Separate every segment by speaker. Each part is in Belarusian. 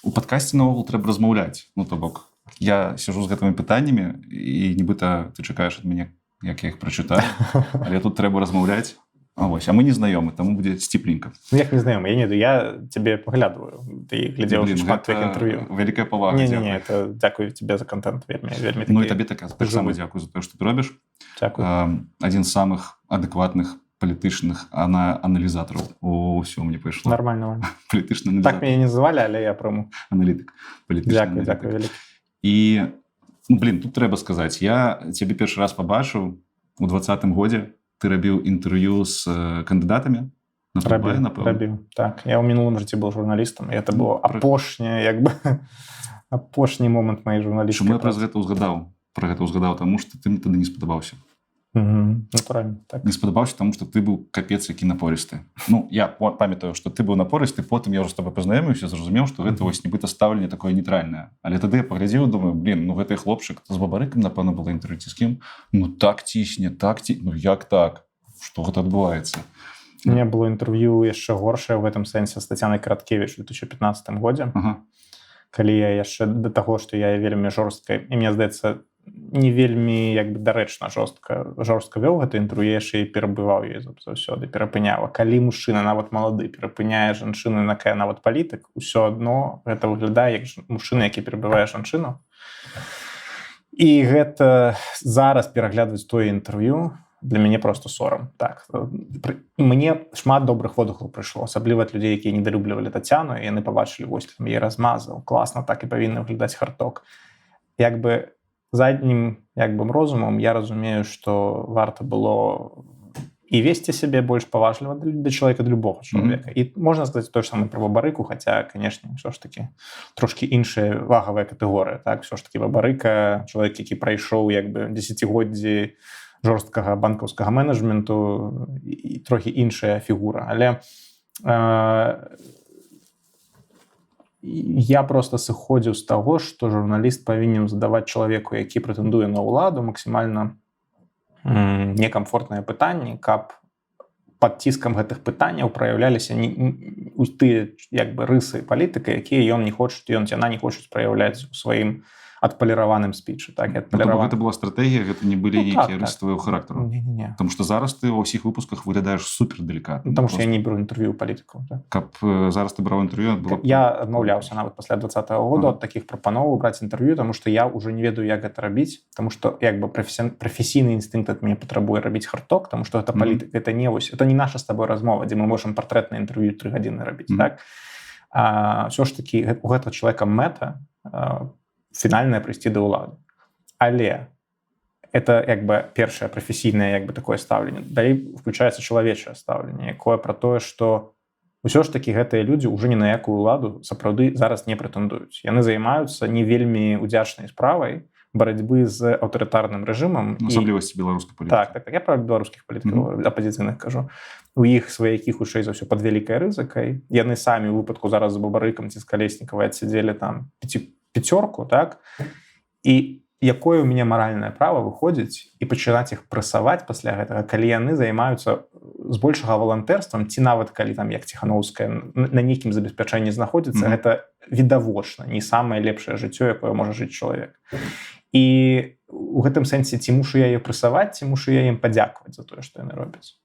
Speaker 1: У падкасці наогул трэба размаўляць. Ну, то бок, я сижу з гэтымі пытаннямі, і нібыта ты чакаеш ад мяне, як я іх прачытаю, але тут трэба размаўляць. А мы не знаёмы, таму будзе сціпленька.
Speaker 2: Ну, як не знаёмы? Я тебе паглядваю. Ты глядзеў шмат твоих інтэрв'ю.
Speaker 1: Вялікая павага.
Speaker 2: Не, это дзякую тебе за контент. Вельмі
Speaker 1: ну, і табе таксама дзякую за тое, што ты робіш.
Speaker 2: Дзякую.
Speaker 1: Адзін з самых адэкватных палітычных аналізатараў. Усё мне пайшло.
Speaker 2: Нормально.
Speaker 1: Палітычны аналізатар.
Speaker 2: Так мяне не называлі, але я прыму.
Speaker 1: Аналітык.
Speaker 2: Дзякую вялікі.
Speaker 1: І, тут трэба сказаць, я цябе першы раз пабачыў у 20-м годзе. Ты рабіў інтэрв'ю з кандыдатамі на Трамбае, напэўна?
Speaker 2: Рабіў, так. Я ў мінулым жыцці быў журналістам, і это было апошні момант маёй журналістскай.
Speaker 1: Чаму я пра гэта ўзгадаў, таму што ты мне тады не спадабаўся.
Speaker 2: Натуральна, так.
Speaker 1: Не спадабаўся, таму што ты быў капец які напорысты. Ну, я памятаю, што ты быў напорысты, потым я ўжо з тобой пазнаёміўся, зразумеў, што гэта вось нібыта стаўленне такое нейтральнае. Але тады я паглядзеў, думаю, гэты хлопчык з Бабарыкам, напэўна, было інтэрв'ю ці з кім. Ну, так цісне, ну, як так? Што гэта адбываецца?
Speaker 2: У меня было інтэрв'ю яшчэ горшае ў гэтым сэнсе з Тацянай Караткевіч у 2015 годзе. Калі я яшчэ да таго, што я вельмі жорстка, і мне здаецца, не вельмі дарэчна жорстка вёў гэта інтэрв'ю, яшчэ і перабываў ёй заўсёды, перапыняў. Калі мужчына, нават малады, перапыняе жанчыну, якая нават палітык, усё адно гэта выглядае як мужчына, які перабывае жанчыну. І гэта зараз пераглядваць тое інтэрв'ю для мяне просто сорам. Так. Мне шмат добрых водгукаў прыйшло, асабліва ад людзей, якія недалюблівалі Тацяну, і яны пабачылі, вось там я размазаў, класна, так і павінны выглядаць харток. Заднім розумам я разумею, што варта было і весці сябе больш паважліва для чалавека, для любога чалавека. І можна сказаць тое ж самае пра Бабарыку, хаця, канешне, ўсё ж такі трошкі іншая вагавая катэгорыя. Так? Усё ж такі Бабарыка, чалавек, які прайшоў дзесяцігоддзі жорсткага банкаўскага менеджменту, і трохі іншая фігура. Але я просто сыходзіў з таго, што журналіст павінен задаваць чалавеку, які прэтэндуе на ўладу, максімальна некамфортныя пытанні, каб пад ціскам гэтых пытанняў праяўляліся тыя рысы палітыка, якія ён ці яна не хочуць праяўляць у сваім адпаліраваным спічы. Так,
Speaker 1: гэта была стратэгія, гэта не былі нейкія рысы твайго характару.
Speaker 2: Не.
Speaker 1: Таму што зараз ты ва ўсіх выпусках выглядаеш супер далікатна.
Speaker 2: Таму што я не беру інтэрв'ю палітыкаў.
Speaker 1: Каб зараз ты браў інтэрв'ю...
Speaker 2: Я адмаўляўся нават пасля 2020 года ад такіх прапановаў браць інтэрв'ю, таму што я ўжо не ведаю, як гэта рабіць, таму што прафесійны інстынкт ад мяне патрабуе рабіць харток, таму што гэта палітыка, это не наша з табой размова, дзе мы можам партрэтнае інтэрв'ю 3 гадзіны рабіць. Ўсё ж такі у гэтага чалавека мэта фінальнае прыйсці да ўлады. Але это першае прафесійнае такое стаўленне. Далей включаецца чалавечае стаўленне, якое пра тое, што ўсё ж такі гэтыя людзі ўжо ні на якую ўладу сапраўды зараз не прэтэндуюць. Яны займаюцца не вельмі удзячнай справай барацьбы з аўтарытарным рэжымам.
Speaker 1: Асаблівасці беларускай палітыкі.
Speaker 2: Так, я пра беларускіх палітыкаў апазіцыйных кажу. У іх сваякі хутчэй за ўсё пад вялікай рызыкай. Яны самі ў выпадку зараз з Бабарыкам ці з Калеснікавай адсядзелі там пяцёрку, так? І якое ў мяне маральнае права выходзіць і пачынаць іх прэсаваць пасля гэтага, калі яны займаюцца збольшага валантэрствам, ці нават калі там, як Ціханаўская, на нейкім забеспячэнні знаходзіцца, гэта відавочна не самае лепшае жыццё, якое можа жыць чалавек. І у гэтым сэнсе ці мушу я яе прэсаваць, ці мушу я ім падзякаваць за тое, што яны робяць.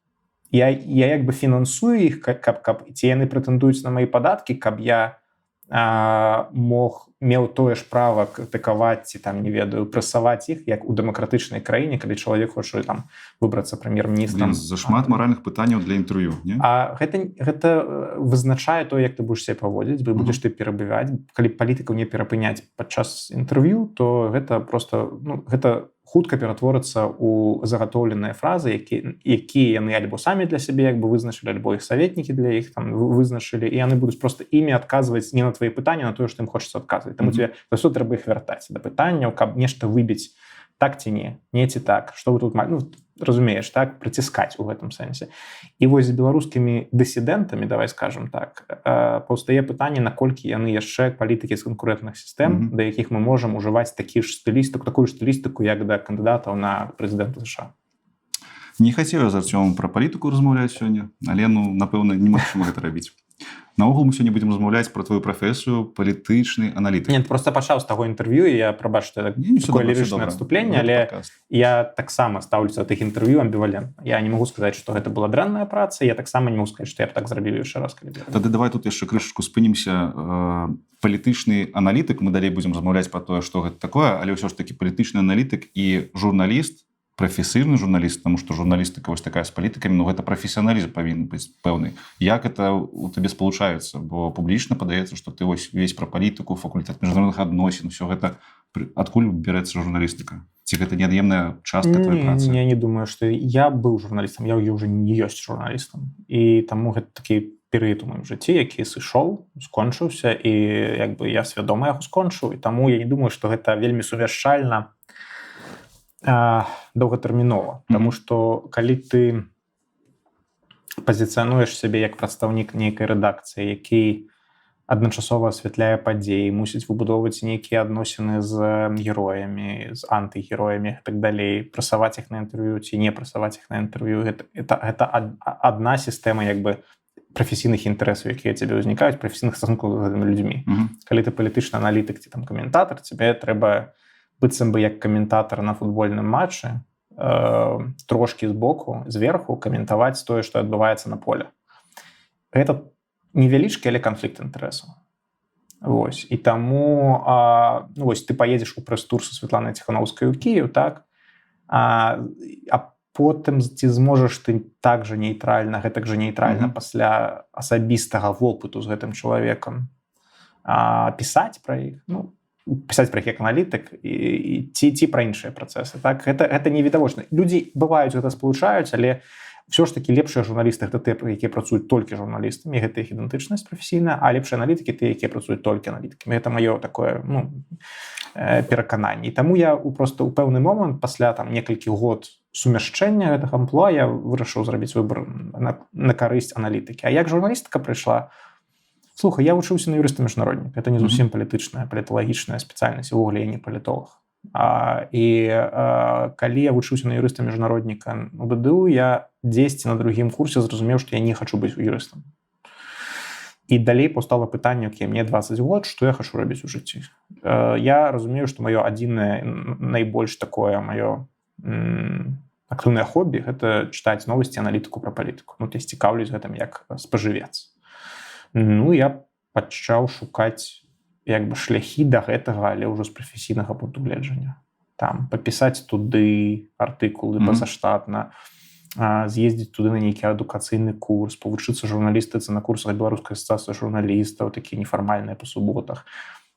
Speaker 2: Я фінансую іх, ці яны прэтэндуюць на мае падаткі, каб я меў тое ж права крытыкаваць ці там, не ведаю, прэсаваць іх, як у дэмакратычнай краіне, калі чалавек хоча там выбрацца прэм'ер-міністрам.
Speaker 1: Зашмат маральных пытанняў для інтэрв'ю, не?
Speaker 2: Гэта вызначае то, як ты будзеш сябе паводзіць, вы будзеш ты перабываць. Калі палітыкаў не перапыняць падчас інтэрв'ю, то гэта просто, гэта хутка ператворыцца ў загатоўленыя фразы, якія яны альбо самі для сябе вызначылі, альбо іх саветнікі для іх там вызначылі, і яны будуць просто імі адказваць не на твои пытанні, на тое, што ім хочацца адказваць. Таму тебе заўсёды трэба іх вяртаць да пытанняў, каб нешта выбіць так ці не ці так, што вы тут разумееш, так, прыціскаць у гэтым сэнсе. І вось з беларускімі дысідэнтамі, давай скажам так, паўстае пытанне, наколькі яны яшчэ палітыкі з канкурэнтных сістэм, да якіх мы можам ужываць такую ж стылістыку, як да кандыдатаў на прэзідэнта США.
Speaker 1: Не хацеў я з Арцёмам пра палітыку размаўляць сёння, але, напэўна, немагчыма гэта рабіць. Наогул мы сёння будзем размаўляць пра твою прафесію палітычны аналітык.
Speaker 2: Нет, просто пачаў з таго інтэрв'ю, і я прабачу, што такое лірычнае адступленне, але я таксама стаўлюся да тых інтэрв'ю амбівалентна. Я не магу сказаць, што гэта была дрэнная праца, я таксама не магу сказаць, што я б так зрабіў яшчэ раз.
Speaker 1: Тады давай тут яшчэ крышачку спынімся. Палітычны аналітык, мы далей будзем размаўляць пра тое, што гэта такое, але ўсё ж такі палітычны аналітык і журналіст, прафесійны журналіст, тому што журналістыка вось такая з палітыкамі, ну гэта прафесіяналізм павінен быць пэўны. Як это у табе спалучаецца? Бо публічна падаецца, што ты вось увесь пра палітыку, факультэт міжнародных адносін, усё гэта адкуль бярэцца журналістыка? Ці гэта неад'емная частка твоей працы?
Speaker 2: Я не думаю, што я быў журналістам, я ўжо не ёсць журналістам. І таму гэта такі перыяд у маім жыцці, які сышоў, скончыўся, і як бы я свядома яго скончыў, і таму я не думаю, што гэта вельмі сувяшчальна доўгатэрмінова, тому што калі ты пазіцыянуеш сябе як прадстаўнік нейкай рэдакцыі, які адначасова асвятляе падзеі, мусіць выбудоўваць нейкія адносіны з героямі, з антыгероямі і так далей, прасаваць іх на інтэрв'ю ці не прасаваць іх на інтэрв'ю, гэта адна сістэма як бы прафесійных інтарэсаў, якія цябе ўзнікаюць, прафесійных стасункаў з гэтымі людзьмі. Калі ты палітычны аналітык ці там каментатар, цябе трэба быццам бы як каментатар на футбольным матчы трошкі збоку, зверху каментаваць тое, што адбываецца на поле. Гэта невялічкі, але канфлікт інтарэсаў. Вось. І таму вось ты паедзеш у прэс-тур са Святланай Ціханаўскай у Кіеў, так? А потым ці зможаш ты так жа нейтральна, гэтак жа нейтральна пасля асабістага вопыту з гэтым чалавекам пісаць пра іх, пісаць пра іх як аналітык ці пра іншыя працэсы. Так? Гэта не відавочна. Людзі бываюць, гэта спалучаюць, але ўсё ж такі лепшыя журналісты гэта тыя, якія працуюць толькі журналістамі, гэта іх ідэнтычнасць прафесійная, а лепшыя аналітыкі тыя, якія працуюць толькі аналітыкамі. Гэта маё такое перакананне. І таму я проста ў пэўны момант пасля там некалькі год сумяшчэння гэтага амплуа я вырашыў зрабіць выбар на карысць аналітыкі. А як журналістыка прыйшла? Слухай, я вучыўся на юрыста-міжнародніка. Гэта не зусім палітычная, паліталагічная спецыяльнасць. Увогуле я не палітолог. І калі я вучыўся на юрыста-міжнародніка у БДУ, я дзесьці на другім курсе зразумеў, што я не хачу быць юрыстам. І далей паўстала пытанне, окей, мне 20 год, што я хачу рабіць у жыцці. Я разумею, што маё адзінае, найбольш такое маё актыўнае хобі – гэта чытаць новасці, аналітыку пра палітыку. Я цікаўлюсь гэтым як спажывец. Я пачаў шукаць як бы шляхі да гэтага, але ўжо з прафесійнага пункту гледжання. Там папісаць туды артыкулы пазаштатна, з'ездзіць туды на нейкі адукацыйны курс, павучыцца журналістыцы на курсах Беларускай асацыяцыі журналістаў, такія нефармальныя па суботах.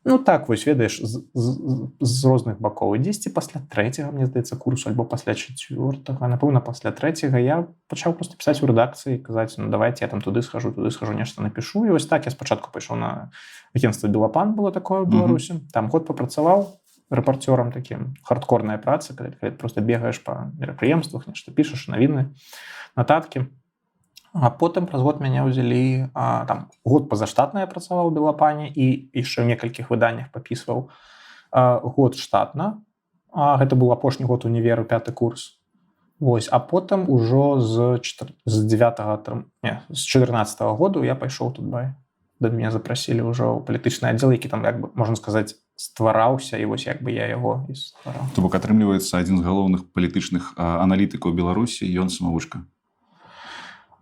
Speaker 2: Так, вось, ведаеш, з розных бакоў. І дзесьці пасля 3-го, мне здаецца, курсу, альбо пасля 4-го, напэўна, пасля 3-го я пачаў проста пісаць у рэдакцыі, казаць, давайте я там туды схожу, нешта напішу. І вось так я спачатку пайшоў на агенцтва «Белапан», было такое ў Беларусі. Там год папрацаваў рэпарцёрам такім, хардкорная праца, калі ты проста бегаеш па мерапрыемствах, нешта пішаш, навіны, нататкі. А потым праз год мяне ўзялі, там год пазаштатна я працаваў у «Белапане» і яшчэ ў некалькіх выданнях папісваў. Год штатна, гэта быў апошні год універу, 5-й курс. Вось, а потым ужо з 14-го году я пайшоў тут бай. Да мяне запрасілі ўжо ў палітычны аддзел, які там, як бы, можна сказаць, ствараўся, і вось як бы я яго і ствараў.
Speaker 1: То бок атрымліваецца адзін з галоўных палітычных аналітыкаў Беларусі, ён самавучка.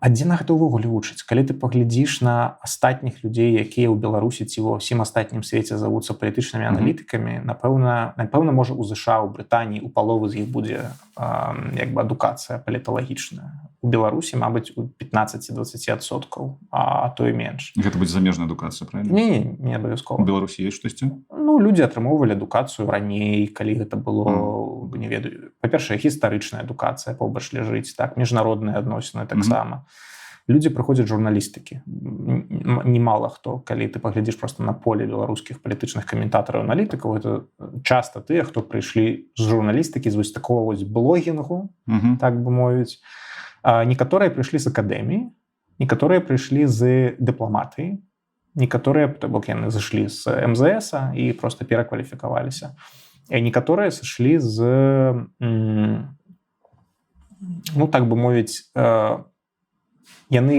Speaker 2: Адзін на гэта ўвогуле вучыць. Калі ты паглядзіш на астатніх людзей, якія ў Беларусі ці ва ўсім астатнім свеце завуцца палітычнымі аналітыкамі, напэўна, можа, у ЗША, у Брытаніі, у паловы з іх будзе як бы адукацыя паліталагічная. У Беларусі, мабыць, у 15-20%, а то і менш.
Speaker 1: Гэта будзе замежная адукацыя, правильно?
Speaker 2: Не абавязкова.
Speaker 1: У Беларусі ёсць штосьці?
Speaker 2: Людзі атрымоўвалі адукацыю раней, калі гэта было, не ведаю. Па-першае, гістарычная адукацыя побач ляжыць, так, міжнародныя адносіны таксама. Людзі прыходзяць журналістыкі. Немала хто, калі ты паглядзіш проста на поле беларускіх палітычных каментатараў, аналітыкаў, гэта часта тыя, хто прыйшлі з журналістыкі, з вось такого вось блогінгу, так бы мовіць. Некаторыя прыйшлі з акадэміі, некаторыя прыйшлі з дыпламатыі, некаторыя, бок яны зышлі з МЗС і проста перакваліфікаваліся. І некаторыя сышлі з, так бы мовіць, яны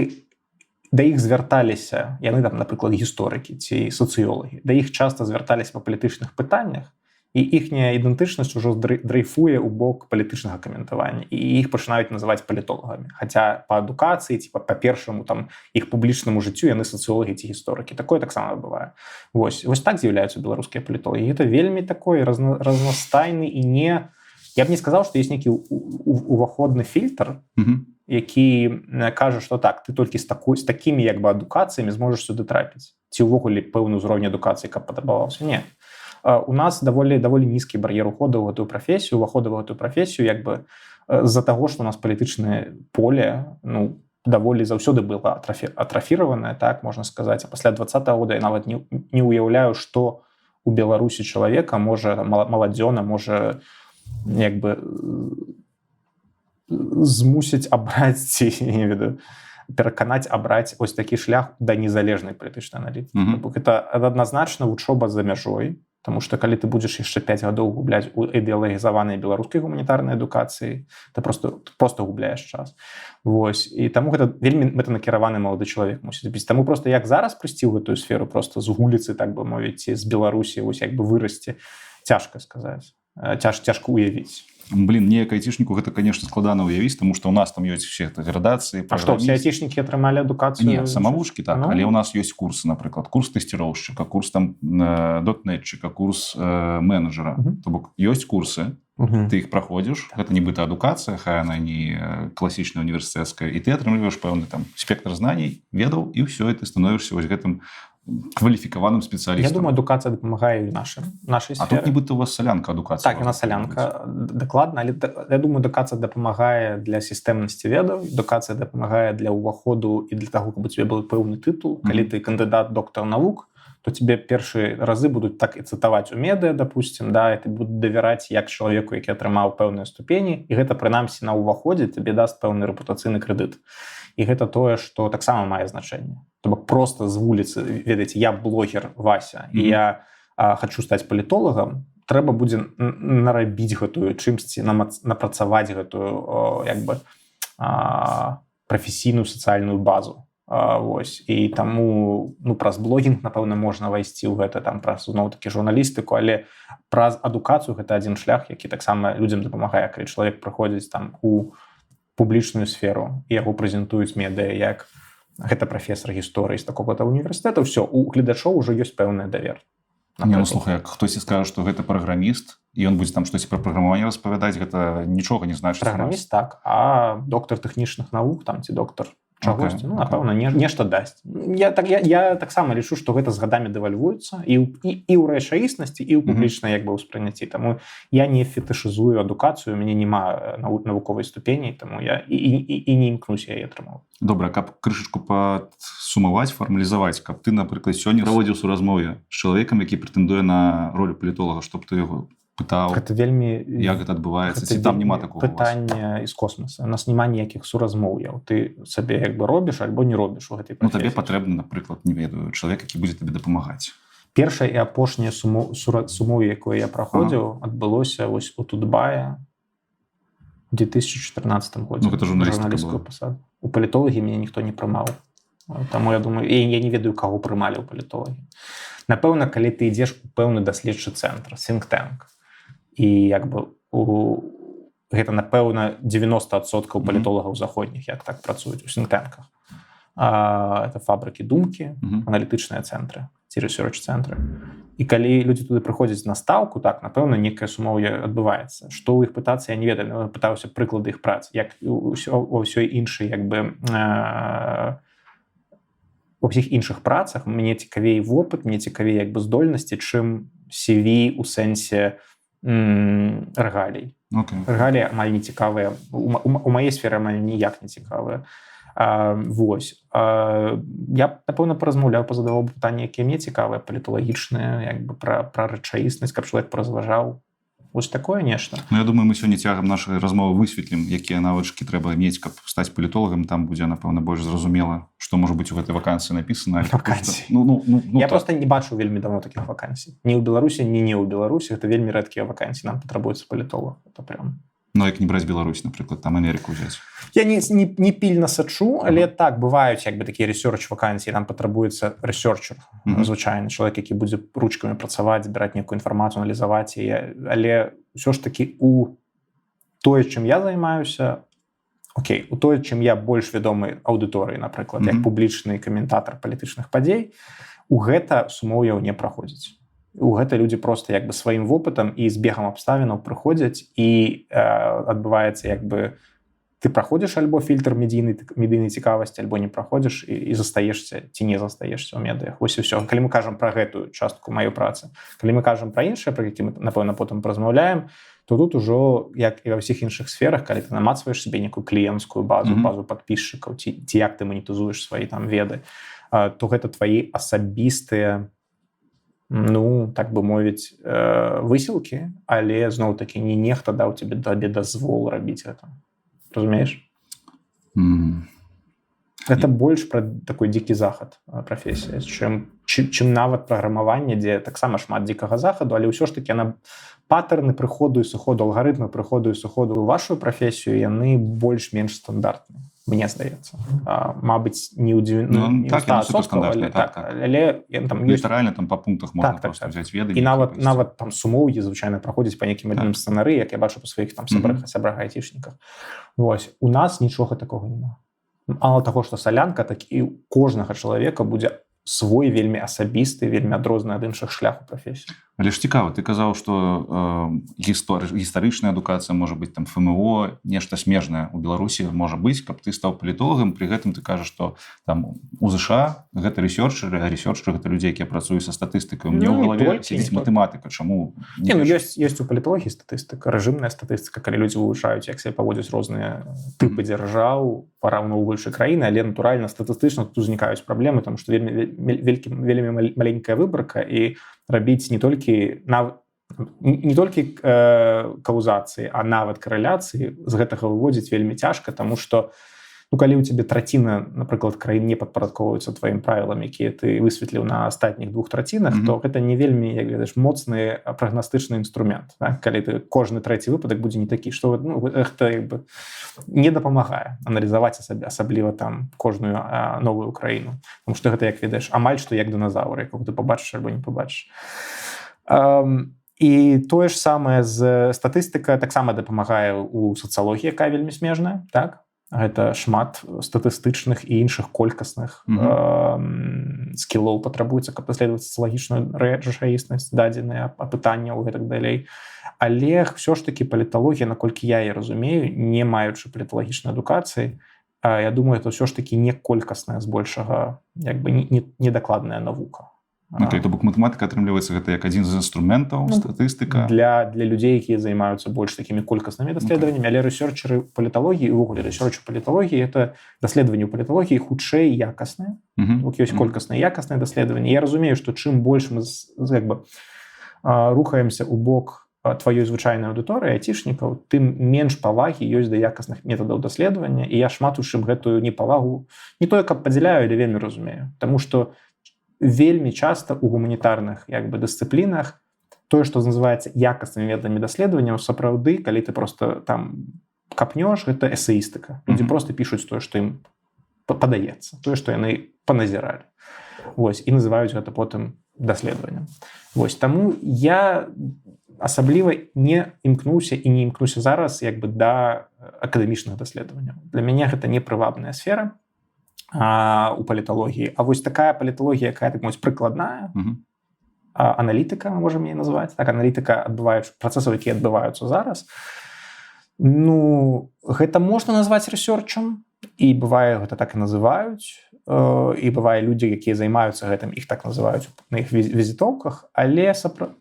Speaker 2: да іх звярталіся, яны там, напрыклад, гісторыкі ці сацыёлагі, да іх часта звярталіся па палітычных пытаннях, і іхняя ідэнтычнасць ужо дрейфуе ў бок палітычнага каментавання, і іх пачынаюць называць палітолагамі. Хаця па адукацыі ці па першаму там іх публічнаму жыццю яны сацыёлагі ці гісторыкі. Такое таксама бывае. Вось так з'яўляюцца беларускія палітолагі. Гэта вельмі такой разнастайны і не... Я б не сказаў, што ёсць нейкі уваходны фільтр, які кажа, што так, ты толькі з такімі як бы адукацыямі зможаш сюды трапіць. Ці ўвогуле пэўны ўзровень адукацыі, каб падабаваўся. Не. У нас даволі нізкі бар'ер уходу ў гэтую прафесію, уваходу ў гэтую прафесію, як бы з-за таго, што у нас палітычнае поле, даволі заўсёды было атрафіраванае, так можна сказаць. А пасля 20-го года я нават не ўяўляю, што у Беларусі чалавека можа, маладзёна можа як бы змусіць абраць, ці, не ведаю, пераканаць абраць ось такі шлях да незалежнай палітычнай аналітыкі. Гэта адназначна вучоба за мяжой, тому што калі ты будзеш яшчэ 5 гадоў губляць у ідэалагізаванай беларускай гуманітарнай адукацыі, ты просто губляеш час. Вось. І таму гэта вельмі мэтанакіраваны малады чалавек мусіць быць. Таму просто як зараз прыйсці ў гэтую сферу просто з вуліцы, так бы мовіць, з Беларусі, вось як бы вырасці, цяжка сказаць. Цяжка уявіць.
Speaker 1: Блин, мне як айцішніку гэта, конечно, складана ўявіць, тому што у нас там ёсць все градацыі.
Speaker 2: А што, все айцішнікі атрымалі адукацыю?
Speaker 1: Не, самавучкі, так, але у нас ёсць курсы, напрыклад, курс тэсціроўшчыка, курс там дотнетчыка, курс менеджера. То бок ёсць курсы, ты іх праходзіш, гэта нібыта адукацыя, хай она не класічная універсітэцкая, і ты атрымліваеш пэўны там спектр знаний, ведаў, і ўсё, і ты становішся вось гэтым кваліфікаваным спецыялістам.
Speaker 2: Я думаю, адукацыя дапамагае і нашай сферы.
Speaker 1: А тут нібыта у вас салянка адукацыя.
Speaker 2: Так, у нас салянка, дакладна, але я думаю, адукацыя дапамагае для сістэмнасці ведаў, адукацыя дапамагае для ўваходу і для таго, каб у тебе быў пэўны тытул. Калі ты кандыдат доктар навук, то тебе першыя разы будуць так і цытаваць у медыа, допустим, да, і ты будуць давяраць як чалавеку, які атрымаў пэўныя ступені, і гэта прынамсі на ўваходзе тебе даст пэўны рэпутацыйны крэдыт. І гэта тое, што таксама мае значэнне. То бок просто з вуліцы, ведаеце, я блогер Вася, і я хачу стаць палітолагам, трэба будзе нарабіць гэтую чымсьці, напрацаваць гэтую як бы прафесійную сацыяльную базу. Вось. І таму праз блогінг, напэўна, можна ўвайсці ў гэта, там праз зноў-такі журналістыку, але праз адукацыю гэта адзін шлях, які таксама людзям дапамагае, калі чалавек прыходзіць там у публічную сферу, і яго прэзентуюць медыа як гэта прафесар гісторыі з такога-то універсітэта, ўсё, у гледачоў ужо ёсць пэўны давер.
Speaker 1: Не, слухай, як хтосьці скажа, што гэта праграміст, і ён будзе там штосьці пра праграмаванне распавядаць, гэта нічога не значыць.
Speaker 2: Праграміст, так, а доктар тэхнічных навук, там, ці доктар чагосьці, напэўна, нешта дасць. Я таксама лічу, што гэта з гадамі дэвальвуецца і ў рэчаіснасці, і ў публічнай як бы ўспрыняцці. Таму я не фетышызую адукацыю, у мяне няма навуковай ступені, таму я і не імкнуся яе атрымаў.
Speaker 1: Добра, каб крышачку падсумаваць, фармалізаваць, каб ты, напрыклад, сёння праводзіў суразмове з чалавекам, які прэтэндуе на ролю палітолага, што б ты яго пытаў,
Speaker 2: гэта вельмі,
Speaker 1: як гэта адбываецца, ці там няма такого
Speaker 2: пытання з космоса. У нас няма ніякіх суразмоўяў. Ты сабе як бы робіш альбо не робіш у гэтай прафесіі.
Speaker 1: Табе патрэбны, напрыклад, не ведаю, чалавек, які будзе табе дапамагаць.
Speaker 2: Першае і апошняе сумове, якое я праходзіў, адбылося вось у Дубае у 2014 годзе.
Speaker 1: Гэта журналістскую
Speaker 2: пасаду. У палітолагі мяне ніхто не прымаў. Таму я думаю, я не ведаю, каго прымалі ў палітолагі. Напэўна, калі ты ідзеш у пэўны даследчы цэнтр, think-tank, і як бы гэта, напэўна, 90% палітолагаў заходніх, як так працуюць у think-tankах. Это фабрыкі думкі, аналітычныя цэнтры, ці рэсерч-цэнтры. І калі людзі туды прыходзяць на стаўку, так, напэўна, некае сумоўе адбываецца. Што ў іх пытацца, я не ведаю, пытаўся прыклады іх прац, як у ўсёй іншай, як бы, у ўсіх іншых працах мне цікавей вопыт, мне цікавей як бы здольнасці, чым CV у сэнсе рэгалій. Рэгаліі амаль не цікавыя. У маёй сферы амаль ніяк не цікавыя. Вось. Я, напэўна, паразмаўляў, пазадаваў пытанні, якія мне цікавыя, паліталагічныя, як бы пра рэчаіснасць, каб чалавек паразважаў. Вось такое нешта.
Speaker 1: Я думаю, мы сёння цягам нашай размовы высветлім, якія навычкі трэба мець, каб стаць палітолагам. Там будзе, напэўна, больш зразумела, што можа быць у гэтай вакансіі напісана.
Speaker 2: Я проста не бачу вельмі давно такіх вакансій. Ні ў Беларусі, ні не ў Беларусі. Гэта вельмі рэдкія вакансіі. Нам патрабуецца палітолог. Это прям
Speaker 1: Ну, як не браць Беларусь, напрыклад, там Амерыку ўзяць.
Speaker 2: Я не пільна сачу, але так, бываюць як бы такія рэсёрч-вакансіі, там патрабуецца рэсёрчер, звычайны чалавек, які будзе ручкамі працаваць, збіраць нейкую інфармацыю, аналізаваць яе, але ўсё ж такі у тое, чым я займаюся, у тое, чым я больш вядомы аўдыторыі, напрыклад, як публічны каментатар палітычных падзей, у гэта сумоўяў не праходзіць. У гэта людзі просто як бы сваім вопытам і з бегам абставінаў прыходзяць і адбываецца як бы ты праходзіш альбо фільтр медыйнай цікавасці, альбо не праходзіш і застаешся ці не застаешся ў медыях. Вось і ўсё. Калі мы кажам пра гэтую частку маёй працы, калі мы кажам пра іншыя, пра які мы, напэўна, потым паразмаўляем, то тут ужо, як і ва ўсіх іншых сферах, калі ты намацваеш сабе некую кліенцкую базу, базу падпісчыкаў, ці як ты манетызуеш свае там веды, то гэта твае асабістыя, ну, так бы мовіць, высілкі, але зноў-такі не нехта даў тебе дазвол рабіць гэта. Разумееш? Это больш пра такой дзікі захад прафесія, чым нават праграмаванне, дзе таксама шмат дзікага захаду, але ўсё ж такі яна патэрны прыходу і сыходу, алгарытмы прыходу і сыходу ў вашу прафесію, яны больш-менш стандартныя. Мне здаецца. Мабыць, не ў 90%, але там ёсць...
Speaker 1: Літаральна там па пунктах можна проста взяць веды.
Speaker 2: І нават там сумоўі звычайна праходзяць па нейкім адным сцэнары, як я бачу па сваіх там сябрах айцішніках. Вось. У нас нічога такога няма. Мало таго, што салянка, так і у кожнага чалавека будзе свой вельмі асабісты, вельмі адрозны ад іншых шляху прафесіі.
Speaker 1: Але ж цікава, ты казаў, што гістарычная адукацыя можа быць там ФМО, нешта смежнае ў Беларусі можа быць, каб ты стаў палітолагам, пры гэтым ты кажаш, што там у ЗША гэта рэсёрчеры, а рэсёрчеры гэта людзі, якія працуюць са статыстыкай. У мяне ў галаве сядзіць матэматыка. Чаму?
Speaker 2: Ёсць у палітологіі статыстыка, рэжымная статыстыка, калі людзі вывучаюць, як себе паводзяць розныя тыпы дзяржаў, параўноўваючы краіны, але натуральна статыстычна тут узнікаюць праблемы, тому што вельмі маленькая выбарка і рабіць не толькі каузацыі, а нават карэляцыі з гэтага выводзіць вельмі цяжка, таму што калі ў цябе траціна, напрыклад, краін не падпарадковваюцца тваім правілам, якія ты высветліў на астатніх 2 трацінах, то гэта не вельмі, як ведаеш, моцны прагнастычны інструмент. Калі ты кожны трэці выпадак будзе не такі, што гэта не дапамагае аналізаваць асабліва там кожную новую краіну. Таму што гэта, як ведаеш, амаль што як дыназаўр, якога ты пабачыш альбо не пабачыш. І тое ж самае з статыстыка таксама дапамагае ў сацыялогіі, якая вельмі смежная, так? Гэта шмат статыстычных і іншых колькасных скілоў патрабуецца, каб даследаваць сацыялагічную рэчаіснасць, дадзеныя апытанняў і гэтак далей. Але ўсё ж такі паліталогія, наколькі я яе разумею, не маючы паліталагічнай адукацыі, я думаю, это ўсё ж такі не колькасная, збольшага, як бы недакладная навука.
Speaker 1: То бок матэматыка атрымліваецца гэта як адзін з інструментаў, статыстыка.
Speaker 2: Для людзей, якія займаюцца больш такімі колькаснымі даследаваннямі, але рэсёрчеры паліталогіі, увогуле рэсёрч паліталогіі, это даследаванні ў паліталогіі хутчэй якасныя. Ёсць колькасныя і якасныя даследаванні. Я разумею, што чым больш мы рухаемся ў бок тваёй звычайнай аўдыторыі, айцішнікаў, тым менш павагі ёсць да якасных метадаў даследавання, і я шмат у чым гэтую непавагу не тое, каб падзяляю, але вельмі разумею. Таму што вельмі часта ў гуманітарных дысцыплінах тое, што называецца якаснымі метадамі даследавання, сапраўды, калі ты просто там капнёш, гэта эсеістыка. Людзі просто пішуць тое, што ім падаецца, тое, што яны паназіралі. Вось, і называюць гэта потым даследаваннем. Вось, таму я асабліва не імкнуўся і не імкнуся зараз да акадэмічных даследаванняў. Для мяне гэта не прывабная сфера у паліталогіі. А вось такая паліталогія, якая, так мовіць, прыкладная, аналітыка, мы можам яе назваць, так, аналітыка працэсаў, якія адбываюцца зараз, гэта можна назваць рэсёрчам, і бывае, гэта так і называюць, і бывае людзі, якія займаюцца гэтым, іх так называюць на іх візітоўках, але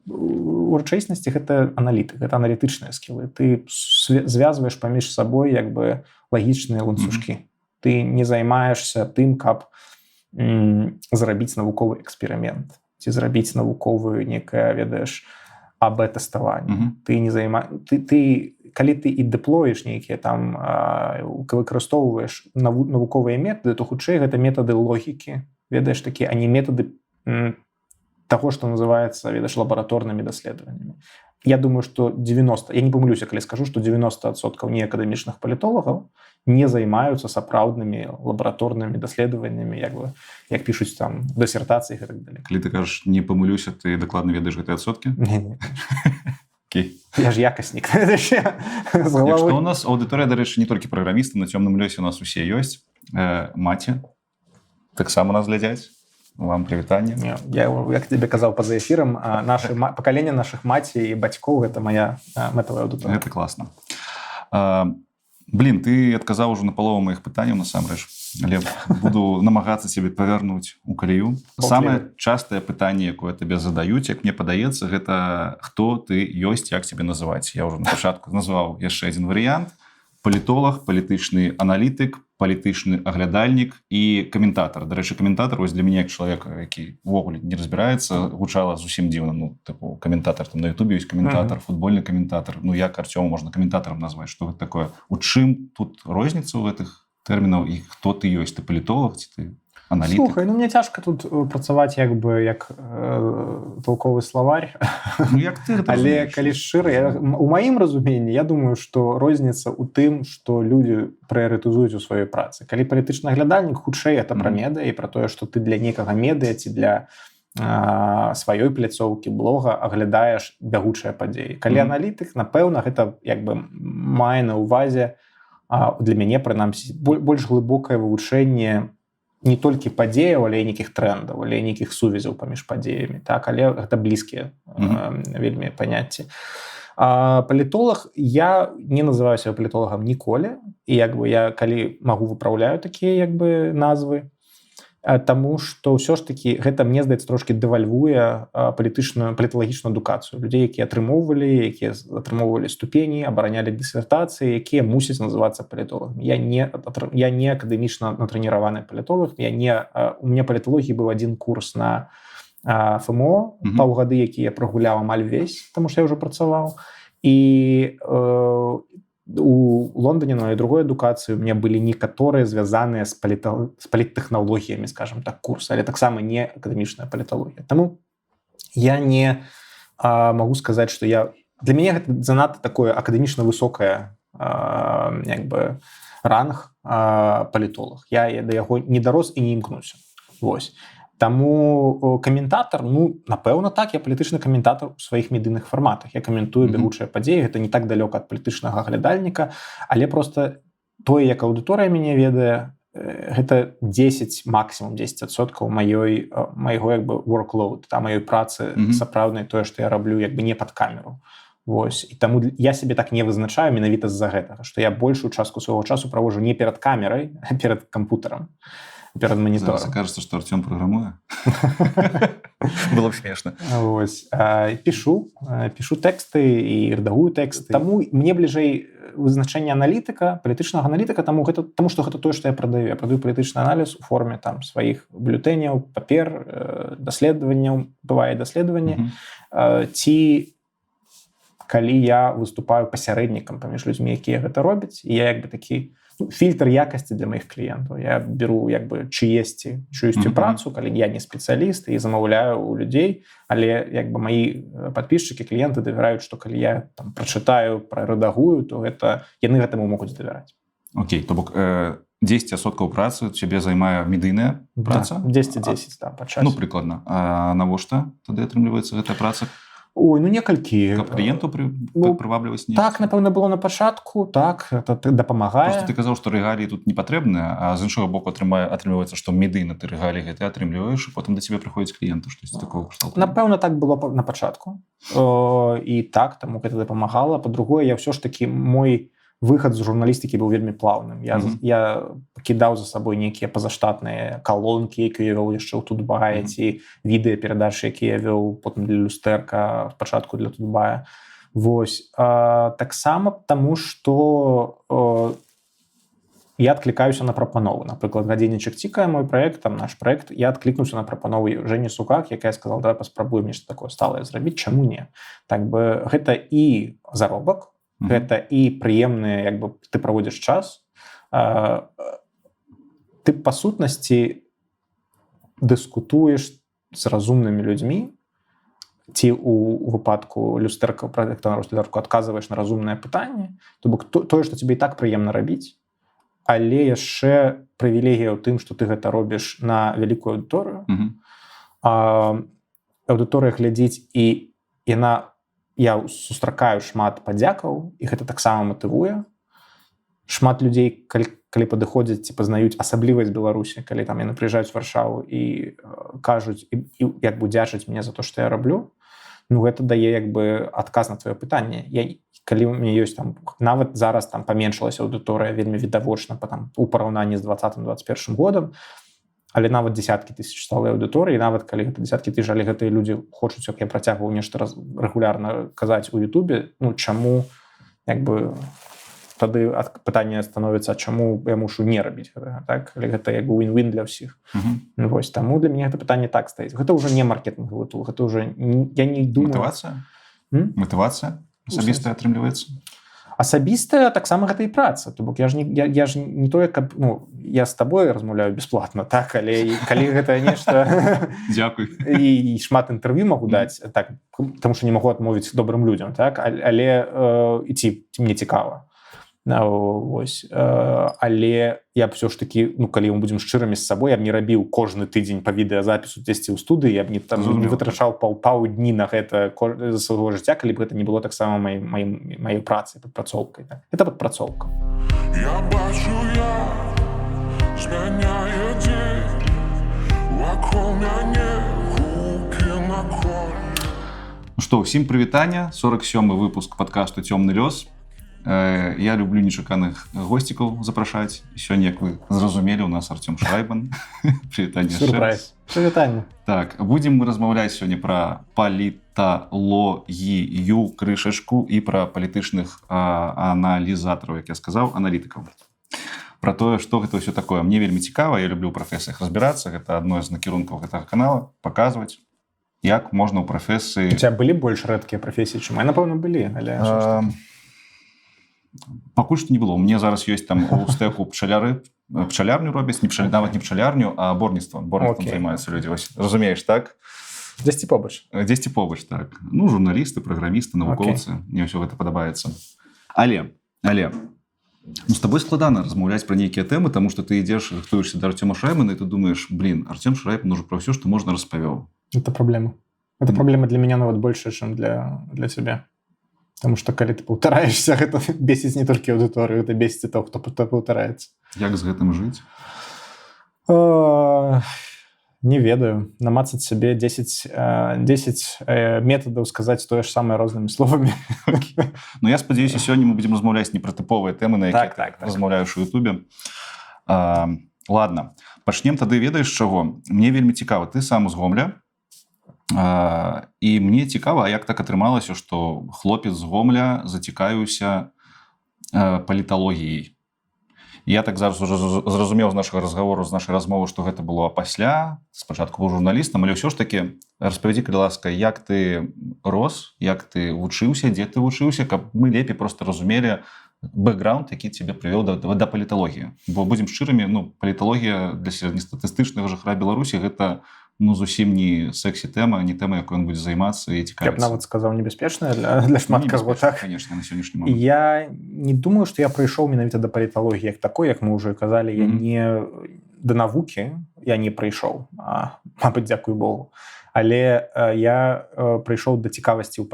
Speaker 2: у рэчаіснасці гэта аналітык, гэта аналітычныя скілы. Ты звязваеш паміж сабой лагічныя ланцужкі. Ты не займаешься тым, каб зрабіць навуковы эксперымент, ці зрабіць навуковую некае, ведаеш, АБ-тэставанне. Ты не калі ты і дэплоіш нейкія там, выкарыстоўваеш навуковыя метады, то хутчэй гэта метады логікі, ведаеш, такія, а не метады таго, што называецца, ведаеш, лабараторнымі даследаваннямі. я думаю, что 90, я не помылюся, калі скажу, что 90% неакадэмічных палітолагаў не займаюцца сапраўднымі лабараторнымі даследаваннямі, як пішуць там дысертацыі і так далее.
Speaker 1: Калі ты кажаш, не памылюся, ты дакладна ведаеш гэтыя адсоткі?
Speaker 2: Не.
Speaker 1: Окей.
Speaker 2: Я ж якаснік.
Speaker 1: Якщо у нас аудыторыя, дарэчы, не толькі праграмісты, на цёмным лёсе у нас усе ёсць. Маці таксама нас глядзяць. Вам прывітанне.
Speaker 2: Я, як тебе казаў па-за эфірам, пакаленне нашых маці і бацькоў — гэта моя мэтавая аўдыторыя.
Speaker 1: Гэта класна. Блин, ты адказаў ужо на палову маіх пытанняў, насамрэч. Але буду намагацца цябе павярнуць у калею. Самае частае пытанне, якое табе задаюць, як мне падаецца, гэта хто ты ёсць, як цябе называць. Я ўжо на пачатку назваў яшчэ адзін варыянт. Палітолог, палітычны аналітык, палітычны аглядальнік і каментатар. Дарэчы, каментатар, вось для мяне як чалавека, які ўвогуле не разбіраецца, гучала зусім дзіўна. Ну, тыпу, каментатар, там на Ютубе ёсць каментатар, футбольны каментатар. Ну, як Артёма можна каментатарам назваць? Што гэта такое? У чым тут розніца ў гэтых тэрмінаў і хто ты ёсць? Ты палітолог ці ты аналітык?
Speaker 2: Слухай, ну мне цяжка тут працаваць як толковы словарь.
Speaker 1: Ну, як ты гэта
Speaker 2: Але
Speaker 1: разумееш?
Speaker 2: калі шчыра, у маім разуменні, я думаю, што розніца ў тым, што людзі прыярытызуюць у сваёй працы. Калі палітычны аглядальнік, хутчэй это пра медыа і пра тое, што ты для некага медыа ці для сваёй пляцоўкі блога аглядаеш бягучыя падзеі. Калі аналітык, напэўна, гэта мае на ўвазе, для мяне, прынамсі, больш глыбокае вывучэнне не толькі падзеяў, але і нейкіх трэндаў, але і нейкіх сувязяў паміж падзеямі. Так, але гэта блізкія вельмі паняцці. Палітолог, я не называю сябе палітолагам ніколі, і я калі магу выпраўляю такія назвы, таму што ўсё ж такі гэта, мне здаецца, трошкі дэвальвуе паліталагічную адукацыю. Людзей, якія атрымоўвалі ступені, абаранялі дысертацыі, якія мусяць называцца палітолагамі. Я не акадэмічна натрэніраваны палітолог, у мяне паліталогіі быў адзін курс на ФМО, паўгады, які я прагуляў амаль весь, таму што я ўжо працаваў. І у Лондоне на моей другой адукацыі у меня былі некаторыя звязаныя з паліттэхналогіямі, скажем так, курсы, але таксама не акадэмічная паліталогія. Таму я не магу сказаць, што для мяне гэта занадта такое акадэмічна высокае ранг палітолог. Я да яго не дарос і не імкнуся. Вось. Таму каментатар, напэўна, так, я палітычны каментатар у сваіх медыйных фарматах. Я каментую бягучыя падзеі, гэта не так далёка ад палітычнага аглядальніка, але проста тое, як аўдыторыя мяне ведае, гэта 10, максімум 10% майго workload, маёй працы сапраўднай, тое, што я раблю не пад камеру. Вось. І таму я сябе так не вызначаю менавіта з-за гэтага, што я большую частку свайго часу праводжу не перад камерай, а перад кампутарам. Перед монитором.
Speaker 1: Зараз кажется, что Артём программуе. Было б смешно.
Speaker 2: Пишу тексты и редагую тексты. Таму мне бліжэй вызначэнне аналітыка, палітычнага аналітыка, таму што гэта тое, што я прадаю. Я прадаю палітычны аналіз у форме сваіх бюлетэняў, папер, даследаванняў, бывае даследаванне. Ці калі я выступаю пасярэднікам паміж людзьмі, якія гэта робяць, і я такі фильтр якасці для моих кліентаў. Я беру чыюсьці працу, калі я не спецыяліст, і замаўляю у людзей, але мои подписчики, кліенты давяраюць, што калі я прачытаю, прарэдагую, то яны гэтаму могуць давяраць.
Speaker 1: Окей, то бок 10% працы цябе займае медыйная праца?
Speaker 2: 10-10, да, па часе.
Speaker 1: Ну, прыкладна. А навошта тады атрымліваецца гэтая праца?
Speaker 2: Ой, некалькі.
Speaker 1: Каб кліентаў прывабліваць?
Speaker 2: Так, напэўна, было на пачатку, так, это дапамагае.
Speaker 1: Просто ты казаў, што рэгаліі тут не патрэбныя, а з іншага боку атрымліваецца, што медыйна ты рэгаліі гэты атрымліваеш, і потым да цябе прыходзяць кліенты, штосьці такого кшталту.
Speaker 2: Напэўна, так было на пачатку. І так, таму гэта дапамагала. Па-другое, я ўсё ж такі, мой выхад з журналістыкі быў вельмі плаўным. Я пакідаў за сабой нейкія пазаштатныя калонкі, якія я вёў яшчэ ў Тутбае, ці відэаперадачы, якія я вёў потым для Люстэрка, спачатку для Тутбая. Вось. Таксама таму, што я адклікаюся на прапанову. Напрыклад, гадзіннічак цікае мой праект, наш праект, я адклікнуўся на прапанову Жэні Сукак, якая сказала, давай паспрабуем нешта такое сталае зрабіць, чаму не? Так бы гэта і заробак, гэта і прыемны, ты праводзіш час. Ты, па сутнасці, дыскутуеш з разумнымі людзьмі, ці у выпадку люстэрка праекта на люстэрку адказваеш на разумнае пытанне, то бок тое, што тебе і так прыемна рабіць, але яшчэ прывілегія ў тым, што ты гэта робіш на вялікую аўдыторыю. Аўдыторыя глядзіць, і я сустракаю шмат падзякаў, і гэта таксама матывуе. Шмат людзей, калі падыходзяць ці пазнаюць асаблівасць Беларусі, калі там яны прыязджаюць у Варшаву і кажуць, і як бы дзячаць мне за то, што я раблю, ну гэта дае як бы адказ на твоё пытанне. Калі у мяне ёсць там, нават зараз там паменшылася аўдыторыя вельмі відавочна у параўнанні з 2020-2021 годам, але нават дзесяткі тысяч сталай аўдыторыі, нават калі гэта дзесяткі тысяч, але гэтыя людзі хочуць, як я працягваў нешта рэгулярна казаць у Ютубе, ну чаму як бы тады пытанне становіцца, чаму я мушу не рабіць гэтага, так? Але гэта як бы win-win для ўсіх. Вось, таму для мяне гэта пытанне так стаіць. Гэта ўжо не маркетынгавы тул, гэта ўжо, я не думаю...
Speaker 1: Матывацыя? Асабістая атрымліваецца?
Speaker 2: Асабістая таксама гэта і праца. То бок я ж не тое, каб... Ну, я з табой размаўляю бесплатна, так? Але калі гэта нешта...
Speaker 1: Дзякуй.
Speaker 2: І шмат інтэрв'ю магу даць, так, таму што не магу адмовіць добрым людзям, так? Але ці мне цікава. Вось. Але я б все ж таки, ну калі мы будзем шчырымі з сабой, я б не рабіў кожны тыдзень па відэазапісу дзесьці ў студыі, я б не вытрачаў паўдні на гэта з свайго жыцця, калі б гэта не было таксама маёй працай, падпрацоўкай. Это падпрацоўка. Я бачу, змяняе дзень, вакол мяне гукі на коль.
Speaker 1: Ну што, усім прывітання, 47-й выпуск падкасту «Цёмны лёс». Я люблю нечаканых госцікаў запрашаць. Сёння, як вы зразумелі, у нас Артём Шрайбан. Прывітанне.
Speaker 2: Сюрпрайз. Прывітанне.
Speaker 1: Так, будзем мы размаўляць сёння пра паліталогію крышачку і пра палітычных аналізатараў, як я сказаў, аналітыкаў. Пра тое, што гэта ўсё такое. Мне вельмі цікава, я люблю ў прафесіях разбірацца. Гэта адно з накірункаў гэтага канала, паказваць, як можна ў прафесіі...
Speaker 2: У цябе былі больш рэдкія прафесіі, чым? Напэўна, былі, але...
Speaker 1: Пакуль што не было. У мне зараз ёсць там у стэку пчалярню робяць, нават не пчалярню, а аборніцтвам. Аборніцтвам займаюцца людзі. Разумееш, так?
Speaker 2: Дзесьці побач.
Speaker 1: Дзесьці побач, так. Ну, журналісты, праграмісты, навукоўцы. Мне ўсё гэта падабаецца. Але, ну, з табой складана размаўляць пра нейкія тэмы, таму што ты ідзеш, рыхтуешся да Артёма Шрайбана, і ты думаеш, Артём Шрайбан ўжо пра ўсё, што можна, распавёў.
Speaker 2: Это праблема. Это праблема для мяне нават большая, чым для цябе. Потому что, калі ты паўтараешься, гэта бесіць не толькі аўдыторыю, гэта бесіць і того, хто паўтараецца.
Speaker 1: Як з гэтым жыць?
Speaker 2: Не ведаю. Намацаць сабе 10 метадаў сказаць тое ж самае рознымі словамі.
Speaker 1: Ну, я спадзяюся, сёння мы будзем размаўляць не пра тыповыя тэмы, на якія ты размаўляеш у Ютубе. Ладно. Пачнем тады, ведаеш чаго? Мне вельмі цікава. Ты сам з Гомля. І мне цікава, як так атрымалася, што хлопец з Гомля зацікавіўся паліталогіяй. Я так зараз уже зразумеў з нашага разгавору, з нашай размовы, што гэта было пасля, спачатку быў журналістам, але ўсё ж такі распавядзі, калі ласка, як ты рос, як ты вучыўся, дзе ты вучыўся, каб мы лепей проста разумелі бэкграунд, які цябе прывёў да паліталогіі. Бо будзем шчырымі, ну, паліталогія для сярэднестатыстычнага жыхара Беларусі гэта ну, зусім не сексі-тэма, не тэма, якой ён будзе займацца і цікавіцца.
Speaker 2: Я б нават сказаў, небяспечная для шмат каго, так?
Speaker 1: Конечно, на сённяшні момант.
Speaker 2: Я не думаю, што я прыйшоў менавіта да паліталогіі як такой, як мы ўжо казалі, я не да навукі я не прыйшоў, мабыць, дзякуй Богу. Але я прыйшоў да цікавасці ў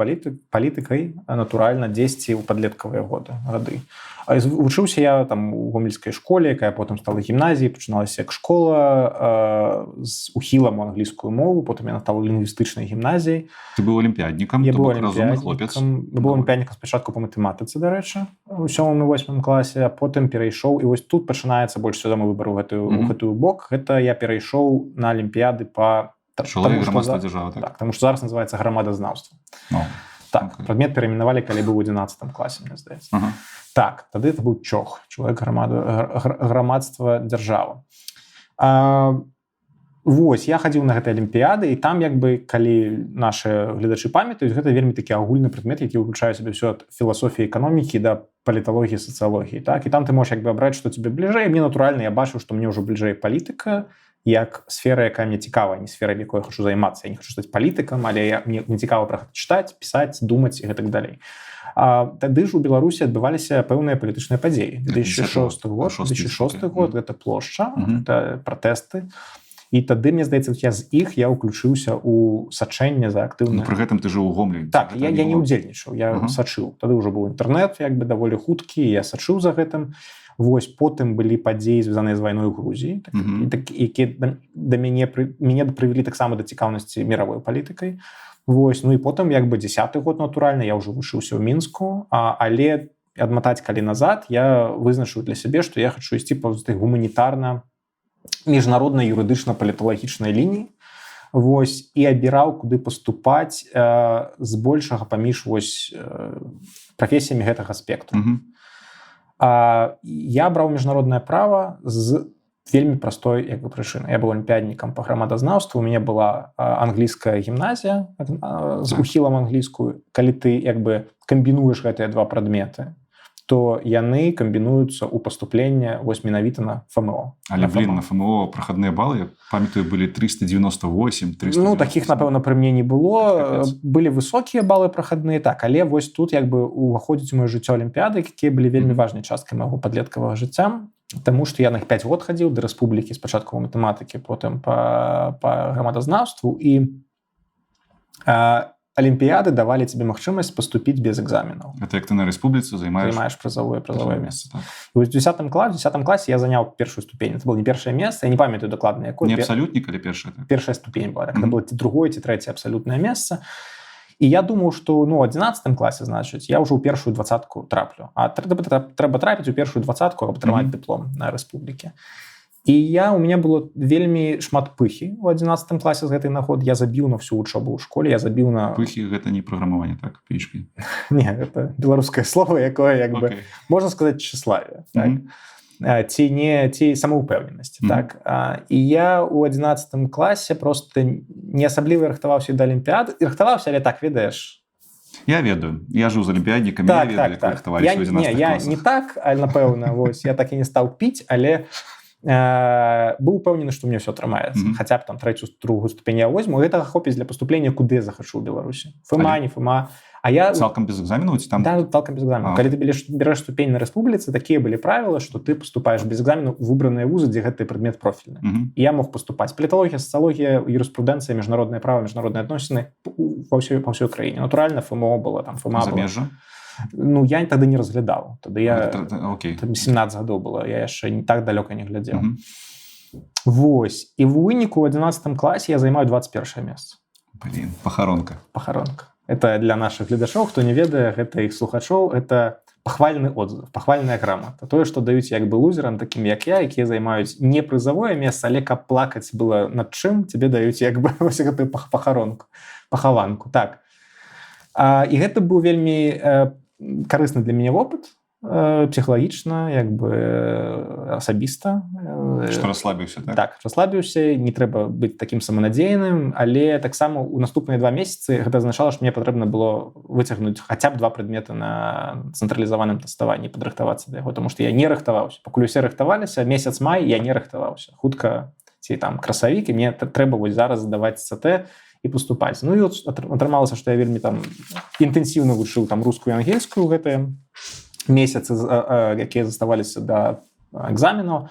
Speaker 2: палітыкай, натуральна, дзесьці ў падлеткавыя гады. Вучыўся я там у гомельскай школе, якая потым стала гімназіяй, пачыналася як школа з ухілам у англійскую мову, потым яна стала лінгвістычнай гімназіяй.
Speaker 1: Ты быў алімпіяднікам,
Speaker 2: я быў алімпіяднікам спачатку па матэматыцы, дарэчы, у 7-8 класе, а потым перайшоў, і вось тут пачынаецца больш свядомы выбар у гэтую бок. Гэта я перайшоў на алімпіяды па
Speaker 1: чалавек грамадства дзяржавы,
Speaker 2: так? Таму што зараз называецца грамадазнаўства. Так, прадмет перайменавалі, калі быў у 11 класе, мне здаецца. Так, тады это быў чох, чалавек грамадства дзяржава. Вось, я хадзіў на гэтай алімпіяды, і там, як бы, калі нашы гледачы памятаюць, гэта вельмі такі агульны прадмет, які ўключае сабе ўсё ад філасофіі эканомікі да паліталогіі, сацыялогіі, так? І там ты можаш як бы абраць, што тебе бліжэй. Мне, натуральна, я бачыў, што мне ўжо бліжэй палітыка. як сфера, якая мне цікава, не сфера, в якой я хочу займацца. Я не хочу стаць палітыкам, але мне цікава пра гэта чытаць, пісаць, думаць і гэтак далей. Тады ж у Беларусі адбываліся пэўныя палітычныя падзеі. 2006 год гэта плошча, гэта пратэсты. І тады, мне здаецца, я ўключыўся ў сачэнне за актыўна.
Speaker 1: Пры гэтым ты жыў у Гомлі.
Speaker 2: Так, я не ўдзельнічаў, я сачыў. Тады ўжо быў інтэрнэт, даволі хуткі, я сачыў за гэтым. Вось, потым былі падзеі, звязаныя з вайной у Грузіі, якія мяне прывялі таксама да цікаўнасці міравой палітыкай. Вось, ну і потым, 10-й год, натуральна, я ўжо вучыўся ў Мінску, але адматаць калі назад, я вызначыў для сябе, што я хачу ісці па гуманітарна міжнароднай юрыдычна-паліталагічнай лініі, вось, і абіраў, куды паступаць збольшага паміж прафесіямі гэтага спектру. Я браў міжнароднае права з вельмі простой прычыны. Я быў алімпіяднікам па грамадазнаўству, у мяне была англійская гімназія з ухілам англійскую. Калі ты камбінуеш гэтыя два прадметы, то яны камбінуюцца ў паступленне менавіта на ФМО.
Speaker 1: Але, на ФМО прахадныя балы, я памятаю, былі 398, 300.
Speaker 2: Ну, такіх, напэўна, пры мне не было. Былі высокія балы прахадныя, так, але вось тут уваходзіць у маё жыццё алімпіяды, якія былі вельмі важнай часткай майго падлеткавага жыцця, таму што я на 5 год хадзіў да рэспублікі, спачатку па матэматыкі, потым па грамадазнаўству, і алімпіяды давалі тебе магчымасць паступіць без экзаменаў.
Speaker 1: Это як ты на рэспубліцы займаеш
Speaker 2: прызавое месца. Так. І вось у 10 класе я заняў першую ступень. Это было не першае месца, я не памятаю дакладна якое.
Speaker 1: Не абсалютнік, але першая?
Speaker 2: Першая ступень была. Это было другое ці трэцяе абсалютнае месца. І я думаў, што у 11 класе, значыць, я ўжо ў першую 20-ку траплю. А трэба трапіць у першую 20-ку, каб атрымаць дыплом на рэспубліке. І у меня было вельмі шмат пыхі у 11 класе з гэтай нагоды. Я забіў на всю вучобу ў школе, я забіў на...
Speaker 1: Пыхі — гэта не праграмаванне, так? PHP?
Speaker 2: Не, гэта беларускае слово, якое, можна сказаць, тщаславие. Так? Ці самаўпэўненасці. Так? І я ў 11 класе просто не асабліва рыхтаваўся да алімпіяды. І рыхтаваўся, але так, ведаеш...
Speaker 1: Я ведаю. Я жыў з алімпіяднікамі, я ведаю, як рыхтаваліся ў 11 класах.
Speaker 2: Я не так, але, напэўна, я так і не стаў піць, але... быў упэўнены, што мне ўсё атрымаецца. Хаця б там 3-ю, 2-ю ступень я возьму, гэтага хопіць для паступлення куды захачу ў Беларусі. ФМА, не ФМА.
Speaker 1: Цалкам без экзаменаў ці там?
Speaker 2: Да, цалкам без экзаменаў. Калі ты бераш ступень на рэспубліцы, такія былі правілы, што ты паступаеш без экзаменаў у выбраныя вузы, дзе гэты прадмет профільны. І я мог паступаць. Паліталогія, сацыялогія, юрыспрудэнцыя, міжнароднае права, міжнародныя адносіны па ўсёй краіне. Натуральна, ФМО было, там ФМА было.
Speaker 1: Замежжа?
Speaker 2: Ну, я тады не разглядаў. Тады я... 17 гадоў было, я яшчэ не так далёка не глядзеў. Вось. І ў выніку ў 11 класе я займаю 21 месца.
Speaker 1: Блин, пахаронка.
Speaker 2: Пахаронка. Это для нашых гледачоў, хто не ведае, гэта іх слухачоў, это пахвальны отзыв, пахвальная грамата. Тое, што даюць лузерам, такім як я, якія займаюць не прызавое месца, але каб плакаць было над чым, тебе даюць вось гэтую пахаронку, пахаванку. Так. І гэта быў вельмі карысны для мяне вопыт, псіхалагічна, асабіста.
Speaker 1: Што расслабіўся, так?
Speaker 2: Так, расслабіўся, не трэба быць такім саманадзейным, але таксама ў наступныя 2 месяцы гэта азначала, што мне патрэбна было выцягнуць хаця б 2 прадметы на цэнтралізаваным тэставанні, падрыхтавацца да яго, таму што я не рыхтаваўся. Пакуль усе рыхтаваліся, месяц май я не рыхтаваўся. Хутка ці там красавік, і мне трэба вось зараз здаваць ЦТ і паступаць. Ну і от атрымалася, што я вельмі там інтэнсіўна вучыў там рускую і ангельскую гэтыя месяцы, якія заставаліся да экзаменаў.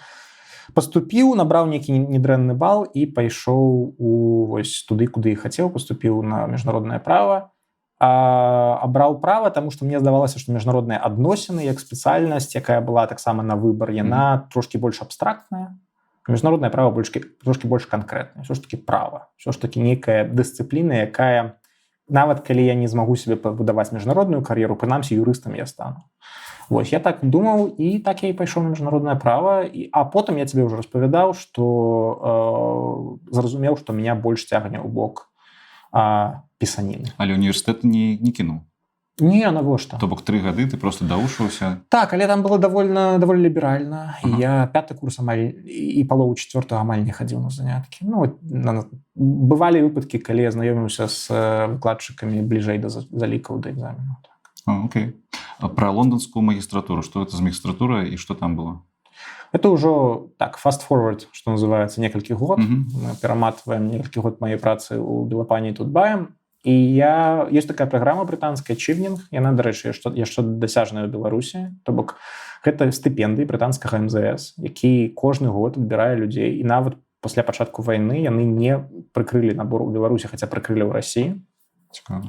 Speaker 2: Паступіў, набраў нейкі недрэнны бал і пайшоў вось туды, куды хацеў, паступіў на міжнароднае права. Абраў права, таму што мне здавалася, што міжнародныя адносіны як спецыяльнасць, якая была таксама на выбар, яна трошкі больш абстрактная. Міжнароднае права трошкі больш канкрэтнае. Ўсё ж такі права. Ўсё ж такі нейкая дысцыпліна, якая, нават калі я не змагу себе пабудаваць міжнародную кар'еру, прынамсі юрыстам я стану. Вось, я так думаў, і так я і пайшоў на міжнароднае права. А потым я тебе ўжо распавядаў, што зразумеў, што меня больш цягне ў бок пісаніны.
Speaker 1: Але універсітэт не кінуў?
Speaker 2: Не, навошта.
Speaker 1: То бок 3 гады ты просто давушаўся?
Speaker 2: Так, але там было даволі ліберальна. Я 5-й курс амаль і палову 4-го амаль не хадзіў на заняткі. Ну, бывалі выпадкі, калі я знаёміўся з выкладчыкамі бліжэй да залікаў да экзаменаў.
Speaker 1: Окей. Пра лонданскую магістратуру. Што гэта за магістратура і што там было?
Speaker 2: Это ўжо так fast-forward, што называецца, некалькі год. Мы пераматваем некалькі год маёй працы ў Белапані і Тутбаем. І ёсць такая праграма брытанская Чивнинг, яна, дарэчы, яшчэ дасяжная ў Беларусі, то бок гэта стыпендыі брытанскага МЗС, які кожны год адбірае людзей, і нават пасля пачатку вайны яны не прыкрылі набор у Беларусі, хаця прыкрылі ў Расіі.
Speaker 1: Цікава.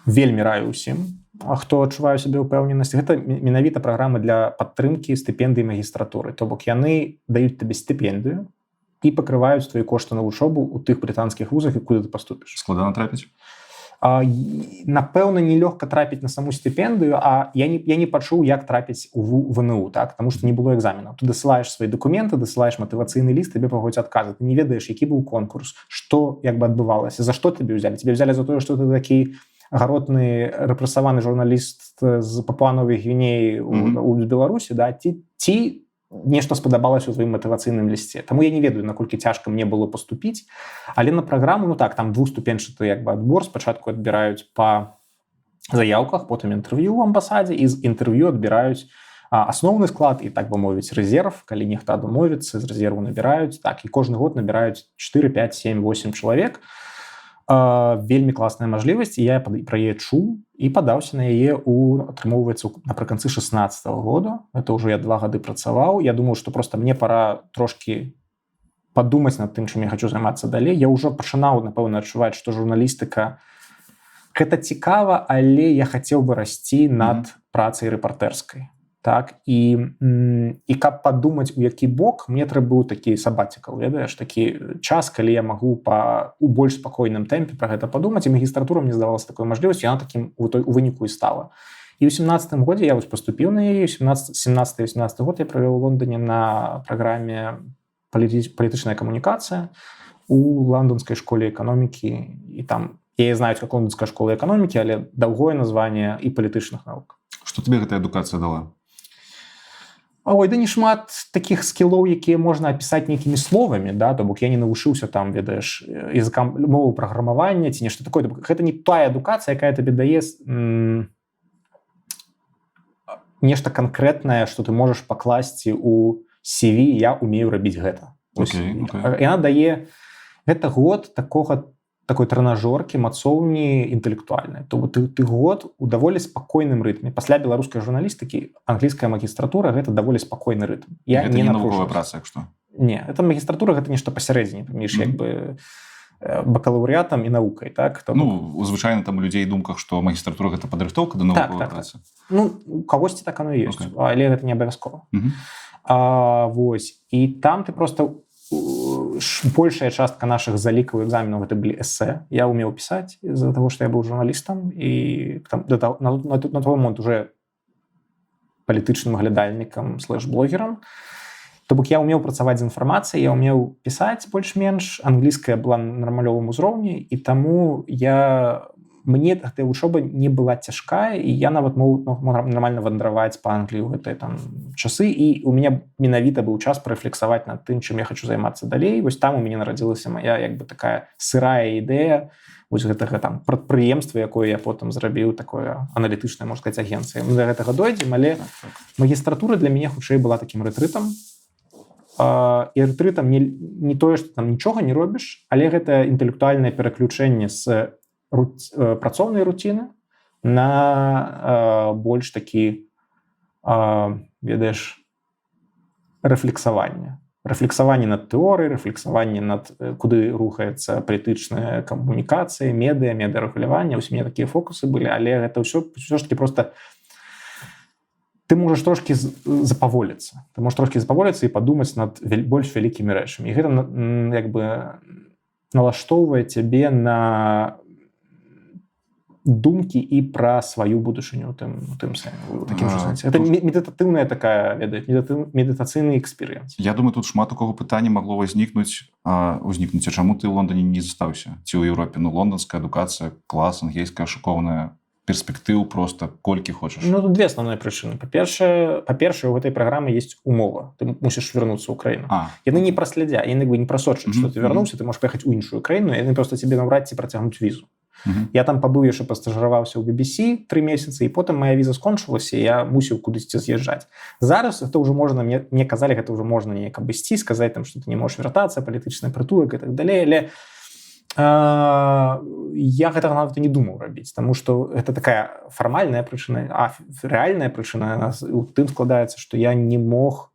Speaker 2: Вельмі раю ўсім, хто адчувае сябе ўпэўненасць. Гэта менавіта праграмы для падтрымкі стыпендыі магістратуры. То бок яны даюць табе стыпендыю і пакрываюць твои кошты на вучобу ў тых брытанскіх вузах, і куды ты паступіш.
Speaker 1: Складана трапіць?
Speaker 2: Напэўна, нелёгка трапіць на саму стыпендыю, а я не пачуў, як трапіць у ВНУ, так? Таму што не было экзаменаў. Ты дасылаеш свае дакументы, дасылаеш матывацыйны ліст, табе пагодзяць адказы. Ты не ведаеш, які быў конкурс, што як бы адбывалася, за што тебе ўзялі. Тебе ўзялі за тое, што ты такі гаротны рэпрэсаваны журналіст з Папуа-Новай Гвінеі у Беларусі, да? Ці нешта спадабалася ў сваім матывацыйным лісце. Таму я не ведаю, наколькі цяжка мне было паступіць, але на праграму, ну так, там двухступенчаты як бы адбор, спачатку адбіраюць па заяўках, потым інтэрв'ю ў амбасадзе, і з інтэрв'ю адбіраюць асноўны склад і, так бы мовіць, рэзерв, калі нехта адмовіцца, з рэзерву набіраюць, так, і кожны год набіраюць 4, 5, 7, 8 чалавек. Вельмі класная мажлівасць, і я пра яе чуў і падаўся на яе атрымоўваецца напрыканцы 16-го года. Это ўжо я 2 гады працаваў. Я думаў, што проста мне пара трошкі падумаць над тым, чым я хачу займацца далей. Я ўжо пачынаў, напэўна, адчуваць, што журналістыка гэта цікава, але я хацеў бы расці над працай рэпартэрскай. Так, і каб падумаць, у які бок, мне трэба быў такі сабацікал, ведаеш, такі час, калі я магу у больш спакойным тэмпе пра гэта падумаць, і магістратура мне здавалася такой мажлівасцю, яна такім у выніку і стала. І ў 17-м годзе я паступіў на яе, 17-18 год я правёў у Лондоне на праграме палітычная камунікацыя у лондонскай школе эканомікі, і там яе знаюць как лондонская школа эканомікі, але даўгое названне і палітычных навук.
Speaker 1: Што тебе гэтая адукацыя дала?
Speaker 2: Ой, да не шмат такіх скілоў, якія можна апісаць нейкімі словамі, да, то бок я не навучыўся там, ведаеш, языкам мовы праграмавання ці нешта такое. Гэта не тая адукацыя, якая табе дае нешта канкрэтнае, што ты можаш пакласці ў CV, я умею рабіць гэта. Яна дае гэта год такой трэнажоркі, мацоўні інтэлектуальнай. То ты год у даволі спакойным рытме. Пасля беларускай журналістыкі англійская магістратура гэта даволі спакойны рытм.
Speaker 1: Гэта не навуковая праца, як што?
Speaker 2: Не, это магістратура, гэта нешта пасярэдзіне паміж як бы бакалаўрыятам і навукай, так?
Speaker 1: Ну, звычайна там у людзей думках, што магістратура гэта падрыхтоўка да навуковай працы.
Speaker 2: Ну, у кагосьці так оно і ёсць, але гэта не абавязкова. Вось, і там ты просто большая частка наших залікаў экзаменаў гэта былі эсэ. Я умеў пісаць з-за таго, што я быў журналістам, і на той момент уже палітычным глядальнікам слэш-блогерам. То бок я умеў працаваць з інфармацыяй, я умеў пісаць больш-менш, англійская была на нармалёвым узроўні, і таму мне гэтая вучоба не была цяжкая, і я нават мог нармальна вандраваць па Англіі ў гэтыя там часы, і у мяне менавіта быў час парэфлексаваць над тым, чым я хачу займацца далей. Вось там у мяне нарадзілася мая як бы такая сырая ідэя вось гэтага там прадпрыемства, якое я потым зрабіў, такое аналітычнае, можна сказаць, агенцыя. Мы да гэтага дойдзем, але магістратура для мяне хутчэй была такім рэтрытам. І рэтрытам не тое, што там нічога не робіш, але гэта інтэлектуальнае пераключэнне з працоўнай руціны на больш такі, ведаеш, рэфлексаванне над тэорыяй, рэфлексаванне над куды рухаецца палітычная камунікацыя, медыарэгуляванне. Вось у мяне такія фокусы былі, але гэта ўсё ж такі проста ты можаш трошкі запаволіцца. Ты можаш трошкі запаволіцца і падумаць над больш вялікімі рэчамі. І гэта як бы налаштоўвае цябе на думкі і пра сваю будучыню у тым сэнсе. Это медытатыўная такая, медытацыйны эксперыенс.
Speaker 1: Я думаю, тут шмат у кого пытанне магло ўзнікнуць, а чаму ты ў Лондоне не застаўся? Ці ў Еўропе? Ну, лондонская адукацыя, клас, ангельская, шыкоўная, перспектыў просто колькі хочаш.
Speaker 2: Ну, тут две основныя прычыны. Па-першае, у гэтай праграмы есть умова. Ты мусіш вярнуцца ў краіну. Яны не праслядзяць, яны не прасочаць, што ты вярнуўся, ты можаш паехаць у іншую краіну, яны проста цябе наўрад ці працягнуць візу. Я там пабыў яшчэ пастажыраваўся ў BBC 3 месяцы, і потым моя віза скончылася, і я мусіў кудысьці з'язджаць. Зараз это ўжо можна, мне казалі, гэта ўжо можна неяк абысці, сказаць там, што ты не можаш вяртацца, палітычны прытулак і так далей, але я гэтага нават і не думаў рабіць, таму што гэта такая фармальная прычына, а рэальная прычына у тым складаецца, што я не мог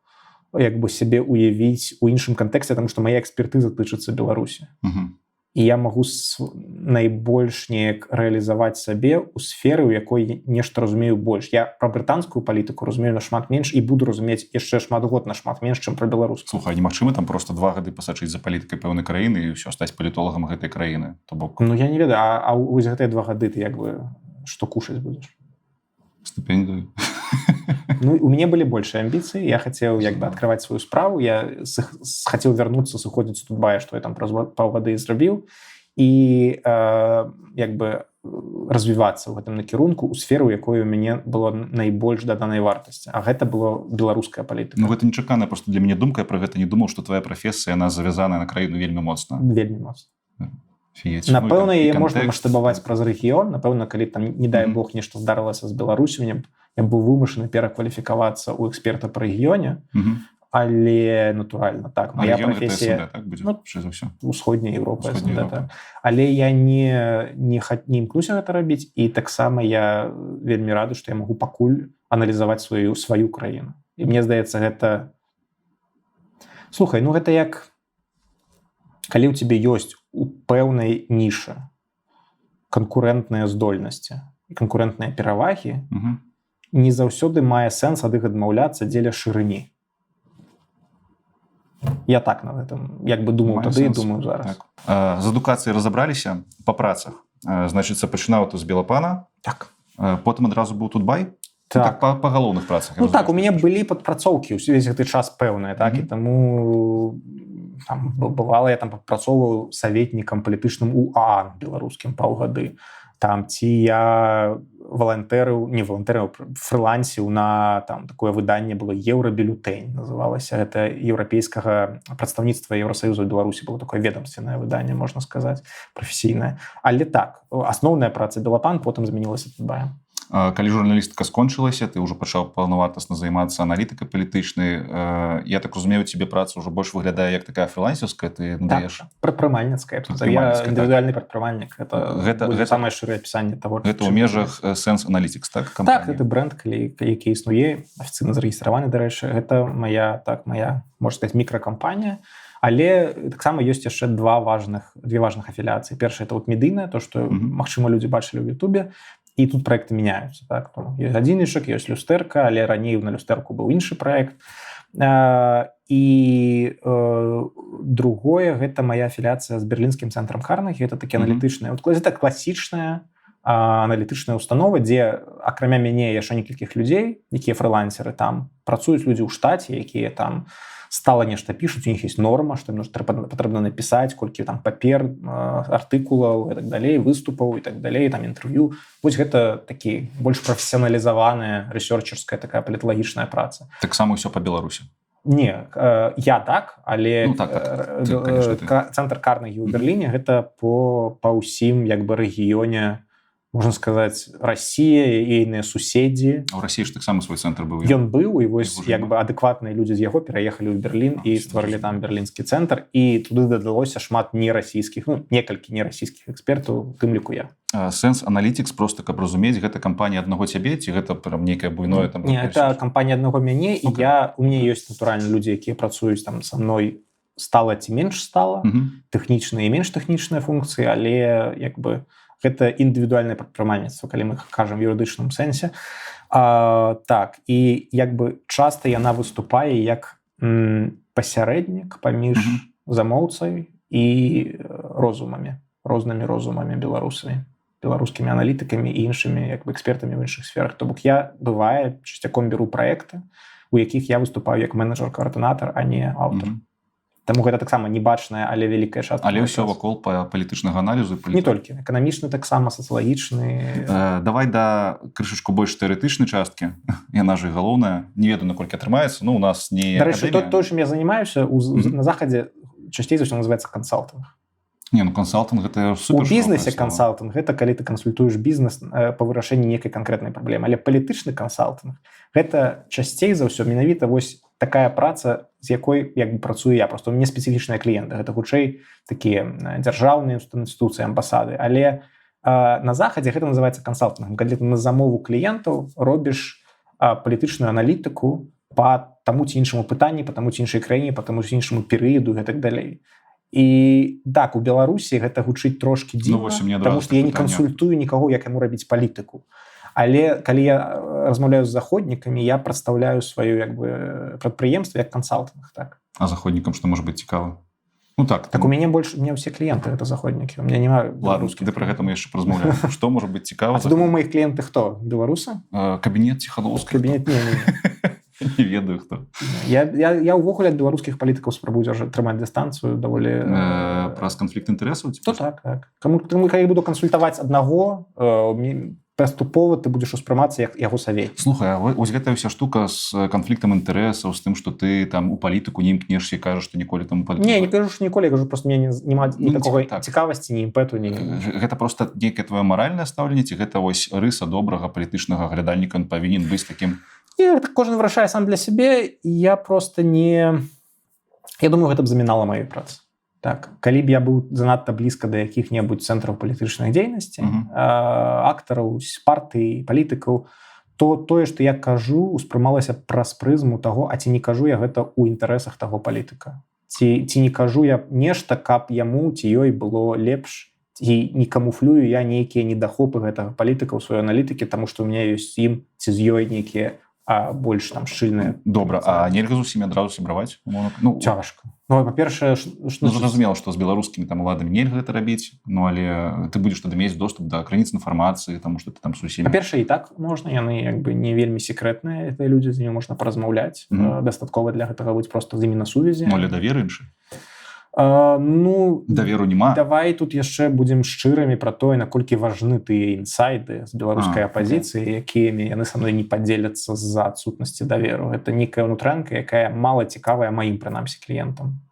Speaker 2: як бы сябе уявіць у іншым кантэксце, таму што мая экспертыза тычыцца Беларусі. І я магу найбольш неяк рэалізаваць сабе ў сферы, у якой нешта разумею больш. Я пра брытанскую палітыку разумею нашмат менш і буду разумець яшчэ шмат год нашмат менш, чым пра беларускую.
Speaker 1: Слухай, немагчыма там просто 2 гады пасачыць за палітыкай пэўнай краіны і ўсё стаць палітолагам гэтай краіны. То бок...
Speaker 2: Ну я не ведаю, а вось гэтыя 2 гады ты як бы што кушаць будзеш?
Speaker 1: Стыпендыю.
Speaker 2: Ну, у мяне былі большыя амбіцыі, я хацеў як бы адкрываць сваю справу, я хацеў вярнуцца, сыходзіць тут бая, што я там праз паўгады зрабіў, і як бы развівацца ў гэтым накірунку ў сферу, якой у мяне было найбольш даданай вартасці. А гэта было беларуская палітыка.
Speaker 1: Ну гэта нечаканая просто для мяне думка, я пра гэта не думаў, што твая прафесія, яна завязаная на краіну вельмі моцна.
Speaker 2: Вельмі моцна.
Speaker 1: Фіець.
Speaker 2: Напэўна, яе можна маштабаваць праз рэгіён. Напэўна, калі там, не дай Бог, нешта здарылася з Беларусю, я быў вымушаны перакваліфікавацца ў эксперта па рэгіёне, але натуральна, так, моя прафесія ўсходняя Еўропа, але я не імкнуся гэта рабіць, і таксама я вельмі рады, што я магу пакуль аналізаваць сваю краіну. І мне здаецца, гэта... Слухай, ну гэта як... Калі ў цябе ёсць у пэўнай нішы канкурэнтныя здольнасці і канкурэнтныя перавагі, не заўсёды мае сэнс ад іх адмаўляцца дзеля шырыні. Я так на гэтым як бы думаў тады і думаю зараз.
Speaker 1: Так. З адукацыяй разабраліся па працах. Значыцца, пачынаў ты з Белапана,
Speaker 2: так.
Speaker 1: Потым адразу быў Тутбай?
Speaker 2: Так.
Speaker 1: Па галоўных працах.
Speaker 2: Ну так, у мяне былі падпрацоўкі ўвесь гэты час пэўныя, так, і таму... Там, бывала, я там працоўваў саветнікам палітычным у ААН беларускім паўгады. Там ці я фрылансіў на там такое выданне было Еўрабюлетэнь, называлася. Гэта еўрапейскага прадстаўніцтва Еўрасаюза ў Беларусі, было такое ведомственнае выданне, можна сказаць, прафесійнае. Але так, асноўная праца Белапан потым змянілася Тутбаем.
Speaker 1: Калі журналістыка скончылася, ты ўжо пачаў паўнавартасна займацца аналітыкай палітычнай. Я так разумею, цябе праца ўжо больш выглядае як такая фрылансерская, ты надаеш?
Speaker 2: Так, прадпрымальніцкая. Я індывідуальны прадпрымальнік. Гэта самае шырае апісанне таго.
Speaker 1: Гэта ў межах Sense Analytics, так?
Speaker 2: Так, гэта брэнд, які існуе, афіцыйна зарэгістраваны, дарэчы. Гэта моя, можна сказаць, мікракампанія. Але таксама ёсць яшчэ две важных афіліяцыі. Першая — это медыйная, то, што, магчыма, людзі бачылі ў Ютубе. І тут праекты мяняюцца. Так? Ёсць адзінішак, ёсць люстэрка, але раней на люстэрку быў іншы праект. І другое, гэта моя афіліяцыя з берлінскім цэнтрам Карнегі. Гэта такі аналітычная, гэта класічная аналітычная установа, дзе акрамя мяне яшчэ некалькіх людзей, якія фрылансеры, там працуюць людзі ў штаце, якія там стала нешта пішуць, у них есть норма, што ім патрэбна напісаць, колькі там папер, артыкулаў і так далей, выступаў і так далей, там інтэрв'ю. Вось гэта такі больш прафесіяналізаваная рэсёрчерская такая паліталагічная праца.
Speaker 1: Таксама ўсё па Беларусі?
Speaker 2: Не, я так, але цэнтр Карнегі ў Берліне гэта па ўсім як бы рэгіёне, можна сказаць, Расія і ейныя суседзі.
Speaker 1: А ў Расіі ж таксама свой цэнтр быў?
Speaker 2: Ён быў, і вось як бы адэкватныя людзі з яго пераехалі ў Берлін і стварылі там берлінскі цэнтр, і туды дадалося шмат нерасійскіх, некалькі нерасійскіх экспертаў, у тым ліку я.
Speaker 1: Sense Analytics, просто каб разумець, гэта кампанія аднаго цябе, ці гэта прям нейкае буйное там?
Speaker 2: Не, гэта кампанія аднаго мяне, і у мяне ёсць натуральна людзі, якія працуюць там са мной стала ці менш стала, тэхнічныя і менш тэхнічныя функцыі, але як бы гэта індывідуальнае прадпрымальніцтва, калі мы кажам в юрыдычным сэнсе. Так, і як бы часта яна выступае як пасярэднік паміж замоўцай і рознымі розумамі беларускімі аналітыкамі і іншымі як бы экспертамі в іншых сферах. То бок я, бывае, часцяком беру праекты, у якіх я выступаю як менеджер-коардынатар, а не аўтар. Таму гэта таксама небачная, але вялікая частка.
Speaker 1: Але ўсё вакол палітычнага аналізу?
Speaker 2: Не толькі. Эканамічны таксама, сацыялагічны.
Speaker 1: Давай да крышачку больш тэарэтычнай часткі. Яна ж і галоўная. Не ведаю, наколькі атрымаецца. Ну, у нас не акадэмія.
Speaker 2: Дарэчы, то, чым я занимаюся, на Захадзе часцей за ўсё называецца кансалтынг.
Speaker 1: Не, ну кансалтинг это супер.
Speaker 2: У бізнесе кансалтинг гэта калі ты кансультуеш бізнес па вырашэнні нейкай канкрэтнай праблемы, але палітычны кансалтинг гэта часцей за ўсё менавіта вось такая праца, з якой як бы працую я, просто у мяне спецыфічныя кліенты, гэта хутчэй такія дзяржаўныя інстытуцыі, амбасады, але на захадзе гэта называецца кансалтингом, калі ты на замову кліентаў робіш палітычную аналітыку па таму ці іншаму пытанні, па таму ці іншай краіне, па таму ці іншаму перыяду і так далей. І так, у Беларусі гэта гучыць трошкі дзіўна, таму што я не кансультую нікаго, як яму рабіць палітыку. Але калі я размаўляю з заходнікамі, я прадстаўляю сваё як бы прадпрыемства як кансалтинг, так.
Speaker 1: А заходнікам што можа быць цікава? Ну так.
Speaker 2: Так у мяне ўсе кліенты гэта заходнікі. У меня няма беларускіх.
Speaker 1: Ладно, пра гэта мы яшчэ паразмаўляем. Што можа быць цікава?
Speaker 2: А ты думаў, моих кліенты хто? Беларусы?
Speaker 1: Кабінет Ціхановскай.
Speaker 2: Кабінет не.
Speaker 1: Не ведаю хто.
Speaker 2: Я ўвогуле ад беларускіх палітыкаў спрабую трымаць дыстанцыю даволі...
Speaker 1: Праз канфлікт інтарэсаў?
Speaker 2: То так. Калі буду кансультаваць аднаго, паступова ты будзеш успрымацца як яго савет.
Speaker 1: Слухай, а вось гэтая ўся штука з канфліктам інтарэсаў, з тым, што ты там у палітыку не імкнешся і кажаш, што ніколі там у палітыку...
Speaker 2: Не кажу, што ніколі, я кажу, просто мне няма ні такой цікавасці, ні імпэту, ні...
Speaker 1: Гэта проста нейкае твоё маральнае стаўленне, ці гэта вось рыса добрага палітычнага глядальніка, ён павінен быць такім...
Speaker 2: Не, кожен вырашае сам для сябе, і я просто не... Я думаю, гэта б замінала маю працу. Так, калі б я быў занадта блізка да якіх-небудзь цэнтраў палітычных дзейнасцей, актараў, партый, палітыкаў, то тое, што я кажу, успрымалася праз прызму таго, а ці не кажу я гэта ў інтарэсах таго палітыка. Ці не кажу я нешта, каб яму ці ёй было лепш, і не камуфлюю я нейкія недахопы гэтага палітыка ў сваёй аналітыкі, таму што ў меня ёсць з ім ці з ёй нейкія больш там шчыльныя.
Speaker 1: Добра, а нельга з усімі адразу сябраваць?
Speaker 2: Ну, цяжка. Ну, па-першае,
Speaker 1: зразумела, што з беларускімі там уладамі нельга гэта рабіць, ну, але ты будзеш тады мець доступ да крыніц інфармацыі, таму што ты там з усімі...
Speaker 2: Па-першае, і так можна, яны як бы не вельмі секрэтныя, гэтыя людзі, з імі можна паразмаўляць, дастаткова для гэтага быць проста з імі на сувязі.
Speaker 1: Ну, але давер іншы?
Speaker 2: Ну,
Speaker 1: даверу няма.
Speaker 2: Давай тут яшчэ будзем шчырымі пра тое, наколькі важны тыя інсайды з беларускай апазіцыі, якімі яны са мной не падзеляцца з-за адсутнасці даверу. Гэта нейкая ўнутрэнка, якая мала цікавая маім, прынамсі, кліентам.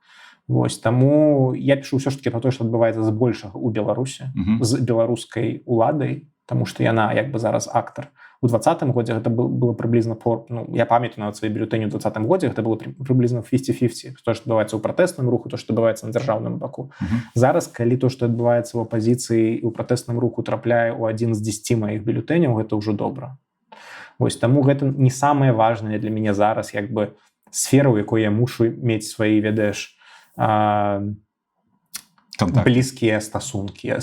Speaker 2: Вось, таму я пішу ўсё ж такі пра тое, што адбываецца збольшага ў Беларусі, з беларускай уладай, таму што яна як бы зараз актар. У 2020 годзе гэта было прыблізна, ну, я памятаю нават свае бюлетэні ў 2020 годзе, гэта было прыблізна 50-50. То, што адбываецца ў пратэсным руху, то, што адбываецца на дзяржаўным баку. Зараз, калі то, што адбываецца ў апазіцыі і ў пратэсным руху трапляе ў 1 з 10 маіх бюлетэняў, гэта ўжо добра. Вось, таму гэта не самае важнае для мяне зараз, як бы сфера, у якой я мушу мець свае, ведаеш, блізкія стасункі.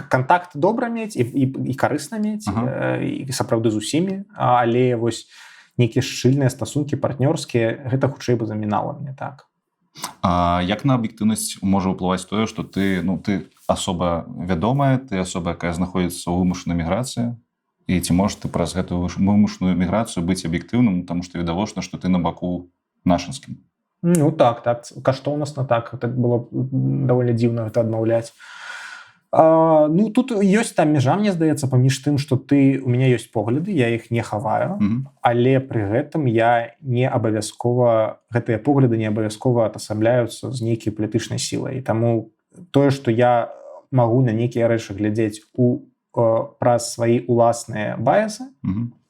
Speaker 2: Кантакт добра мець і карысна мець, і сапраўды з усімі, але вось нейкія шчыльныя стасункі партнёрскія, гэта хутчэй бы замінала мне, так.
Speaker 1: А як на аб'ектыўнасць можа ўплываць тое, што ты асоба вядомая, ты асоба, якая знаходзіцца ў вымушанай міграцыі, і ці можаш ты праз гэтую вымушаную міграцыю быць аб'ектыўным, таму што відавочна, што ты на баку нашынскім?
Speaker 2: Ну так, каштоўнасна так, это было даволі дзіўна гэта адмаўляць. Ну тут ёсць там мяжа, мне здаецца, паміж тым, што у меня ёсць погляды, я іх не хаваю, але пры гэтым я не абавязкова, гэтыя погляды не абавязкова атасабляюцца з нейкай палітычнай сілай. Таму тое, што я магу на нейкія рэчы глядзець праз свае уласныя баясы,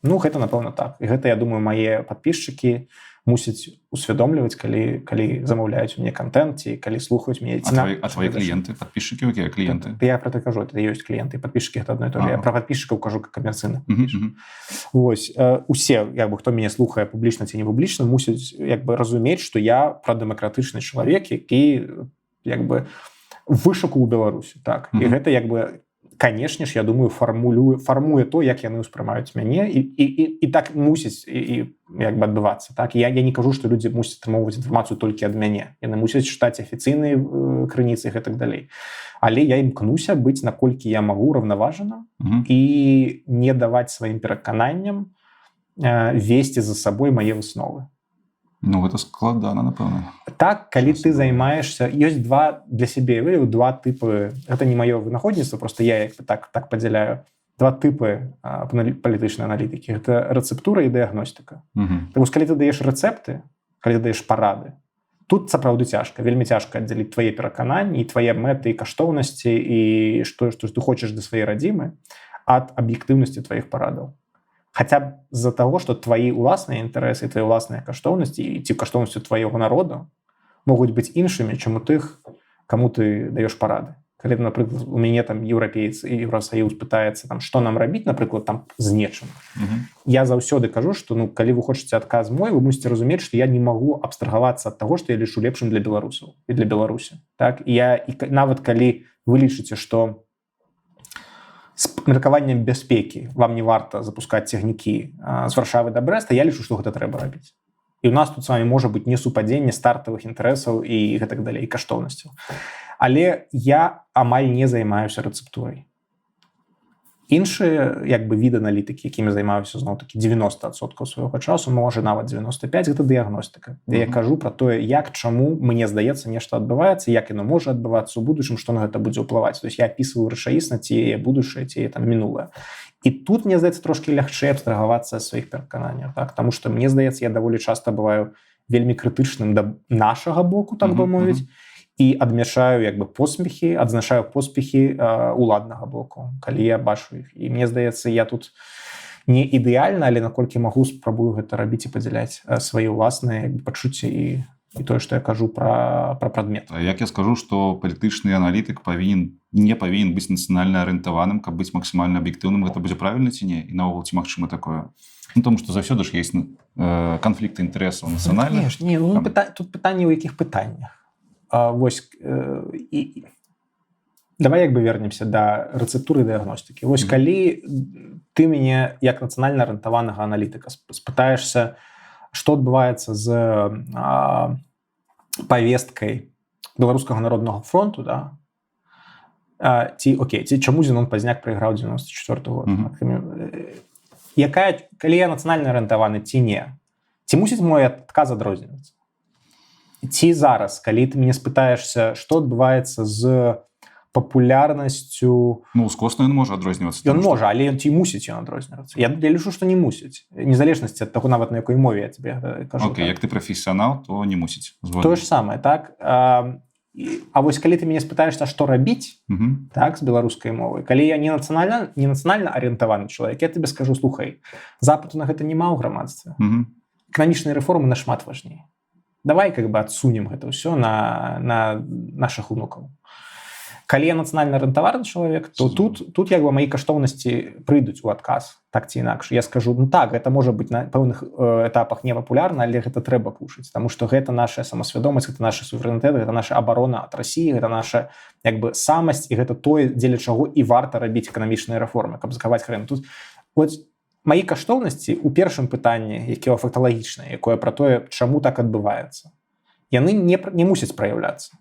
Speaker 2: ну гэта напэўна так. І гэта, я думаю, мае падпісчыкі мусяць усвядомліваць, калі замаўляюць у мяне кантэнт, ці калі слухаюць мяне.
Speaker 1: А твои кліенты, падпісчыкі, якія кліенты?
Speaker 2: Я пра гэта кажу, это ёсць кліенты, падпісчыкі гэта адно і то же. Я пра падпісчыкаў кажу камерцыйна. Вось, усе, як бы, хто мяне слухае публічна ці не публічна, мусяць як бы разумець, што я прадэмакратычны чалавек, які як бы вышуку ў Беларусі, так. І гэта як бы канешне ж, я думаю, фармуе то, як яны ўспрымаюць мяне, і так мусіць як бы адбывацца. Так? Я не кажу, што людзі мусяць атрымоўваць інфармацыю толькі ад мяне. Яны мусяць чытаць афіцыйныя крыніцы і гэтак далей. Але я імкнуся быць, наколькі я магу, раўнаважана і не даваць сваім перакананням весці за сабой мае высновы.
Speaker 1: Ну, гэта складана, напэўна.
Speaker 2: Так, калі ты займаешься... Ёсць для сябе, два тыпы... Гэта не маё вынаходніцтва, просто я так падзяляю. Два тыпы палітычнай аналітыкі. Гэта рэцэптура і дыягностыка. Так вось, калі ты даеш рэцэпты, калі ты даеш парады, тут сапраўды цяжка, вельмі цяжка аддзяліць твае перакананні і твае мэты і каштоўнасці і што ты хочаш да свае радзімы ад аб'ектыўнасці тваіх парадаў. Хаця б з-за таго, што твае ўласныя інтарэсы, твае ўласныя каштоўнасці і ці каштоўнасцю твайго народу могуць быць іншымі, чым у тых, каму ты даеш парады. Калі, напрыклад, у мяне там еўрапейц і Еўрасаюз пытаецца, там, што нам рабіць, напрыклад, там, з нечым. Я заўсёды кажу, што калі вы хочаце адказ мой, вы мусіце разумець, што я не магу абстрагавацца ад таго, што я лічу лепшым для беларусаў і для Беларусі. Так? І нават калі вы лічыце, што з меркаваннем бяспекі вам не варта запускаць цягнікі з Варшавы да Брэста, я лічу, што гэта трэба рабіць. І ў нас тут з вами можа быць несупадзенне стартавых інтарэсаў і гэтак далей, і каштоўнасцяў. Але я амаль не займаюся рэцэптурай. Іншыя віды аналітыкі, якімі займаюся зноў-такі 90% свайго часу, можа нават 95%, гэта дыягностыка. Де я кажу пра тое, як, чаму, мне здаецца, нешта адбываецца, як яно можа адбывацца ў будучым, што на гэта будзе ўплываць. То есть я апісваю рэчаісна ці будучае, ці там мінулае. І тут, мне здаецца, трошкі лягчэй абстрагавацца ад сваіх перакананняў, так? Таму што, мне здаецца, я даволі часта бываю вельмі крытычным да нашага боку, так бы мовіць, і адмяшаю поспехі, адзначаю поспехі уладнага боку, калі я бачу іх. І мне здаецца, я тут не ідэальна, але наколькі магу, спрабую гэта рабіць і падзяляць свае ўласныя пачуцці і тое, што я кажу пра прадмет.
Speaker 1: Як я скажу, што палітычны аналітык не павінен быць нацыянальна арыентаваным, каб быць максімальна аб'ектыўным, гэта будзе правільна ці не? І наогул, ці магчыма такое? Тому што заўсёды ж ёсць канфлікты інтарэсаў нацыянальных.
Speaker 2: Тут пытанне, у якіх пытаннях. Вось, давай вернемся да рэцэптуры дыягностыкі. Вось калі ты мяне як нацыянальна арыентаванага аналітыка спытаешся, што адбываецца з павесткай Беларускага народнага фронту, да? Ці чаму Зенон Пазняк прайграў 94 год? Калі я нацыянальна арыентаваны ці не? Ці мусіць мой адказ адрознівацца? Ці зараз, калі ты мяне спытаешся, што адбываецца з папулярнасцю...
Speaker 1: З коснай ён можа адрознівацца.
Speaker 2: Ён можа, але ці мусіць ён адрознівацца? Я лічу, што не мусіць. Незалежнасці ад таго, нават на якой мове я тебе кажу.
Speaker 1: Як ты прафесіянал, то не мусіць.
Speaker 2: Тое ж самае, так? А вось калі ты мяне спытаешся, што рабіць, так, з беларускай мовай, калі я не нацыянальна арыентаваны чалавек, я тебе скажу, слухай, запыту на гэта няма ў грамадстве. Эканамічныя рэформы нашмат важней. Давай адсунем гэта ўсё на нашых унукаў. Калі я нацыянальна арыентаваны чалавек, то тут мои каштоўнасці прыйдуць у адказ, так ці інакш. Я скажу, так, гэта можа быць на пэўных этапах непапулярна, але гэта трэба пушыць, таму што гэта наша самасвядомасць, гэта наша суверэнітэт, гэта наша абарона ад Расіі, гэта наша самасць, і гэта тое, дзеля чаго і варта рабіць эканамічныя рэформы, каб захаваць краіну. Тут мои каштоўнасці ў першым пытанні, якія факталагічныя, якое пра тое, чаму так адбываецца, яны не мусяць праяўляцца.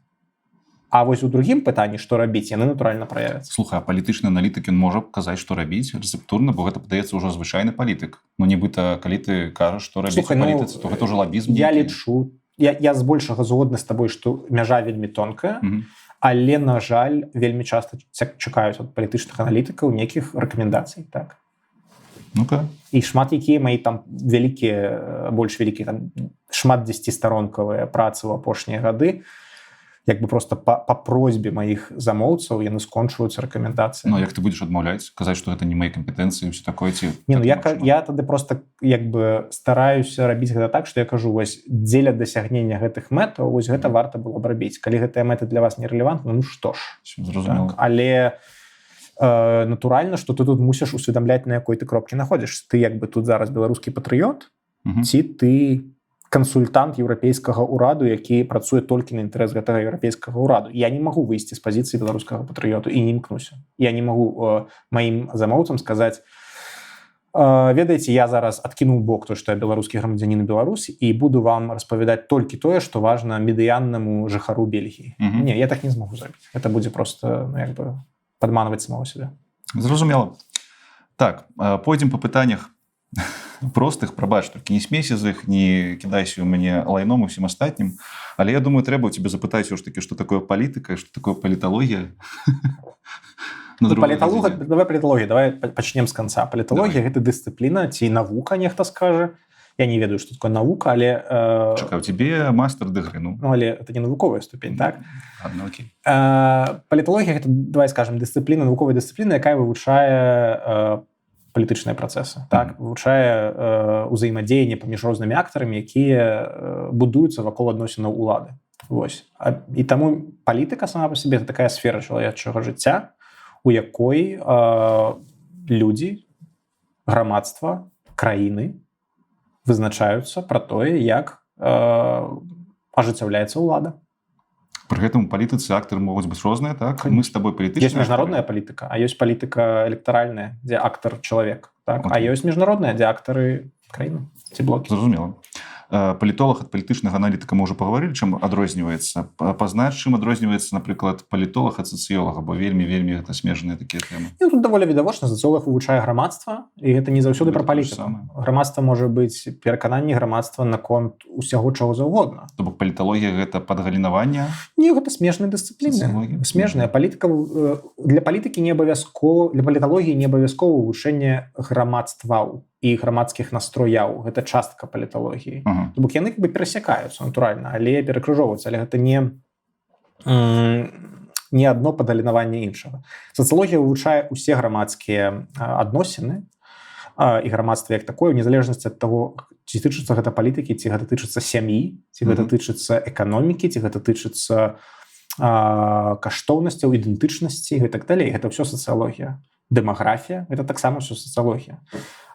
Speaker 2: А вось у другім пытанні, што рабіць, яны натуральна праявяцца.
Speaker 1: Слухай, а палітычны аналітык ён можа казаць, што рабіць рэцэптурна, бо гэта падаецца ўжо звычайны палітык. Нібыта, калі ты кажаш, што рабіць у палітыцы, то гэта ўжо лабізм.
Speaker 2: Я лічу, я збольшага згодны з табой, што мяжа вельмі тонкая, але, на жаль, вельмі часта чакаюць ад палітычных аналітыкаў нейкіх рэкамендацый, так?
Speaker 1: Ну-ка.
Speaker 2: І шмат якія мои там больш вялікія, шмат 10-старонкавыя працы ў апошнія гады, просто па просьбе маіх замоўцаў яны скончваюцца рэкамендацыі.
Speaker 1: Як ты будзеш адмаўляць, казаць, што гэта не мае кампетэнцыі, ўсё такое ці...
Speaker 2: Я тады просто стараюся рабіць гэта так, што я кажу, вось дзеля дасягнення гэтых мэтаў, вось гэта варта было б рабіць. Калі гэтыя мэты для вас нерэлевантны, што ж.
Speaker 1: Зразумела.
Speaker 2: Але натуральна, што ты тут мусіш усведамляць, на якой ты кропкі знаходзішся. Ты тут зараз беларускі патрыёт, ці ты кансультант еўрапейскага ўраду, які працуе толькі на інтарэс гэтага еўрапейскага ўраду. Я не магу выйсці з пазіцыі беларускага патрыёту і не імкнуся. Я не магу маім замоўцам сказаць, ведаеце, я зараз адкінуў бок то, што я беларускі грамадзянін Беларусі і буду вам распавядаць толькі тое, што важна медыяннаму жыхару Бельгіі. Не, я так не змогу зрабіць. Гэта будзе проста падманваць самого сябе.
Speaker 1: Зразумела. Так, пойдзем па пытаннях простых, прабач, толькі не смейся з іх, не кідайся ў мяне лайном і ўсім астатнім, але я думаю, трэба ў цябе запытаць ўж такі, што такое палітыка, што такое паліталогія.
Speaker 2: Давай паліталогія, давай пачнем з канца. Паліталогія — гэта дысцыпліна ці навука, нехта скажа, Я не ведаю, што такое навука, але...
Speaker 1: Чакай, у тебе мастер дэгры, ну.
Speaker 2: Ну, але это не навуковая ступень, так?
Speaker 1: Ладно, окей.
Speaker 2: Паліталогія — гэта, давай скажем, дысцыпліна, навуковая дысцыпліна, якая вывучае палітычныя працэсы, так? Вывучае ўзаемадзеянне паміж рознымі актарамі, якія будуюцца вакол адносінаў улады. Вось. І таму палітыка сама па сабе — это такая сфера чалавечага жыцця, у якой людзі, грамадства, краіны вызначаюцца пра тое, як ажыццяўляецца ўлада.
Speaker 1: Пры гэтым у палітыцы актары могуць быць розныя, так? Мы з табой палітычныя.
Speaker 2: Ёсць міжнародная палітыка, а ёсць палітыка электаральная, дзе актар чалавек, так? А ёсць міжнародная, дзе актары краіны ці блокі.
Speaker 1: Зразумела. Палітолог ад палітычнага аналітыка мы ўжо паговорылі, чым адрозніваецца. Пазнаць, чым адрозніваецца, напрыклад, палітолог ад сацыёлага, бо вельмі гэта смежныя такія тэмы.
Speaker 2: Тут даволі відавочна, сацыёлог вывучае грамадства, і гэта не заўсёды пра палітыку. Грамадства можа быць перакананне грамадства наконт усяго чаго заўгодна.
Speaker 1: То бок паліталогія — гэта падгалінаванне?
Speaker 2: Не, гэта смежныя дысцыпліны. Смежная палітыка. Для палітыкі не абавязкова, для паліталогіі не абавязкова вывучэнне грамадстваў і грамадскіх настрояў. Гэта частка паліталогіі. То бок яны перасякаюцца натуральна, але перакрыжоўваюцца, але гэта не адно падгалінаванне іншага. Сацыялогія вывучае ўсе грамадскія адносіны і грамадства як такое, у незалежнасці ад таго, ці тычыцца гэта палітыкі, ці гэта тычыцца сям'і, ці гэта тычыцца эканомікі, ці гэта тычыцца каштоўнасцяў, ідэнтычнасці і так далей. Гэта ўсё сацыялогія. Дэмаграфія — гэта таксама ўсё сацыялогія.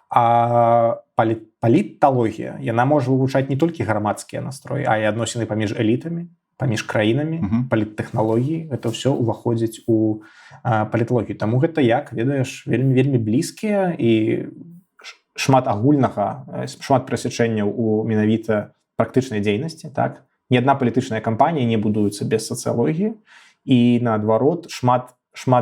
Speaker 2: А паліталогія, яна можа вывучаць не толькі грамадскія настроі, а і адносіны паміж элітамі, паміж краінамі, паліттэхналогіі. Гэта ўсё ўваходзіць у паліталогію. Таму гэта, як ведаеш, вельмі блізкія і шмат агульнага, шмат перасячэнняў у менавіта практычнай дзейнасці, так? Ні адна палітычная кампанія не будуецца без сацыялогіі, і наадварот, шмат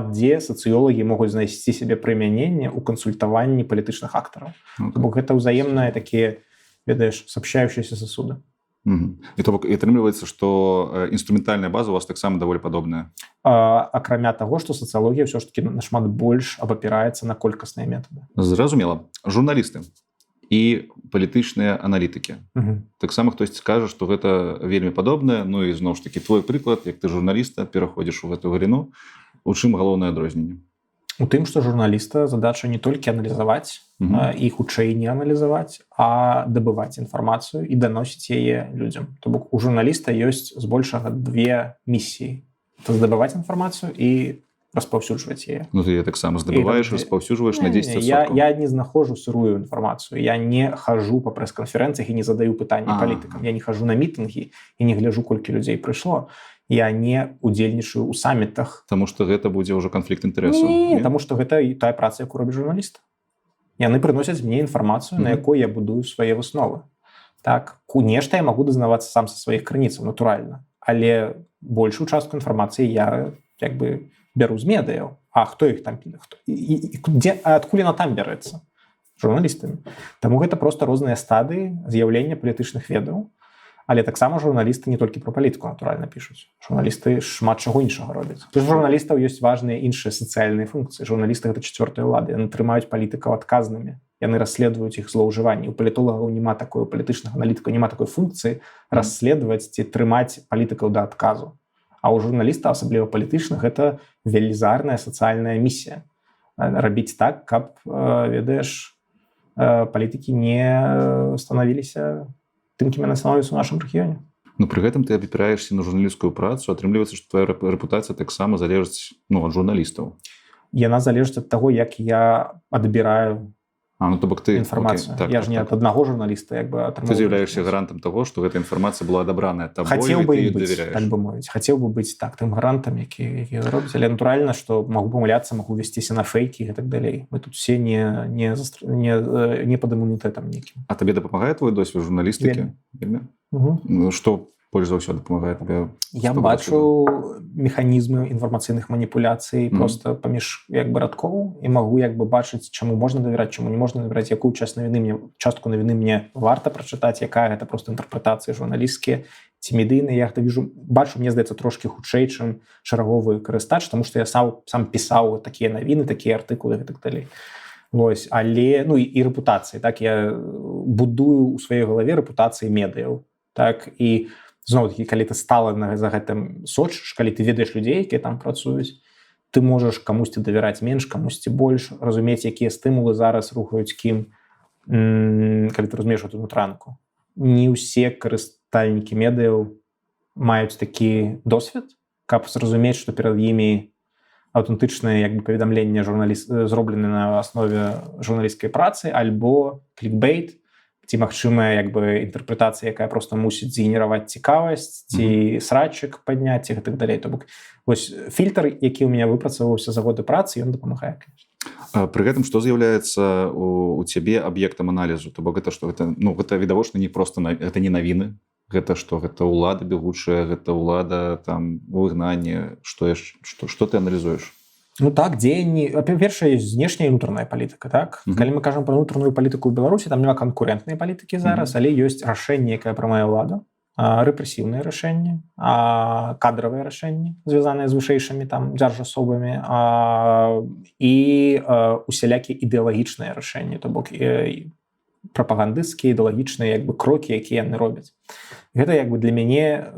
Speaker 2: дзе сацыёлагі могуць знайсці сябе прымяненне ў кансультаванні палітычных актараў. Бо гэта ўзаемныя такія, ведаеш, сообщающиеся сосуды.
Speaker 1: І то бок атрымліваецца, што інструментальная база у вас таксама даволі падобная.
Speaker 2: Акрамя таго, што сацыялогія ўсё ж такі нашмат больш абапіраецца на колькасныя метады.
Speaker 1: Зразумела. Журналісты і палітычныя аналітыкі. Таксама хтосьці скажа, што гэта вельмі падобнае. Ну і зноў ж такі твой прыклад, як ты журналіста пераходзіш у гэту галіну. У чым галоўнае адрозненне?
Speaker 2: У тым, што журналіста задача не толькі аналізаваць і хутчэй не аналізаваць, а дабываць інфармацыю і даносіць яе людзям. То бок у журналіста ёсць збольшага две місіі: здабываць інфармацыю і распаўсюджваць яе.
Speaker 1: Ну ты яе таксама здабываеш, распаўсюджваеш на 10%.
Speaker 2: Я не знаходжу сырую інфармацыю. Я не хожу па прэс-канферэнцыях і не задаю пытанні палітыкам. Я не хожу на мітынгі і не гляджу, колькі людзей прыйшло. Я не удзельнічаю ў самітах.
Speaker 1: Таму што гэта будзе ўжо канфлікт інтарэсаў.
Speaker 2: Не, таму што гэта і тая праца, якую робіць журналіст. Яны прыносяць мне інфармацыю, на якой я будую свае высновы. Так, нешта я магу дазнавацца сам са сваіх крыніцаў, натуральна. Але большую частку інфармацыі я як бы бяру з медыяў. А хто іх там? Адкуль яна там бярэцца? Журналістамі. Таму гэта проста розныя стадыі з'яўлення палітычных ведаў. Але таксама журналісты не толькі пра палітыку, натуральна, пішуць. Журналісты шмат чаго іншага робяць. У журналістаў ёсць важныя іншыя сацыяльныя функцыі. Журналісты — гэта чацвёртая ўлада. Яны трымаюць палітыкаў адказнымі. Яны расследуюць іх злоўжыванні. У палітолагаў няма такой, у палітычных аналітыкаў няма такой функцыі расследаваць ці трымаць палітыкаў да адказу. А ў журналіста, асабліва палітычных, гэта велізарная сацыяльная місія. Рабіць так, каб, ведаеш, палітыкі не станавіліся тым, кім яны становяцца ў нашым рэгіёне.
Speaker 1: Ну, пры гэтым ты абапіраешся на журналісцкую працу, атрымліваецца, што твая рэпутацыя таксама залежыць ад журналістаў.
Speaker 2: Яна залежыць ад таго, як я адбіраю
Speaker 1: то бок ты
Speaker 2: інфармацыю. Я ж не ад аднаго журналіста як бы атрымаў.
Speaker 1: Ты з'яўляешся гарантам таго, што гэта інфармацыя была адабраная табою,
Speaker 2: і ты
Speaker 1: ёй давяряеш.
Speaker 2: Так бы мовіць. Хацеў бы быць тым гарантам, які робіць. Але натуральна, што магу памыляцца, магу весціся на фейкі і так далей. Мы тут все не пад імунітэтам нейкім.
Speaker 1: А табе дапамагае твой досвед журналістыкі? Што больш за ўсё дапамагае табе?
Speaker 2: Я бачу механізмы інфармацыйных маніпуляцый проста паміж як бы радкоў і магу як бы бачыць, чаму можна давяраць, чаму не можна давяраць, якую частку навіны мне варта прачытаць, якая гэта проста інтэрпрэтацыі журналісцкія ці медыйныя. Я гэта бачу, мне здаецца, трошкі хутчэй, чым шараговы карыстач, таму што я сам пісаў такія навіны, такія артыкулы і так далей. Вось, але ну і рэпутацыі, так я будую ў сваёй галаве рэпутацыі медыяў, так і зноў-такі калі ты стала за гэтым сочыш, калі ты ведаеш людзей, якія там працуюць, ты можаш камусьці давяраць менш, камусьці больш, разумець, якія стымулы зараз рухаюць кім, калі ты разумееш эту нутранку. Не ўсе карыстальнікі медыяў маюць такі досвед, каб зразумець, што перад імі аўтэнтычнае як бы паведамленне зроблены на аснове журналісцкай працы альбо клікбейт, ці магчымая як бы інтэрпрэтацыя, якая проста мусіць згенераваць цікавасць, ці срачык падняць і так далей. То бок вось фільтр, які ў мяне выпрацаваўся за годы працы, ён дапамагае.
Speaker 1: Пры гэтым што з'яўляецца у цябе аб'ектам аналізу? То бок гэта што гэта відавочна не проста гэта не навіны, гэта што гэта ўлада бегучая, гэта ўлада там выгнанне, што ты аналізуеш?
Speaker 2: Ну так, дзеянні, першая ёсць знешняя і ўнутраная палітыка, так? Калі мы кажам пра ўнутраную палітыку ў Беларусі, там няма канкурэнтнай палітыкі зараз, але ёсць рашэнне, якае прымае ўлада, рэпрэсіўныя рашэнні, кадравыя рашэнні, звязаныя з вышэйшымі там дзяржасобамі, і усялякія ідэалагічныя рашэнні, то бок прапагандысцкія ідэалагічныя як бы крокі, якія яны робяць. Гэта як бы для мяне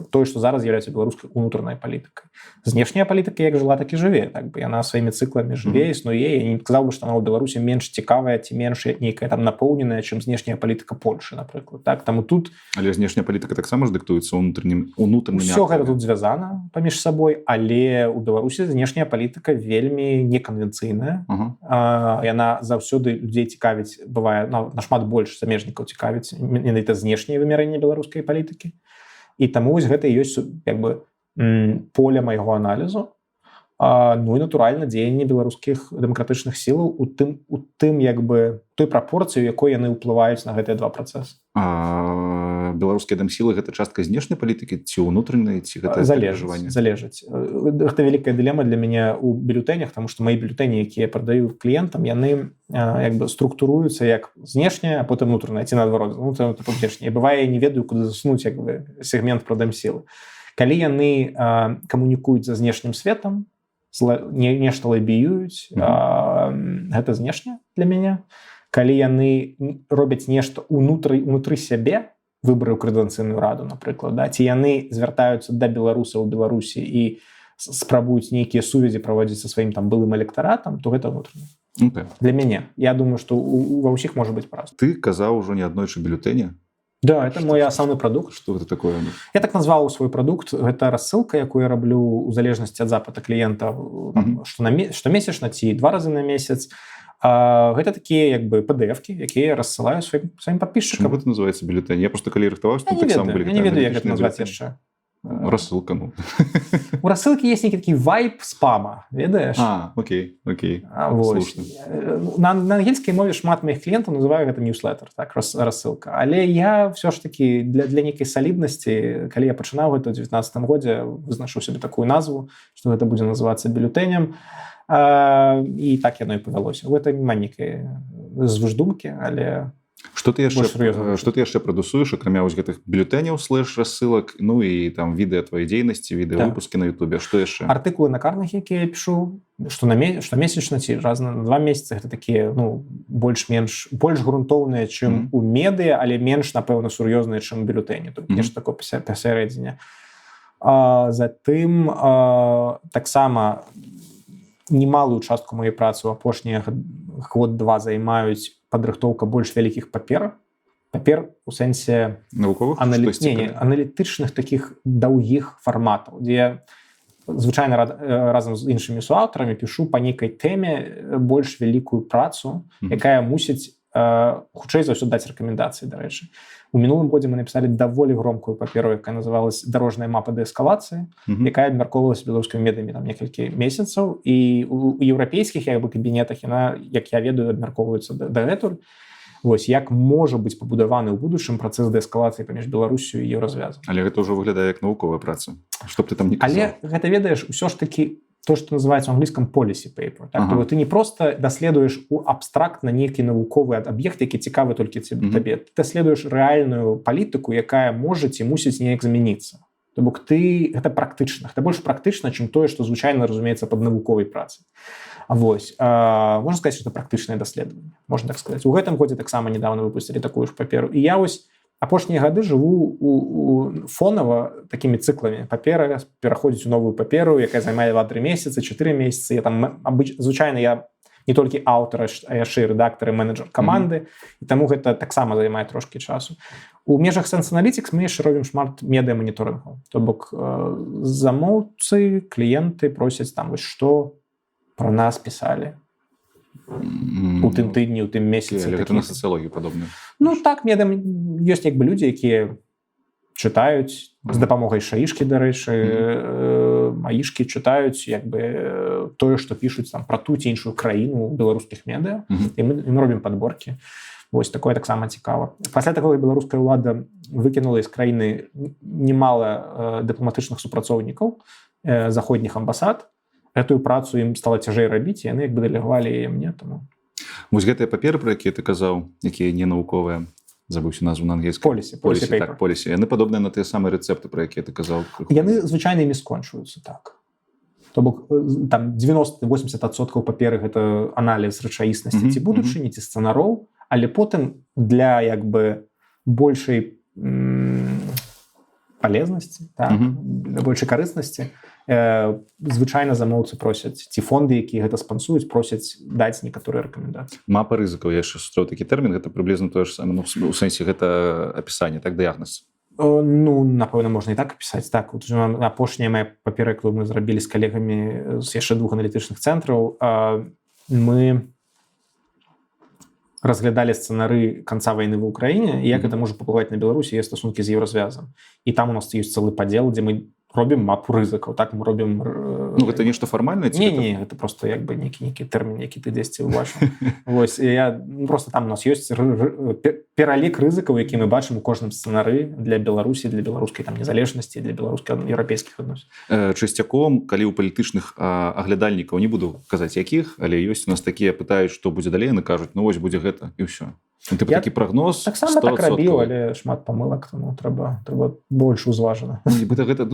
Speaker 2: тое, што зараз з'яўляецца беларускай унутранай палітыкай. Знешняя палітыка як жыла, так і жыве, так бы яна сваімі цыкламі жыве, існуе. Я не сказаў бы, што она ў Беларусі менш цікавая ці менш нейкая там напоўненая, чым знешняя палітыка Польшы, напрыклад. Так, таму тут
Speaker 1: Але знешняя палітыка таксама ж дыктуецца унутранымі.
Speaker 2: Усё гэта тут звязана паміж сабой, але ў Беларусі знешняя палітыка вельмі неканвенцыйная. Яна заўсёды людзей цікавіць, бывае нашмат больш замежнікаў цікавіць менавіта знешняе вымярэнне беларускай палітыкі. І таму вось гэта ёсць як бы поле майго аналізу. Ну і натуральна дзеянне беларускіх дэмакратычных сілаў у тым як бы той прапорцыі, якой яны ўплываюць на гэтыя два працэсы.
Speaker 1: Беларускія дэмсілы гэта частка знешняй палітыкі ці ўнутранай, ці гэта
Speaker 2: залежыць. Гэта вялікая дылема для мяне ў бюлетэнях, таму што мои бюлетэні, якія я прадаю кліентам, яны як бы структуруюцца як знешняя, а потым унутраная, ці наадварот, внешняя. І бывае, я не ведаю, куды засунуць як бы сегмент пра дэмсілы. Калі яны камунікуюць за знешнім светам, нешта лабіююць, гэта знешняе для мяне. Калі яны робяць нешта унутры сябе, выбары ў крэдэнцыйную раду, напрыклад, ці яны звяртаюцца да беларусаў у Беларусі і спрабуюць нейкія сувязі праводзіць са сваім там былым электаратам, то гэта ўнутраны. Для мяне. Я думаю, што ва ўсіх можа быць праз.
Speaker 1: Ты казаў ужо не аднойчы бюлетэне?
Speaker 2: Да, это мой асноўны прадукт.
Speaker 1: Што гэта такое?
Speaker 2: Я так назваў свой прадукт. Гэта рассылка, якую я раблю ў залежнасці ад запыта кліента штомесячна ці 2 разы на месяц. Гэта такія як бы PDF-кі, якія я рассылаю сваім падпісчыкам.
Speaker 1: Чаму гэта называецца бюлетэнь? Я просто калі рыхтаваўся, тут таксама былі.
Speaker 2: Я не ведаю, як гэта назваць яшчэ.
Speaker 1: Рассылка, ну.
Speaker 2: У рассылкі есть нейкі такі вайб спама, ведаеш?
Speaker 1: Окей.
Speaker 2: На ангельскай мове шмат маіх кліентаў называю гэта newsletter, так, рассылка. Але я ўсё ж такі для нейкай саліднасці, калі я пачынаў гэта ў 19 годзе, вызначыў сабе такую назву, што гэта будзе называцца бюлетэнем. І так яно і павялося. Гэта няма нейкай звышдумкі, але... Што ты яшчэ прадусуеш, акрамя вось гэтых бюлетэняў
Speaker 1: /рассылак, ну і там відэа твоей дзейнасці, відэавыпускі на Ютубе. Што яшчэ?
Speaker 2: Артыкулы на Карнегі, якія я пішу, штомесячна ці раз на 2 месяцы, гэта такія, больш грунтоўныя, чым у медыа, але менш, напэўна, сур'ёзныя, чым бюлетэні. Тут нешта такое пасярэдзіне. Затым таксама немалую частку маёй працы ў апошнія год-два займаюць падрыхтоўка больш вялікіх папер у сэнсе
Speaker 1: навуковых,
Speaker 2: аналітычных такіх даўгіх фарматаў, дзе я звычайна разам з іншымі суаўтарамі пішу па нейкай тэме больш вялікую працу, якая мусіць хутчэй за ўсё даць рэкамендацыі, дарэчы. У мінулым годзе мы напісалі даволі громкую паперу, якая называлась «Дорожная мапа дээскалацыі», якая абмяркоўвалася беларускімі медыямі там некалькі месяцаў, і у еўрапейскіх як бы кабінетах яна, як я ведаю, абмяркоўваецца дагэтуль. Вось як можа быць пабудаваны ў будучым працэс дээскалацыі паміж Беларусю і Еўразвязам.
Speaker 1: Але гэта ўжо выглядае як навуковая праца. Што б ты там не казаў.
Speaker 2: Але гэта, ведаеш, усё ж такі то, што называецца ў англійскам policy paper. Так? То ты не проста даследуеш у абстрактна нейкі навуковы аб'ект, які цікавы толькі табе. Ты даследуеш рэальную палітыку, якая можа ці мусіць неяк змяніцца. То бок гэта практычна. Гэта больш практычна, чым тое, што звычайна разумеецца пад навуковай працай. Вось. Можна сказаць, што это практычнае даследаванне, можна так сказаць. У гэтым годзе таксама недавно выпусцілі такую ж паперу. І я вось апошнія гады жыву фонава такімі цыкламі. Папера пераходзіць у новую паперу, якая займае 2-3 месяцы, 4 месяцы. Звычайна я не толькі аўтар, а яшчэ і рэдактар і менеджер каманды, і таму гэта таксама займае трошкі часу. У межах Sense Analytics мы яшчэ робім шмат медыа-маніторынгу. То бок замоўцы, кліенты просяць там вось што про нас пісалі у тым тыдні, у тым месяцы.
Speaker 1: Але гэта на сацыялогію падобна.
Speaker 2: Ну так, ёсць як бы людзі, якія чытаюць з дапамогай шаішкі, дарэчы, маішкі чытаюць як бы тое, што пішуць там пра ту ці іншую краіну ў беларускіх медыа, і мы робім падборкі. Вось такое таксама цікава. Пасля такога беларуская ўлада выкінула з краіны немала дыпламатычных супрацоўнікаў заходніх амбасад. Гэтую працу ім стала цяжэй рабіць, і яны як бы дэлегавалі яе мне. Таму.
Speaker 1: Вось гэтыя паперы, пра якія ты казаў, якія не навуковыя, забыўся назву на англійскай. Полісі. Яны падобныя на тыя самыя рэцэпты, пра якія ты казаў.
Speaker 2: Яны звычайна імі скончваюцца так. То бок там 90-80% паперы гэта аналіз рэчаіснасці ці будучыні, ці сцэнароў, але потым для як бы большай палезнасці, так, для большай карыснасці звычайна замоўцы просяць, ці фонды, якія гэта спансуюць, просяць даць некаторыя рэкамендацыі.
Speaker 1: Мапа рызыкаў, я яшчэ сустрэў такі тэрмін, гэта прыблізна тое ж самае, ну, у сэнсе гэта апісанне, так, дыягназ.
Speaker 2: Ну, напэўна, можна і так апісаць. Так, апошняя моя папера, якую мы зрабілі з калегамі з яшчэ 2 аналітычных цэнтраў, мы разглядалі сцэнары канца вайны ва ўкраіне, і як гэта можа паўплываць на Беларусі і стасункі з Еўразвязам. І там у нас ёсць цэлы падзел, дзе мы робім мапу рызыкаў, так, мы робім...
Speaker 1: Ну, гэта нешта фармальнае?
Speaker 2: Не, гэта просто як бы нейкі тэрмін, які ты дзесьці ўбачыў. Вось, просто там у нас ёсць пералік рызыкаў, які мы бачым у кожным сцэнары для Беларусі, для беларускай там незалежнасці, для беларуска-еўрапейскіх адносін.
Speaker 1: Часцяком, калі ў палітычных аглядальнікаў, не буду казаць якіх, але ёсць у нас такія, пытаюць, што будзе далей, яны кажуць, ну вось будзе гэта, і ўсё. Типа такі прагноз 100%.
Speaker 2: Таксама так рабіў, але шмат памылак, тому трэба больш узважана.
Speaker 1: Гэта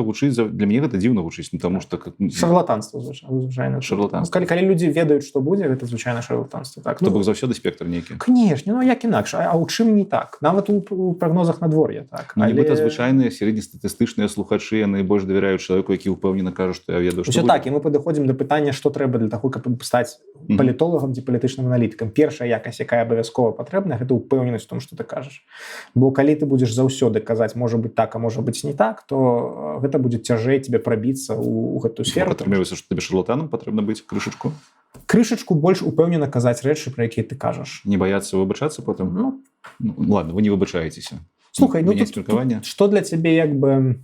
Speaker 1: гучыць, для мяне гэта дзіўна гучыць, тому што...
Speaker 2: Шарлатанства, звычайна.
Speaker 1: Шарлатанства.
Speaker 2: Калі людзі ведаюць, што будзе, гэта звычайна шарлатанства.
Speaker 1: То бок заўсёды спектр нейкі.
Speaker 2: Канешне, ну як інакш, а ў чым не так? Нават у прагнозах надвор'я так.
Speaker 1: Нібыта звычайныя сярэднестатыстычныя слухачы, яны больш давяраюць чалавеку, які ўпэўнена кажа, што я ведаю, што
Speaker 2: будзе. Усё так, і мы падыходзім да пытання, што трэба для таго, каб стаць палітолагам ці палітычным аналітыкам. Першая якасць, якая абавязкова патрэбна, гэта ўпэўненасць у том, што ты кажаш. Бо калі ты будзеш заўсёды казаць, можа быць так, а можа быць не так, то гэта будзе цяжэй тебе прабіцца ў гэтую сферу.
Speaker 1: Атрымліваецца, што тебе шарлатанам патрэбна быць крышачку?
Speaker 2: Крышачку больш упэўнена казаць рэчы, пра якія ты кажаш.
Speaker 1: Не баяцца выбачацца потым? Ну, ладно, вы не выбачаецеся.
Speaker 2: Слухай, ну што для цябе як бы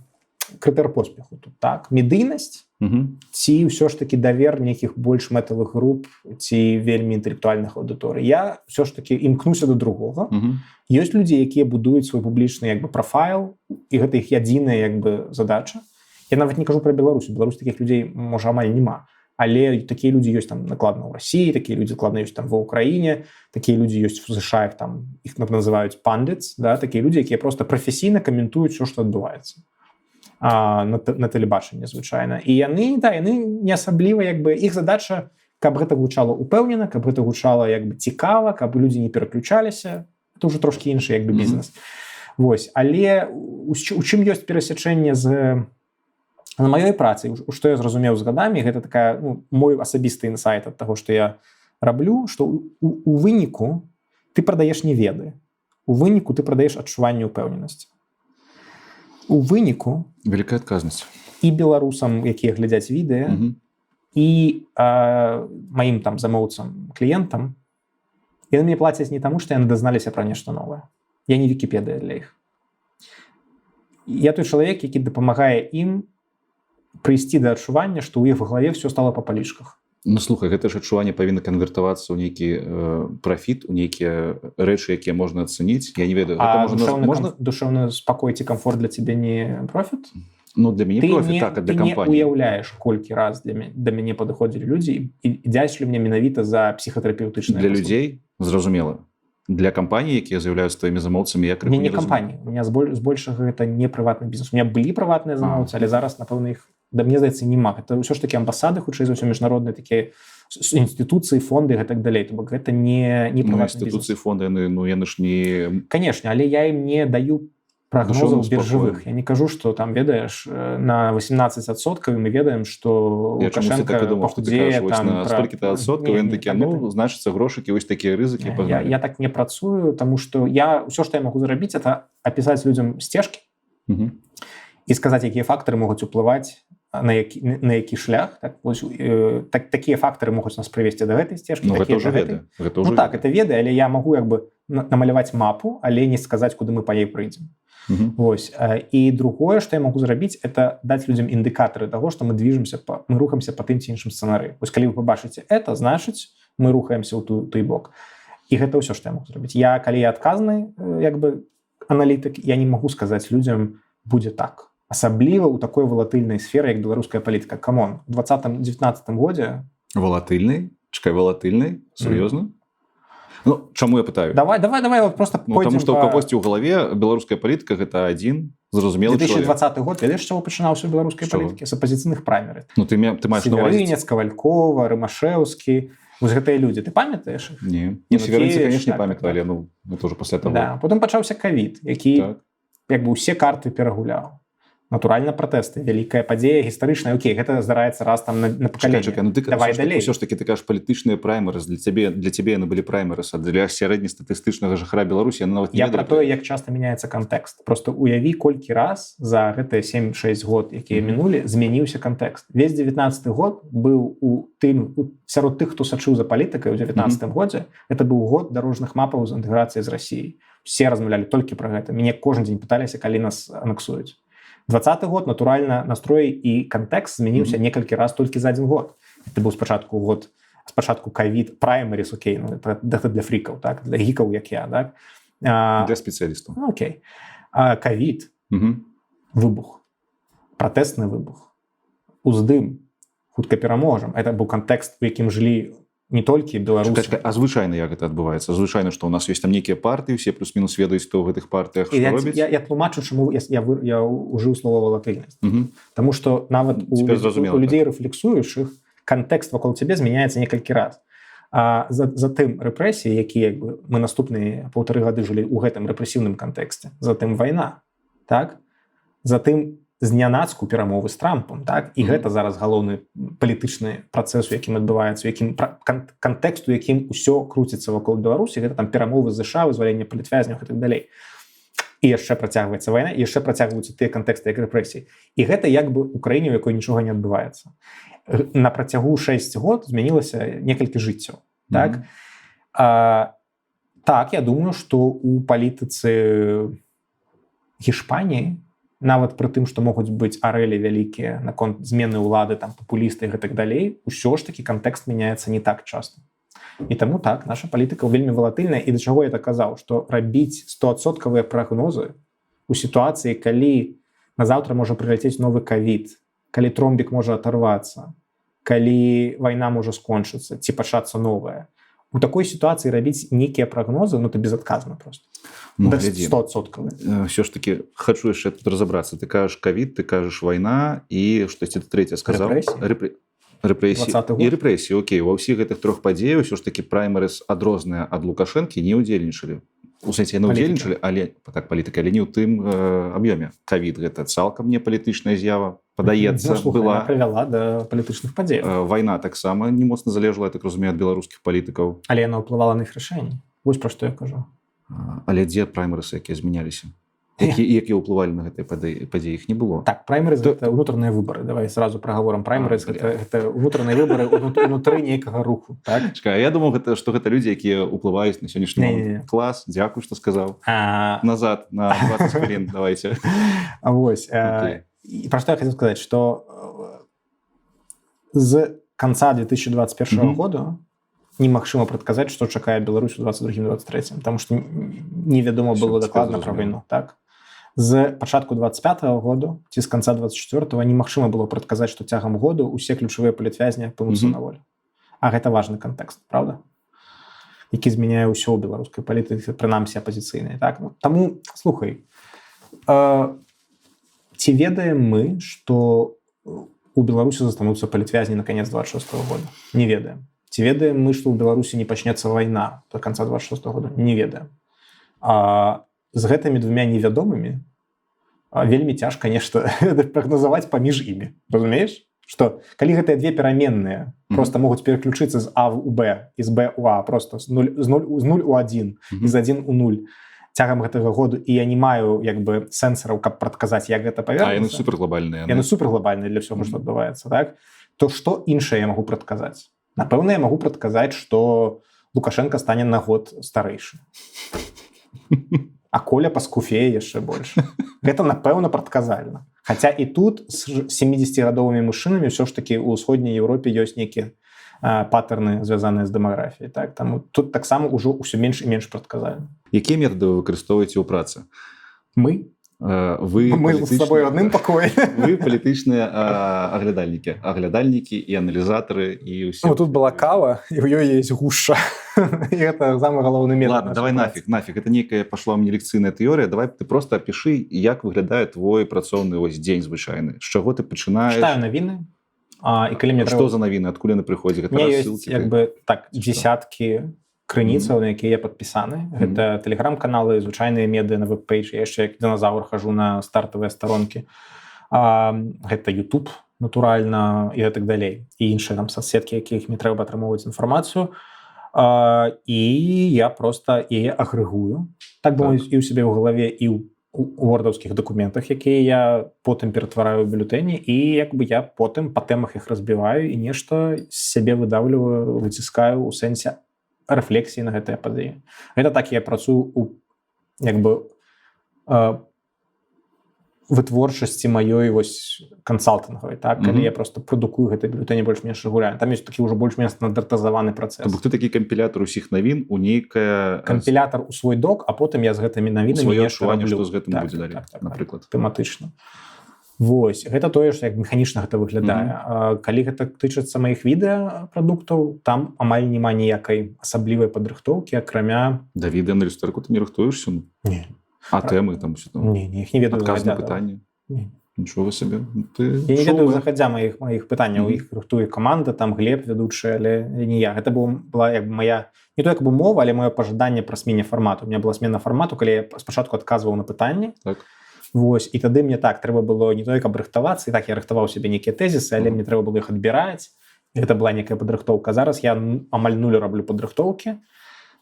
Speaker 2: крытэр поспеху тут, так? Медыйнасць? Ці ўсё ж такі давер нейкіх больш мэтавых груп ці вельмі інтэлектуальных аўдыторый. Я ўсё ж такі імкнуся да другога. Ёсць людзі, якія будуюць свой публічны як бы прафайл, і гэта іх адзіная як бы задача. Я нават не кажу пра Беларусь. Беларусь такіх людзей можа амаль няма. Але такія людзі ёсць там накладна ў Расіі, такія людзі накладна ёсць там ва ўкраіне, такія людзі ёсць у США, іх называюць пандits, да? Такія людзі, якія проста прафесійна каментуюць усё, што адбываецца на тэлебачанні звычайна. І яны не асабліва як бы іх задача, каб гэта гучала ўпэўнена, каб гэта гучала як бы цікава, каб людзі не пераключаліся. Это ўжо трошкі іншы як бы бізнес. Вось, але у чым ёсць перасячэнне на маёй працы, што я зразумеў з гадамі, гэта такая мой асабісты інсайт ад таго, што я раблю, што у выніку ты прадаеш не веды. У выніку ты прадаеш адчуванне ўпэўненасці. У выніку
Speaker 1: вялікая адказнасць
Speaker 2: і беларусам, якія глядзяць відэа, і маім там замоўцам, кліентам, яны мне плацяць не таму, што яны дазналіся пра нешта новае. Я не Вікіпедыя для іх. Я той чалавек, які дапамагае ім прыйсці да адчування, што ў іх в галаве ўсё стала па палічках.
Speaker 1: Ну, слухай, гэта ж адчуванне павінна канвертавацца ў нейкі прафіт, у нейкія рэчы, якія можна ацаніць. Я не ведаю.
Speaker 2: Душэўны спакой ці камфорт для цябе не профіт?
Speaker 1: Ну, для мяне профіт, так, а для кампаніі.
Speaker 2: Ты не уяўляеш, колькі раз да мяне падыходзілі людзі і дзячлі мне менавіта за псіхатэрапеўтычныя
Speaker 1: для людзей, зразумела. Для кампаній, якія з'яўляюцца тваімі замоўцамі, я крыху не разумею.
Speaker 2: Не кампаній. У меня збольшага гэта не прыватны бізнес. У меня былі прыватныя замоўцы, але зараз, напэўна, іх да мне здаецца няма, это ўсё ж такі амбасады, хутчэй за ўсё міжнародныя такія інстытуцыі, фонды і гэтак далей, то бок гэта не прыватны
Speaker 1: інстытуцыі,
Speaker 2: бізнес.
Speaker 1: фонды, яны ж не...
Speaker 2: Канешне, але я ім не даю прогнозаў біржавых. Я не кажу, што там, ведаеш, на 18% мы ведаем, што Лукашенко пахудзее там...
Speaker 1: Столькі-то адсоткаў, ён такі, значыцца, грошыкі, вось такія рызыкі пагналі.
Speaker 2: Я так не працую, таму што ўсё, што я магу зрабіць, это апісаць людзям сцежкі і сказаць, якія фактары могуць уплываць на які шлях. Такія фактары могуць нас прывесці да гэтай сцежкі.
Speaker 1: Гэта ўжо веды.
Speaker 2: Так, это веды, але я магу намаляваць мапу, але не сказаць, куды мы па ёй прыйдзем. Вось. І другое, што я магу зрабіць, это даць людзям індыкатары таго, што мы рухаемся па тым ці іншым сцэнарыі. Вось калі вы пабачыце это, значыць, мы рухаемся ў той бок. І гэта ўсё, што я магу зрабіць. Калі я адказны аналітык, я не магу сказаць людзям, будзе так. Асабліва ў такой валатыльнай сферы, як беларуская палітыка. Камон, у 2019 годзе...
Speaker 1: Валатыльнай? Чакай, валатыльнай? Сур'ёзна? Ну, чаму я пытаю?
Speaker 2: Давай, просто пойдзем...
Speaker 1: Таму што ў кагосьці ў галаве беларуская палітыка — гэта адзін зразумелы чалавек.
Speaker 2: 2020 год, ведаеш, чаго пачынаўся ў беларускай палітыкі? З апазіцыйных праймерыз.
Speaker 1: Ну, ты маеш на ўвазе...
Speaker 2: Северынец, Кавалькова, Рымашэўскі... Вось гэтыя людзі. Ты памятаеш?
Speaker 1: Не. Северынцы, канешне, памятаю, але это ўжо пасля таго.
Speaker 2: Да, потым пачаўся ковід, які ўсе карты перагуляў. Натуральна, пратэсты, вялікая падзея, гістарычная. Окей, гэта здараецца раз там на пакаленне.
Speaker 1: Чакай, ну ты ўсё ж такі ты кажаш палітычныя праймерыз. Для цябе яны былі праймерыз, а для сярэднестатыстычнага жыхара Беларусі яны нават не ведалі.
Speaker 2: Я пра тое, як часта мяняецца кантэкст. Просто уяві, колькі раз за гэтыя 7-6 год, якія мінулі, змяніўся кантэкст. Весь 19 год быў сярод тых, хто сачыў за палітыкай у 19 годзе, это быў год дарожных мапаў з інтэграцыяй з Расіяй. Все размаўлялі толькі пра гэта. Мяне кожны дзень пыталіся, калі нас анексуюць. 20 год, натуральна, настрой і кантэкст змяніўся некалькі раз толькі за один год. Это быў спачатку ковід, праймерис, окей, ну, это для фрікаў, так, для гікаў, як я, так?
Speaker 1: Для спецыялістаў.
Speaker 2: Окей. Ковід, выбух, пратэсны выбух, уздым, хутка пераможам. Это быў кантэкст, у якім жылі не толькі беларусы.
Speaker 1: А звычайна як гэта адбываецца? Звычайна, што ў нас ёсць там нейкія партыі, усе плюс-мінус ведаюць, што ў гэтых партыях што робіць?
Speaker 2: Я тлумачу, чаму я ўжыў слова валатыльнасць. Таму што нават у людзей рэфлексуючых кантэкст вакол цябе змяняецца некалькі раз. А затым рэпрэсіі, якія мы наступныя 1,5 гады жылі ў гэтым рэпрэсіўным кантэксце, затым вайна, так? Затым знянацку перамовы з Трампам, так? І гэта зараз галоўны палітычны працэс, у якім адбываецца, у якім кантэкст, у якім усё круціцца вакол Беларусі, гэта там перамовы з ЗША, вызваленне палітвязняў і так далей. І яшчэ працягваецца вайна, і яшчэ працягваюцца тыя кантэксты, як рэпрэсіі. І гэта як бы ў краіне, у якой нічога не адбываецца. На працягу 6 год змянілася некалькі жыццяў, так? Так, я думаю, што ў палітыцы Гішпаніі нават пры тым, што могуць быць арэлі вялікія наконт змены ўлады, там, папулісты і гэтак далей, усё ж такі кантэкст мяняецца не так часта. І таму так, наша палітыка вельмі валатыльная. І да чаго я так казаў, што рабіць 100% прагнозы у сітуацыі, калі назаўтра можа прыляцець новы ковід, калі тромбік можа аторвацца, калі вайна можа скончыцца, ці пачацца новая. У такой сітуацыі рабіць нейкія прагнозы, ну, то безадказна просто.
Speaker 1: Ну,
Speaker 2: 100%.
Speaker 1: Все ж таки хочу яшчэ тут разобраться. Ты кажаш ковід, ты кажаш вайна і штосьці трэцяе сказаў. Рэпрэсіі. І рэпрэсіі, окей. Ва ўсіх гэтых трох падзеях ўсё ж таки праймерыз адрозныя ад Лукашэнкі не ўдзельнічалі. У сэнсе яны ўдзельнічалі, але так палітыка, але не ў тым аб'ёме. Ковід гэта цалкам не палітычная з'ява, падаецца, была.
Speaker 2: Прывяла да палітычных падзеяў.
Speaker 1: Вайна таксама не моцна залежала, я так разумею, ад беларускіх палітыкаў.
Speaker 2: Але яна ўплывала на іх рашэнні. Вось пра што я кажу.
Speaker 1: Але дзе праймерысы, якія змяняліся? Якія ўплывалі на гэтыя падзеі? Іх не было.
Speaker 2: Так, праймерыз — гэта ўнутраныя выбары. Давай сразу прагаворам. Праймерыз — гэта ўнутраныя выбары ўнутры нейкага руху. Так?
Speaker 1: Чакай, я думаў, што гэта людзі, якія ўплываюць на сённяшні момант. Клас, дзякуй, што сказаў. Назад, на 20 хвілін, давайте.
Speaker 2: Вось. І пра што я хацеў сказаць, што з канца 2021 году немагчыма прадказаць, што чакае Беларусь у 22-23, таму што невядома было дакладна пра вайну. Так? З пачатку 25-го году ці з канца 24-го немагчыма было прадказаць, што цягам году ўсе ключавыя палітвязні апынуцца на волі. А гэта важны кантэкст, правда? Які змяняе ўсё ў беларускай палітыцы, прынамсі апазіцыйнай. Так? Таму, слухай, ці ведаем мы, што у Беларусі застануцца палітвязні на конец 26 года? Не ведаем. Ці ведаем мы, што ў Беларусі не пачнецца вайна до конца 26 года? Не ведаем. З гэтымі двумя невядомымі вельмі цяжка нешта прагназаваць паміж імі. Разумееш? Што калі гэтыя две пераменныя просто могуць пераключыцца з А ў Б і з Б ў А, просто з 0 у 1 і з 1 у 0 цягам гэтага году, і я не маю як бы сэнсараў, каб прадказаць, як гэта павернецца.
Speaker 1: Яны суперглобальныя.
Speaker 2: Яны суперглобальныя для ўсяго, што адбываецца, так? То што іншае я магу прадказаць? Напэўна, я магу прадказаць, што Лукашенко стане на год старэйшы. А Коля паскуфее яшчэ больш. Гэта, напэўна, прадказальна. Хаця і тут з 70-гадовымі мужчынамі ўсё ж такі ў ўсходняй Еўропе ёсць нейкія паттерны, звязаныя з дэмаграфіяй. Так? Таму тут таксама ўжо ўсё менш і менш прадказальна.
Speaker 1: Якія метады вы выкарыстоўваеце ў працы?
Speaker 2: Мы з тобой ў адным пакоі.
Speaker 1: Вы палітычныя аглядальнікі і аналізатары і ўсе.
Speaker 2: Тут была кава, і ў ёй есть гушча. І гэта самы галоўны метад.
Speaker 1: Ладно, давай нафиг. Это некая пашла мне лекцыйная тэорыя. Давай ты просто апішы, як выглядае твой працоўны дзень звычайны. З чаго ты пачынаеш?
Speaker 2: Читаю навіны. І калі мне
Speaker 1: Што за навіны? Адкуль яны прыходзяць?
Speaker 2: Гэта рассылкі? Як бы так, дзесяткі крыніцаў, на якія я падпісаны. Гэта тэлеграм-каналы, звычайныя медыа на веб-пейдж. Я яшчэ як дыназаўр хожу на стартавыя старонкі. Гэта YouTube, натуральна, і гэтак далей. І іншыя там соцсеткі, якіх мне трэба атрымоўваць інфармацыю. І я просто яе агрэгую. Так бы і ў сябе ў галаве, і ў wordаўскіх дакументах, якія я потым ператвараю ў бюлетэні, і як бы я потым па тэмах іх разбіваю і нешта з сябе выдаўліваю, выціскаю ў сэнсе рэфлексіі на гэтыя падзеі. Гэта так я працую у як бы вытворчасці маёй вось кансалтынгавай, так? Калі я просто прадукую гэты бюлетэні больш-менш рэгулярна. Там ёсць такі ўжо больш-менш стандартызаваны працэс.
Speaker 1: То бок ты такі кампілятар усіх навін у нейкае...
Speaker 2: Кампілятар у свой док, а потым я з гэтымі навінамі
Speaker 1: сваё адчуванне, што з гэтым будзе далей, напрыклад.
Speaker 2: Тэматычна. Вось, гэта тое, што як механічна гэта выглядае. Калі гэта тычыцца маіх відэапрадуктаў, там амаль няма ніякай асаблівай падрыхтоўкі, акрамя...
Speaker 1: Да відэа на люстэрку ты не рыхтуешся?
Speaker 2: Не.
Speaker 1: А тэмы там ўсё там?
Speaker 2: Не, іх не ведаю.
Speaker 1: Адказ на пытанні? Нічога сабе.
Speaker 2: Я не ведаю захадзя маіх пытанняў. Іх рыхтуе каманда, там Глеб ведучы, але не я. Гэта была як моя... Не то як бы мова, але маё пажаданне пра змене фармату. У меня была змена фармату, калі я спачатку адказваў на пытанні.
Speaker 1: Так.
Speaker 2: Вось, і тады мне так трэба было не тое, каб рыхтавацца, і так я рыхтаваў сябе нейкія тэзісы, але мне трэба было іх адбіраць. Гэта была некая падрыхтоўка. Зараз я амаль 0 раблю падрыхтоўкі.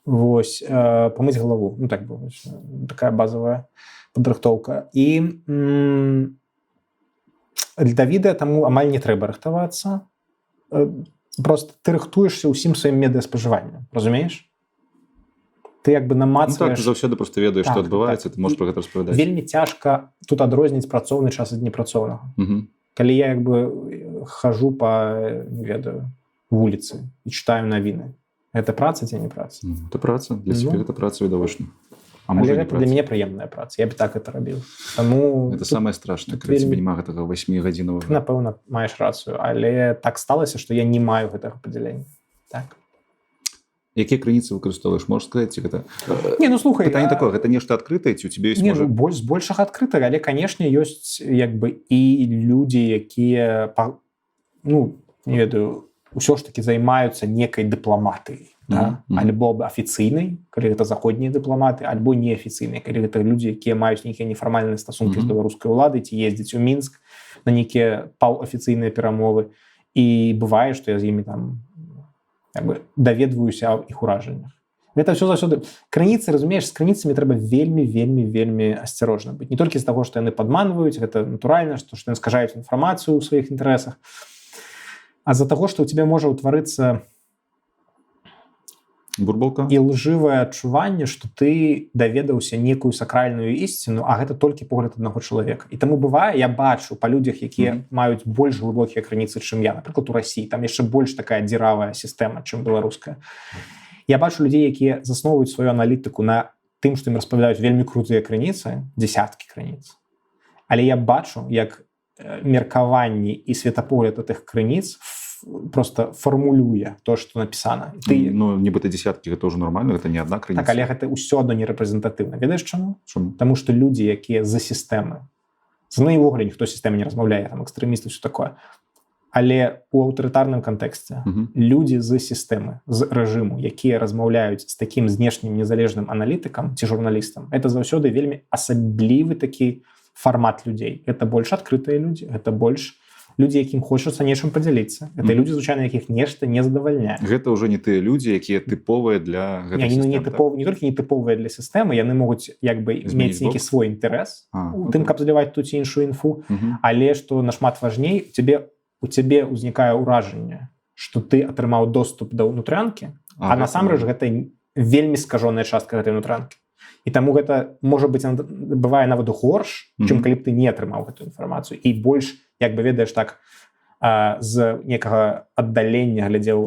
Speaker 2: Вось, памыць галаву. Ну так бы, такая базовая падрыхтоўка. І для відэа таму амаль не трэба рыхтавацца. Просто ты рыхтуешся ўсім сваім медыаспажываннем, разумееш? Ты як бы намацваеш...
Speaker 1: Ну так, ты заўсёды просто ведаеш, што адбываецца, ты можаш пра гэта распавядаць.
Speaker 2: Вельмі цяжка тут адрозніць працоўны час ад непрацоўнага. Калі я як бы хожу па, не ведаю, вуліцы і читаю навіны. Гэта праца ці не праца?
Speaker 1: Гэта праца. Для цябе гэта праца відавочна.
Speaker 2: Але гэта для мяне прыемная праца. Я б так гэта рабіў. Таму...
Speaker 1: Гэта самае страшнае, калі цябе няма гэтага 8-гадзінавага.
Speaker 2: Напэўна, маеш рацыю. Але так сталася, што я не маю гэтага падзялення. Так.
Speaker 1: Якія крыніцы выкарыстоўваеш? Можаш сказаць, ці гэта...
Speaker 2: Не, ну слухай...
Speaker 1: Пытанне такое, гэта нешта адкрытае, ці у цябе ёсць,
Speaker 2: можа... Не, з большага адкрытага, але, канешне, ёсць як бы і людзі, якія, ну, не ведаю, ўсё ж такі займаюцца некай дыпламатыяй, да? Альбо афіцыйнай, калі гэта заходнія дыпламаты, альбо неафіцыйнай, калі гэта людзі, якія маюць нейкія нефармальныя стасункі з беларускай уладай, ці ездзяць у Мінск на нейкія паўафіцыйныя перамовы. І бывае, што я з імі там як бы даведваюся аб іх уражаннях. Гэта ўсё заўсёды... Крыніцы, разумееш, з крыніцамі трэба вельмі асцярожна быць. Не толькі з таго, што яны падманваюць, гэта натуральна, што яны скажаюць інфармацыю ў сваіх інтарэсах, а з-за таго, што ў цябе можа ўтварыцца
Speaker 1: бурбалка
Speaker 2: і лжывае адчуванне, што ты даведаўся некую сакральную ісціну, а гэта толькі погляд аднаго чалавека. І таму бывае, я бачу па людзях, якія маюць больш глыбокія крыніцы, чым я. Напрыклад, у Расіі там яшчэ больш такая дзіравая сістэма, чым беларуская. Я бачу людзей, якія засноўваюць сваю аналітыку на тым, што ім распавядаюць вельмі крутыя крыніцы, дзесяткі крыніц. Але я бачу, як меркаванні і светапогляд гэтых крыніц просто формулюе то, што напісана.
Speaker 1: Ты... Ну, нібыта дзесяткі, гэта ўжо нармальна, гэта не адна крыніца.
Speaker 2: Так, але гэта ўсё адно не рэпрэзентатыўна. Ведаеш чаму?
Speaker 1: Чаму?
Speaker 2: Таму што людзі, якія за сістэмы, за наівогуле ніхто з сістэмы не размаўляе, там экстрэмісты, ўсё такое, Але у аўтарытарным кантэксце людзі з сістэмы, з рэжыму, якія размаўляюць з такім знешнім незалежным аналітыкам ці журналістам, это заўсёды вельмі асаблівы такі фармат людзей. Это больш адкрытыя людзі, гэта больш людзі, якім хочацца нечым падзяліцца. Это людзі, звычайна, якіх нешта не задавальняе.
Speaker 1: Гэта ўжо не тыя людзі, якія тыповыя для гэтай сістэмы.
Speaker 2: Не толькі не тыповыя для сістэмы, яны могуць як бы мець нейкі свой інтарэс у тым, каб задаваць тут іншую інфу, але што нашмат важней, у цябе ўзнікае ўражанне, што ты атрымаў доступ да ўнутрянкі, а насамрэч гэта вельмі скажоная частка гэтай ўнутрянкі. І таму гэта, можа быць, бывае нават горш, чым калі б ты не атрымаў гэтую інфармацыю. І больш, як бы ведаеш, так, з некага аддалення глядзеў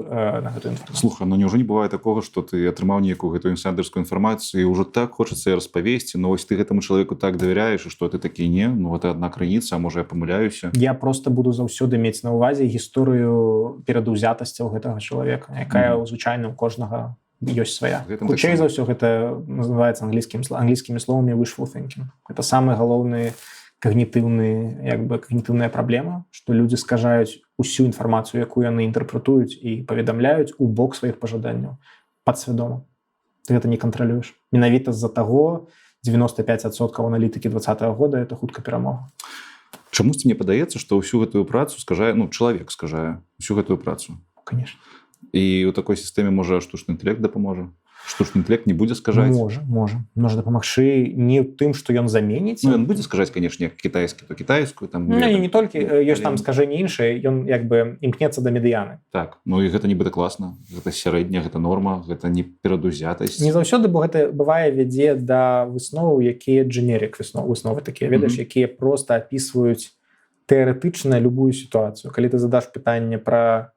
Speaker 2: на гэтую інфармацыю.
Speaker 1: Слухай, ну няўжо не бывае такога, што ты атрымаў нейкую гэтую інсайдерскую інфармацыю і ўжо так хочацца распавесці, но вось ты гэтаму чалавеку так давяряеш, і што ты такі не, ну гэта адна крыніца, а можа я памыляюся.
Speaker 2: Я просто буду заўсёды мець на ўвазе гісторыю перадузятасцяў гэтага чалавека, якая звычайна ў кожнага ёсць свая. Хутчэй за ўсё гэта называецца англійскімі словамі wishful thinking. Гэта самы галоўны когнітыўная праблема, што людзі скажаюць усю інфармацыю, якую яны інтэрпрэтуюць і паведамляюць у бок сваіх пажаданняў падсвядома. Ты гэта не кантралюеш. Менавіта з-за таго 95% аналітыкі 2020 года это хутка перамога.
Speaker 1: Чамусьці мне падаецца, што ўсю гэтую працу скажае, ну, чалавек скажае усю гэтую працу.
Speaker 2: Конечно.
Speaker 1: І ў такой сістэме можа штучны інтэлект дапаможа. Штучны інтэлект не будзе скажаць.
Speaker 2: Можа дапамагчы не ў тым, што ён заменіць.
Speaker 1: Ну, ён будзе скажаць, канешне, кітайскі, то кітайскую. Там,
Speaker 2: не толькі, ёсць там скажэнні іншыя, ён як бы імкнецца да медыяны.
Speaker 1: Так, ну і гэта нібыта класна. Гэта сярэдняя, гэта норма, гэта не перадузятасць.
Speaker 2: Не заўсёды, бо гэта бывае вядзе да высноваў, якія дженерик высновы такія, ведаеш, якія проста апісваюць тэарэтычна любую сітуацыю. Калі ты задаш пытанне пра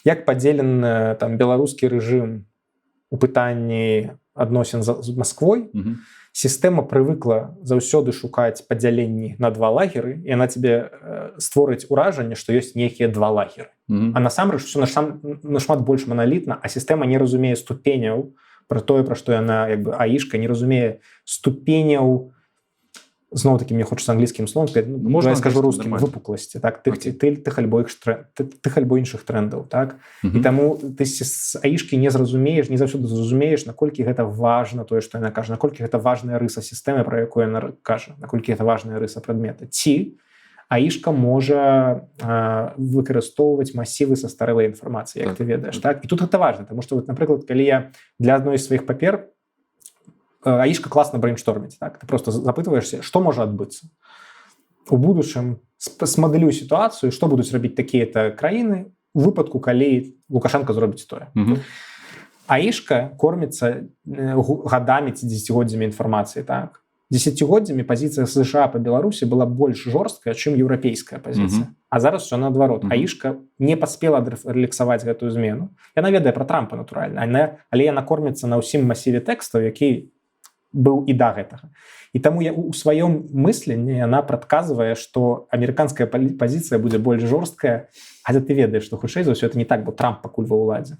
Speaker 2: як падзелены там беларускі рэжым у пытанні адносін з Масквой, сістэма прывыкла заўсёды шукаць падзяленні на два лагеры, і яна тебе створыць уражанне, што ёсць нейкія два лагеры. А насамрэч усё нашмат больш маналітна, а сістэма не разумее ступеняў пра тое, пра што яна як бы аішка не разумее ступеняў. Зноў-такі мне хочацца англійскім словам сказаць, я скажу рускім, выпукласці, так, тых альбо іншых трендаў, так? І таму ты з аішкі не зразумееш, не заўсёды зразумееш, наколькі гэта важна тое, што яна кажа, наколькі гэта важная рыса сістэмы, пра якую яна кажа, наколькі гэта важная рыса прадмета. Ці аішка можа выкарыстоўваць масівы са старэлай інфармацыі, як ты ведаеш, так? І тут гэта важна, таму што, напрыклад, калі я для адной з сваіх папер аішка класна брейншторміць, так? Ты просто запытваешся, што можа адбыцца. У будучым смадэлюй сітуацыю, што будуць рабіць такія-то краіны у выпадку, калі Лукашенко зробіць тое. Аішка корміцца гадамі ці дзесяцігоддзямі інфармацыі, так? Дзесяцігоддзямі пазіцыя США па Беларусі была больш жорсткая, чым еўрапейская пазіцыя. А зараз усё наадварот. Аішка не паспела рэлаксаваць гэтую змену. Яна ведае пра Трампа, натуральна, але яна корміцца на ўсім масіве тэкстаў, які быў і да гэтага. І таму у сваём мысленні яна прадказвае, што амерыканская пазіцыя будзе больш жорсткая, а ты ведаеш, што хутчэй за ўсё это не так, бо Трамп пакуль ва ўладзе.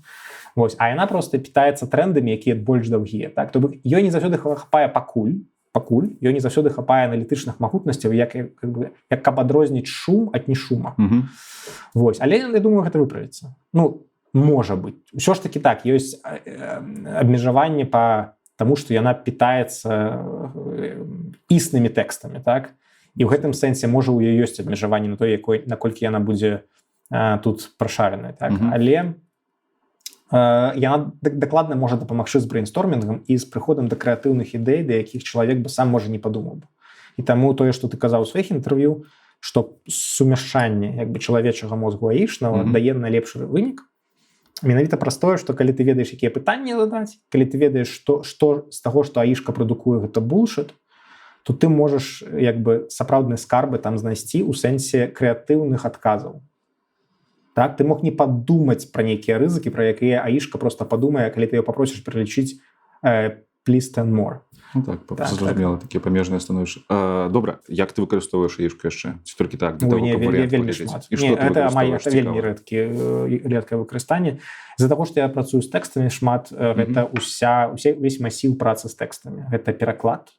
Speaker 2: Вось. А яна проста пітаецца трэндамі, якія больш даўгія. Так? То бок ёй не заўсёды хапае пакуль, ёй не заўсёды хапае аналітычных магутнасцяў, як каб адрозніць шум ад не шума. Вось. Але я думаю, гэта выправіцца. Ну, можа быць. Усё ж такі так, ёсць абмежаванне па таму, што яна пітаецца існымі тэкстамі, так? І ў гэтым сэнсе можа ў ёй ёсць абмежаванне на тое, наколькі яна будзе тут прашареная, так? Але яна дакладна можа дапамагчы з брейнстормінгам і з прыходам да крэатыўных ідэй, да якіх чалавек бы сам можа не падумаў бы. І таму тое, што ты казаў у сваіх інтэрв'ю, што сумяшчанне як бы чалавечага мозгу аішнага дае найлепшы вынік, менавіта праз тое, што калі ты ведаеш, якія пытанні задаць, калі ты ведаеш, што з таго, што аішка прадукуе, гэта булшыт, то ты можаш як бы сапраўдныя скарбы там знайсці ў сэнсе крэатыўных адказаў. Так? Ты мог не падумаць пра нейкія рызыкі, пра якія аішка проста падумае, калі ты яго папросіш пералічыць please stand more.
Speaker 1: Ну так, зразумела, такія памежныя становішчы. Добра, як ты выкарыстоўваеш аішку яшчэ? Ці толькі так?
Speaker 2: Вельмі шмат. Это вельмі рэдкае выкарыстанне. З-за таго, што я працую з тэкстамі шмат, гэта весь масіў працы з тэкстамі. Гэта пераклад,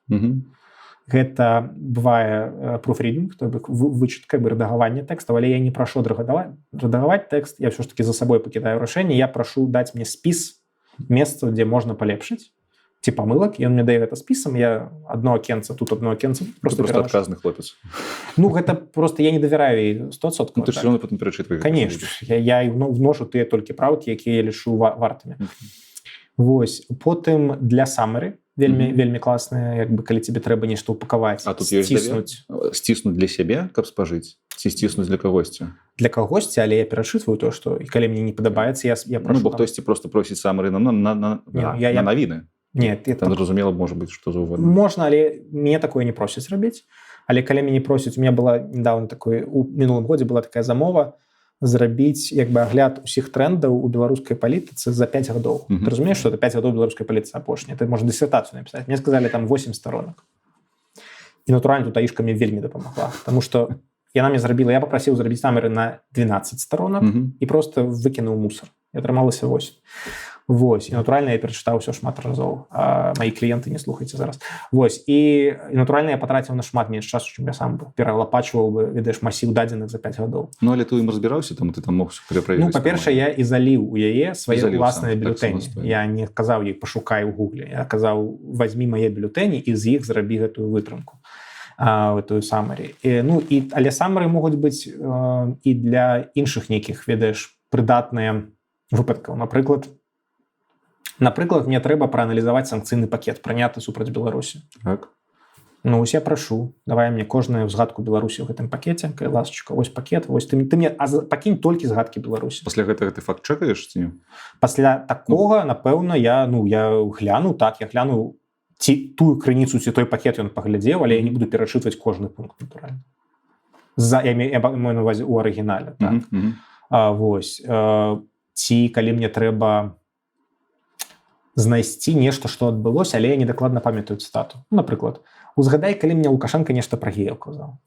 Speaker 2: гэта бывае proofreading, то бок вычытка, рэдагаванне тэкстаў, але я не прашу рэдагаваць тэкст, я ўсё ж таки за сабой пакідаю рашэнне, я прашу даць мне спіс месцаў, дзе можна палепшыць, ці памылак, і он мне дае гэта спісам, я одно акенца, тут одно акенца.
Speaker 1: Просто адказны хлопец.
Speaker 2: Ну, гэта просто я не давяраю ей 100%.
Speaker 1: Ну, ты ж все равно потом перачытваеш.
Speaker 2: Конечно. Я вношу тыя толькі праўкі, якія я лічу вартымі. Вось. Потым для summary вельмі класныя, як бы, калі тебе трэба нешта упакаваць,
Speaker 1: сціснуць для сябе, каб спажыць, ці сціснуць для кагосьці? Для
Speaker 2: кагосьці, але я перачытваю то, што і калі мне не падабаецца, я прашу.
Speaker 1: Ну, бо хтосьці просто просіць summary на навіны.
Speaker 2: Нет,
Speaker 1: это зразумела, можа быць, што заўгодна.
Speaker 2: Можна, але мне такое не просяць рабіць. Але калі мяне просяць, у меня была недавно такое, у мінулым годзе была такая замова зрабіць, як бы, агляд усіх трендаў у беларускай палітыцы за 5 гадоў. Ты разумееш, што это 5 гадоў беларускай палітыцы апошняя? Ты можна дысертацыю напісаць. Мне сказалі там 8 сторонак. І натуральна тут аішка мне вельмі дапамагла, потому што яна мне зрабіла, я папрасіў зрабіць summary на 12 сторонак і просто выкінуў мусор. І атрымалася 8. Вось, і натуральна я перачытаў усё шмат разоў, а маі кліенты не слухайце зараз. Вось, і натуральна я патраціў на шмат менш часу, чым я сам пералапачваў бы, ведаеш, масіў дадзеных за 5 гадоў.
Speaker 1: Ну, але ты ім разбіраўся, там ты там мог пераправіць?
Speaker 2: Ну, па-першае, я і заліў у яе свае ўласныя бюлетэні. Я не казаў ей пашукай у гугле, я казаў, вазьмі мае бюлетэні і з іх зрабі гэтую вытрымку, гэтую summary. Але summary могуць быць і для іншых нейкіх, ведаеш, прыдатныя выпадкаў. Напрыклад, мне трэба прааналізаваць санкцыйны пакет, прыняты супраць Беларусі.
Speaker 1: Так.
Speaker 2: Ну, ось я прашу, давай мне кожную згадку Беларусі ў гэтым пакеце, ласачка, ось пакет, ось ты мне пакінь толькі згадкі Беларусі.
Speaker 1: Пасля гэтага ты факт-чэкаеш ці не?
Speaker 2: Пасля такога, напэўна, я гляну, я гляну ці тую крыніцу, ці той пакет ён паглядзеў, але я не буду перачытваць кожны пункт, натуральна. Я маю на ўвазе ў арыгінале, так. Вось. Ці калі мне трэба знайсці нешта, што адбылося, але я недакладна памятаю цытату. Напрыклад, узгадай, калі мне Лукашенко нешта пра геяў казаў.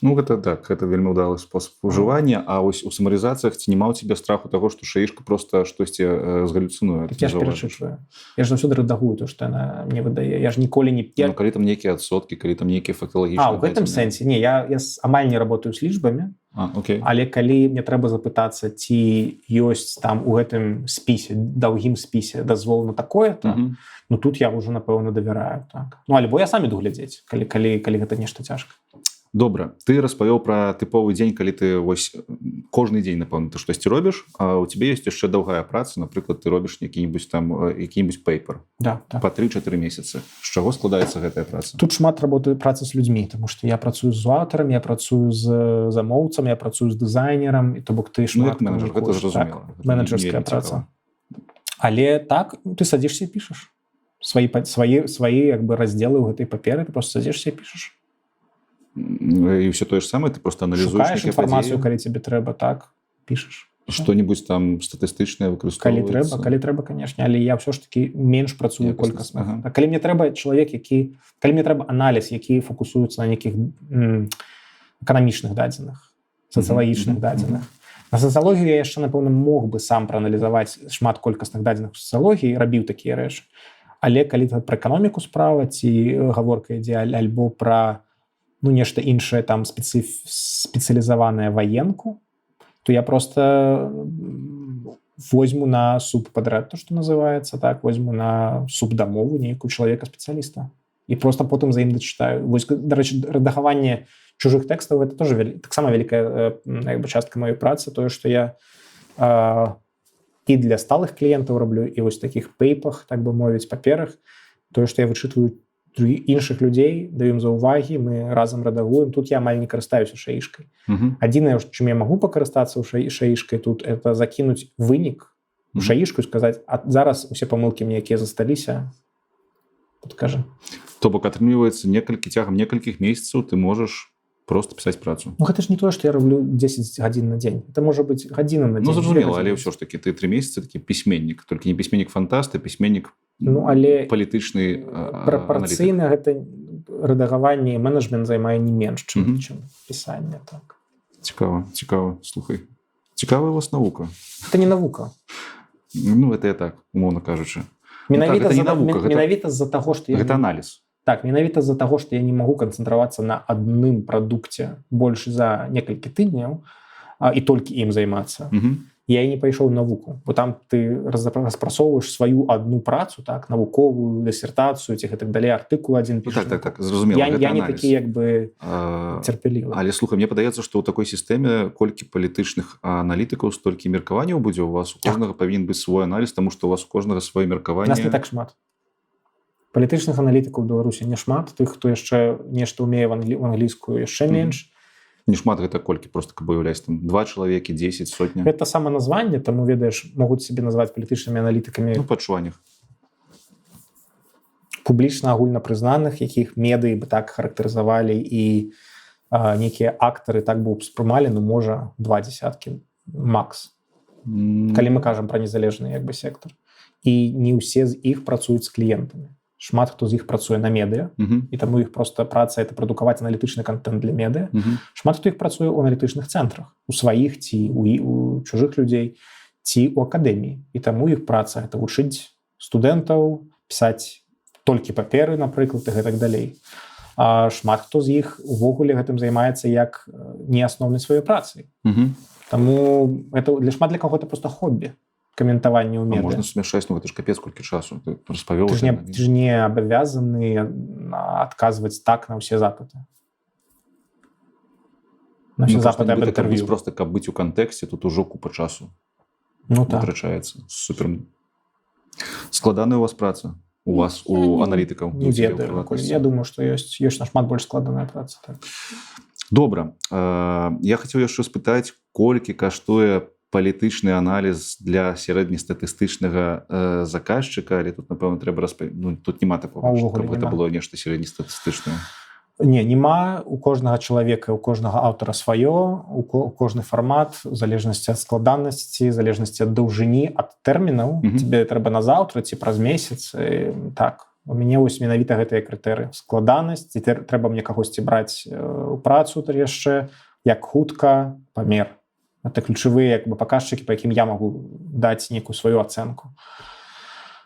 Speaker 1: Ну, гэта так, гэта вельмі ўдалы спосаб ужывання, а вось у самарызацыях ці няма ў цябе страху таго, што шаішка проста штосьці згалюцынуе?
Speaker 2: Так я ж перачытваю. Я ж заўсёды рэдагую то, што яна мне выдае. Я ж ніколі не...
Speaker 1: Ну, калі там нейкія адсоткі, калі там нейкія факталагічныя...
Speaker 2: ў гэтым сэнсе. Не, я амаль не работаю з лічбамі, але калі мне трэба запытацца, ці ёсць там у гэтым спісе, даўгім спісе дазвол на такое-то, ну, тут я ўжо, напэўна, давяраю. Ну, альбо я сам іду глядзець, калі гэта нешта цяжка.
Speaker 1: Добра, ты распавёў пра тыповы дзень, калі ты вось кожны дзень, напэўна, ты штосьці робіш, а у цябе ёсць яшчэ даўгая праца, напрыклад, ты робіш які-нибудь пейпер па 3-4 месяцы. З чаго складаецца гэтая праца?
Speaker 2: Тут шмат працы з людзьмі, тому што я працую з аўтарам, я працую з замоўцам, я працую з дызайнерам, і то бок ты шмат...
Speaker 1: Ну, як менеджер, гэта зразумела.
Speaker 2: Менеджерская праца. Але так, ты садзішся і пішаш. Свае як бы раздзелы ў гэтай паперы, ты просто садзішся і пішаш.
Speaker 1: І ўсё тое ж самае, ты просто аналізуеш
Speaker 2: шукаеш інфармацыю, калі тебе трэба, так, пішаш.
Speaker 1: Што-нибудь там статыстычнае выкарыстоўваецца?
Speaker 2: Калі трэба, канешне, але я ўсё ж такі менш працую колькасна. Калі мне трэба чалавек, калі мне трэба аналіз, які фокусуецца на нейкіх эканамічных дадзеных, сацыялагічных дадзеных. На сацыялогію я яшчэ, напэўна, мог бы сам прааналізаваць шмат колькасных дадзеных сацыялогіі, рабіў такія рэчы. Але калі пра эканоміку справа, ці гаворка ідзе альбо пра нешта іншае, там, спецыялізаванае ваенку, то я просто возьму на субпадряд, то, што называецца, так, возьму на субдамову нейкую чалавека-спецыяліста. І просто потым за ім дачытаю. Вось, дарэчы, рэдагаванне чужых тэкстаў, гэта тоже таксама вялікая частка маёй працы, тое, што я і для сталых кліентаў раблю, і вось такіх пейпах, так бы мовіць, паперах, тое, што я вычытваю іншых людзей, даем заўвагі, мы разам рэдагуем. Тут я амаль не карыстаюся шаішкай. Адзінае, чым я магу пакарыстацца шаішкай тут, это закінуць вынік у шаішку і сказаць, а зараз усе памылкі мне, якія засталіся, падкажы.
Speaker 1: То бок, атрымліваецца, цягам некалькіх месяцаў ты можаш просто пісаць працу.
Speaker 2: Ну, гэта ж не тое, што я раблю 10 гадзін на дзень. Это можа быць гадзіна на дзень.
Speaker 1: Ну, зразумела, але ўсё ж такі ты 3 месяцы такі пісьменнік, толькі не пісьменнік-фантаст, а пісьменнік палітычны аналітык.
Speaker 2: Прапарцыйна гэта рэдагаванне і менеджмент займае не менш, чым пісанне. Так.
Speaker 1: Цікава, слухай. Цікавая у вас навука.
Speaker 2: Это не навука.
Speaker 1: Ну, это я так, умоўна кажучы.
Speaker 2: Менавіта з-за таго, што...
Speaker 1: Гэта аналіз.
Speaker 2: Так, менавіта з-за таго, што я не магу канцэнтравацца на адным прадукце больш за некалькі тыдняў і толькі ім займацца. Я і не пайшоў в навуку, бо там ты распрацоўваеш сваю адну працу, так, навуковую дысертацыю, ці гэтак далей, артыкул адзін пішаш.
Speaker 1: Так, зразумела,
Speaker 2: гэта аналіз. Я не такі, як бы, цярпелівы.
Speaker 1: Але, слухай, мне падаецца, што ў такой сістэме колькі палітычных аналітыкаў, столькі меркаванняў будзе, у вас у кожнага павінен быць свой аналіз, таму што у вас у кожнага сваё меркаванне.
Speaker 2: У нас не так шмат. Палітычных аналітыкаў у Беларусі не шмат, тых, хто яшчэ нешта ўмее в англійскую, яшчэ менш.
Speaker 1: Не шмат гэта колькі, просто каб уяўляць, там 2 чалавекі, 10, сотня.
Speaker 2: Гэта саманазванне, таму, ведаеш, могуць себе назваць палітычнымі аналітыкамі.
Speaker 1: Ну, пачуваннях.
Speaker 2: Публічна агульна прызнаных, якіх медыі бы так характарызавалі і нейкія актары так бы ўспрымалі, ну, можа, 20 макс. Калі мы кажам пра незалежны, як бы, сектор. І не ўсе з іх працуюць з кліентамі. Шмат хто з іх працуе на медыа, і таму іх проста праца – это прадукаваць аналітычны контент для медыа. Шмат хто іх працуе ў аналітычных цэнтрах, у сваіх ці у чужых людзей, ці ў акадэміі. І таму іх праца – это вучыць студэнтаў, пісаць толькі паперы, напрыклад, і гэтак далей. А шмат хто з іх увогуле гэтым займаецца як не асноўнай сваёй працай. Таму для шмат для каго это проста хобі. Каментаванне ў медыа.
Speaker 1: Можна сумяшаць, ну гэта ж капец колькі часу. Ты распавёў.
Speaker 2: Ты ж не абавязаны адказваць так на ўсе запыты. На ўсе запыты аб інтэрв'ю.
Speaker 1: Просто каб быць у кантэксце, тут ужо купа часу.
Speaker 2: Ну так.
Speaker 1: Утрачаецца. Супер. Складаная у вас праца? У вас, у аналітыкаў?
Speaker 2: Не ведаю. Я думаю, што ёсць нашмат больш складаная праца. Так.
Speaker 1: Добра. Я хацеў яшчэ спытаць, колькі каштуе палітычны аналіз для сярэднестатыстычнага заказчыка, але тут, напэўна, трэба ну, тут няма такого, каб гэта было нешта сярэднестатыстычнае.
Speaker 2: Не, няма. У кожнага чалавека, у кожнага аўтара сваё, у кожны фармат, у залежнасці ад складанасці, у залежнасці ад даўжыні, ад тэрмінаў. Тебе трэба на заўтра ці праз месяц. Так, у мяне вось менавіта гэтыя крытэрыі. Складанасць, ці трэба мне кагосьці браць у працу яшчэ, як хутка, памер. Это ключавыя, як бы, паказчыкі, па якім я магу даць нейкую сваю ацэнку.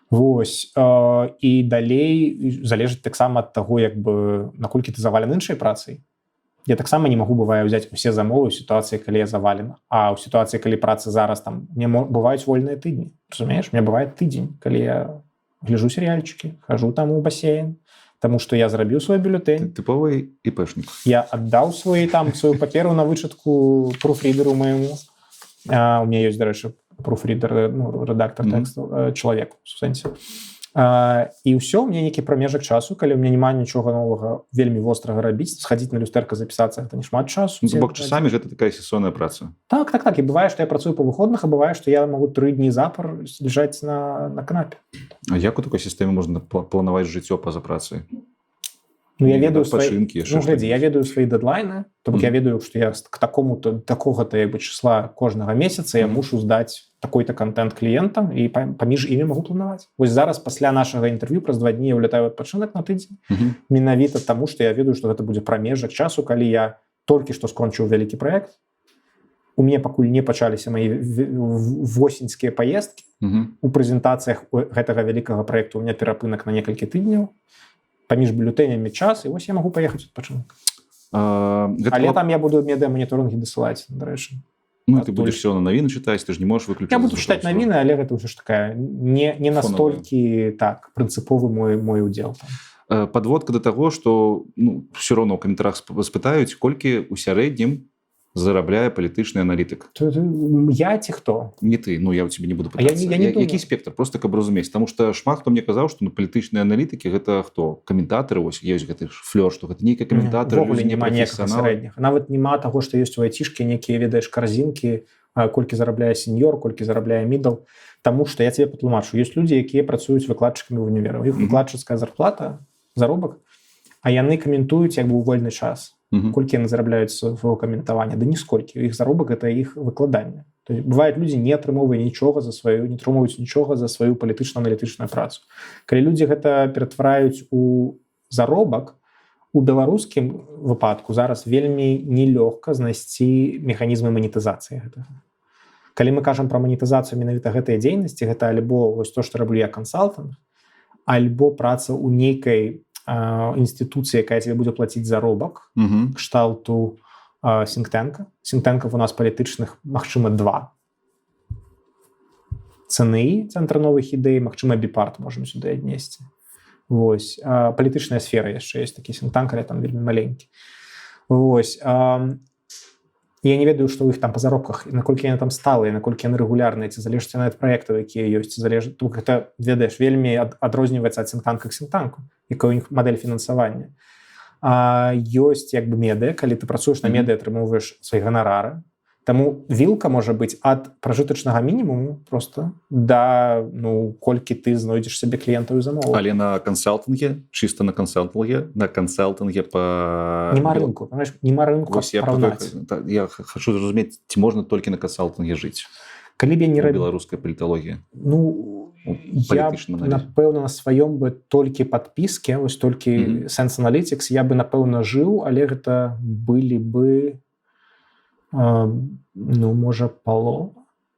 Speaker 2: Вось. І далей залежыць таксама ад таго, як бы, наколькі ты завален іншай працай. Я таксама не магу, бывае, ўзяць усе замовы ў сітуацыі, калі я завалена. А ў сітуацыі, калі праца зараз, там, мне бываюць вольныя тыдні. Разумееш? Мне бывае тыдзень, калі я гляжу серыяльчыкі, хожу там у басейн, таму што я зрабіў свой бюлетэнь.
Speaker 1: Тыповый ІПшнік.
Speaker 2: Я аддаў сваю паперу на вычатку пруфрідеру майму. У меня ёсць, дарэчы, пруфрідер, ну, рэдактор тэксту, чалавек, у сэнсе. І ўсё, у меня нейкі прамежак часу, калі у меня няма нічога новага вельмі вострага рабіць, схадзіць на люстэрка, запісацца, гэта не шмат часу.
Speaker 1: Ну, бок часамі гэта такая сезонная праца.
Speaker 2: Так. І бывае, што я працую па выходных, а бывае, што я магу 3 дні запар ляжаць на канапе.
Speaker 1: А як у такой сістэме можна планаваць жыццё па-за працай?
Speaker 2: Ну, я ведаю я ведаю свае дэдлайны, то бок я ведаю, што я к такога-то як бы числа кожнага месяца я мушу здаць такой-то контент кліентам і паміж імі магу планаваць. Вось зараз пасля нашага інтэрв'ю праз 2 дні я ўлятаю адпачынак на тыдзень. Менавіта таму, што я ведаю, што гэта будзе прамежак часу, калі я толькі што скончыў вялікі праект. У мяне пакуль не пачаліся мае восеньскія паездкі. У прэзентацыях гэтага вялікага праекту у меня перапынак на некалькі тыдняў. Паміж бюлетэнямі час, і вось я магу паехаць адпачынак. Але там я буду медыа-маніторынгі дасылаць, дарэчы.
Speaker 1: Ну, ты будзеш все на навіны чытаць, ты ж не можаш выключыць.
Speaker 2: Я буду чытаць навіны, але гэта ўсё ж такая не настолькі так прынцыповы мой удзел.
Speaker 1: Падводка да таго, што ўсё роўна ў каментарах спытаюць, колькі ў сярэднім зарабляе палітычны аналітык.
Speaker 2: Я ці хто?
Speaker 1: Не ты, я ў цябе не буду пытацца. Які спектр? Просто каб разумець. Таму што шмат хто мне казаў, што палітычныя аналітыкі гэта хто? Каментатары, вось ёсць гэты флёр, што гэта нейкія каментатары,
Speaker 2: людзі не прафесіяналы. Нават няма таго, што ёсць у айцішкі нейкія, ведаеш, карзінкі, колькі зарабляе сеньор, колькі зарабляе мідл. Таму што я цябе патлумачу. Ёсць людзі, якія працуюць выкладчыкамі ў універах. У іх выкладчыцкая зарплата, заробак, а яны каментуюць як бы ў вольны час. Колькі яны зарабляюць свайго каментавання, да нісколькі. Іх заробак гэта іх выкладанне. Бываюць людзі не атрымоўваюць нічога за сваю палітычна-аналітычную працу. Калі людзі гэта ператвараюць у заробак, у беларускім выпадку зараз вельмі нелёгка знайсці механізмы манетызацыі гэтага. Калі мы кажам пра манетызацыю менавіта гэтай дзейнасці, гэта альбо вось то, што раблю я кансалтант, альбо праца ў нейкай інстытуцыя, якая тебе будзе плаціць заробак, кшталту think-tank. Think-tankов у нас палітычных, магчыма, 2. ЦНИ, Центр новых ідэй, магчыма, Біпарт можам сюды аднесці. Вось. Палітычная сфера яшчэ ёсць такі think-tank, але там вельмі маленькі. Вось. Я не ведаю, што ў іх там па заробках, наколькі яны там сталыя, наколькі яны рэгулярныя, ці залежыць яны ад праектаў, якія ёсць, залежыць. Гэта, ведаеш, вельмі адрозніваецца ад think-tanka к think-tanku, якая у них мадэль фінансавання. Ёсць як бы медыа, калі ты працуеш на медыа, атрымоўваеш свае ганарары. Таму вілка можа быць ад пражытачнага мінімуму просто да, ну, колькі ты знойдзеш сабе кліентаў і замоваў.
Speaker 1: Але на кансалтынге, чыста на кансалтынге па...
Speaker 2: Нема рынку, понимаешь? Нема рынку параўнаць.
Speaker 1: Я хочу зразумець, ці можна толькі на кансалтынге жыць?
Speaker 2: Калі б я не рабіў...
Speaker 1: Беларуская паліталогія.
Speaker 2: Ну, я, напэўна, на сваём бы толькі падпіскі, вось толькі Sense Analytics, я бы, напэўна, жыў, але гэта былі бы... ну, можа, палова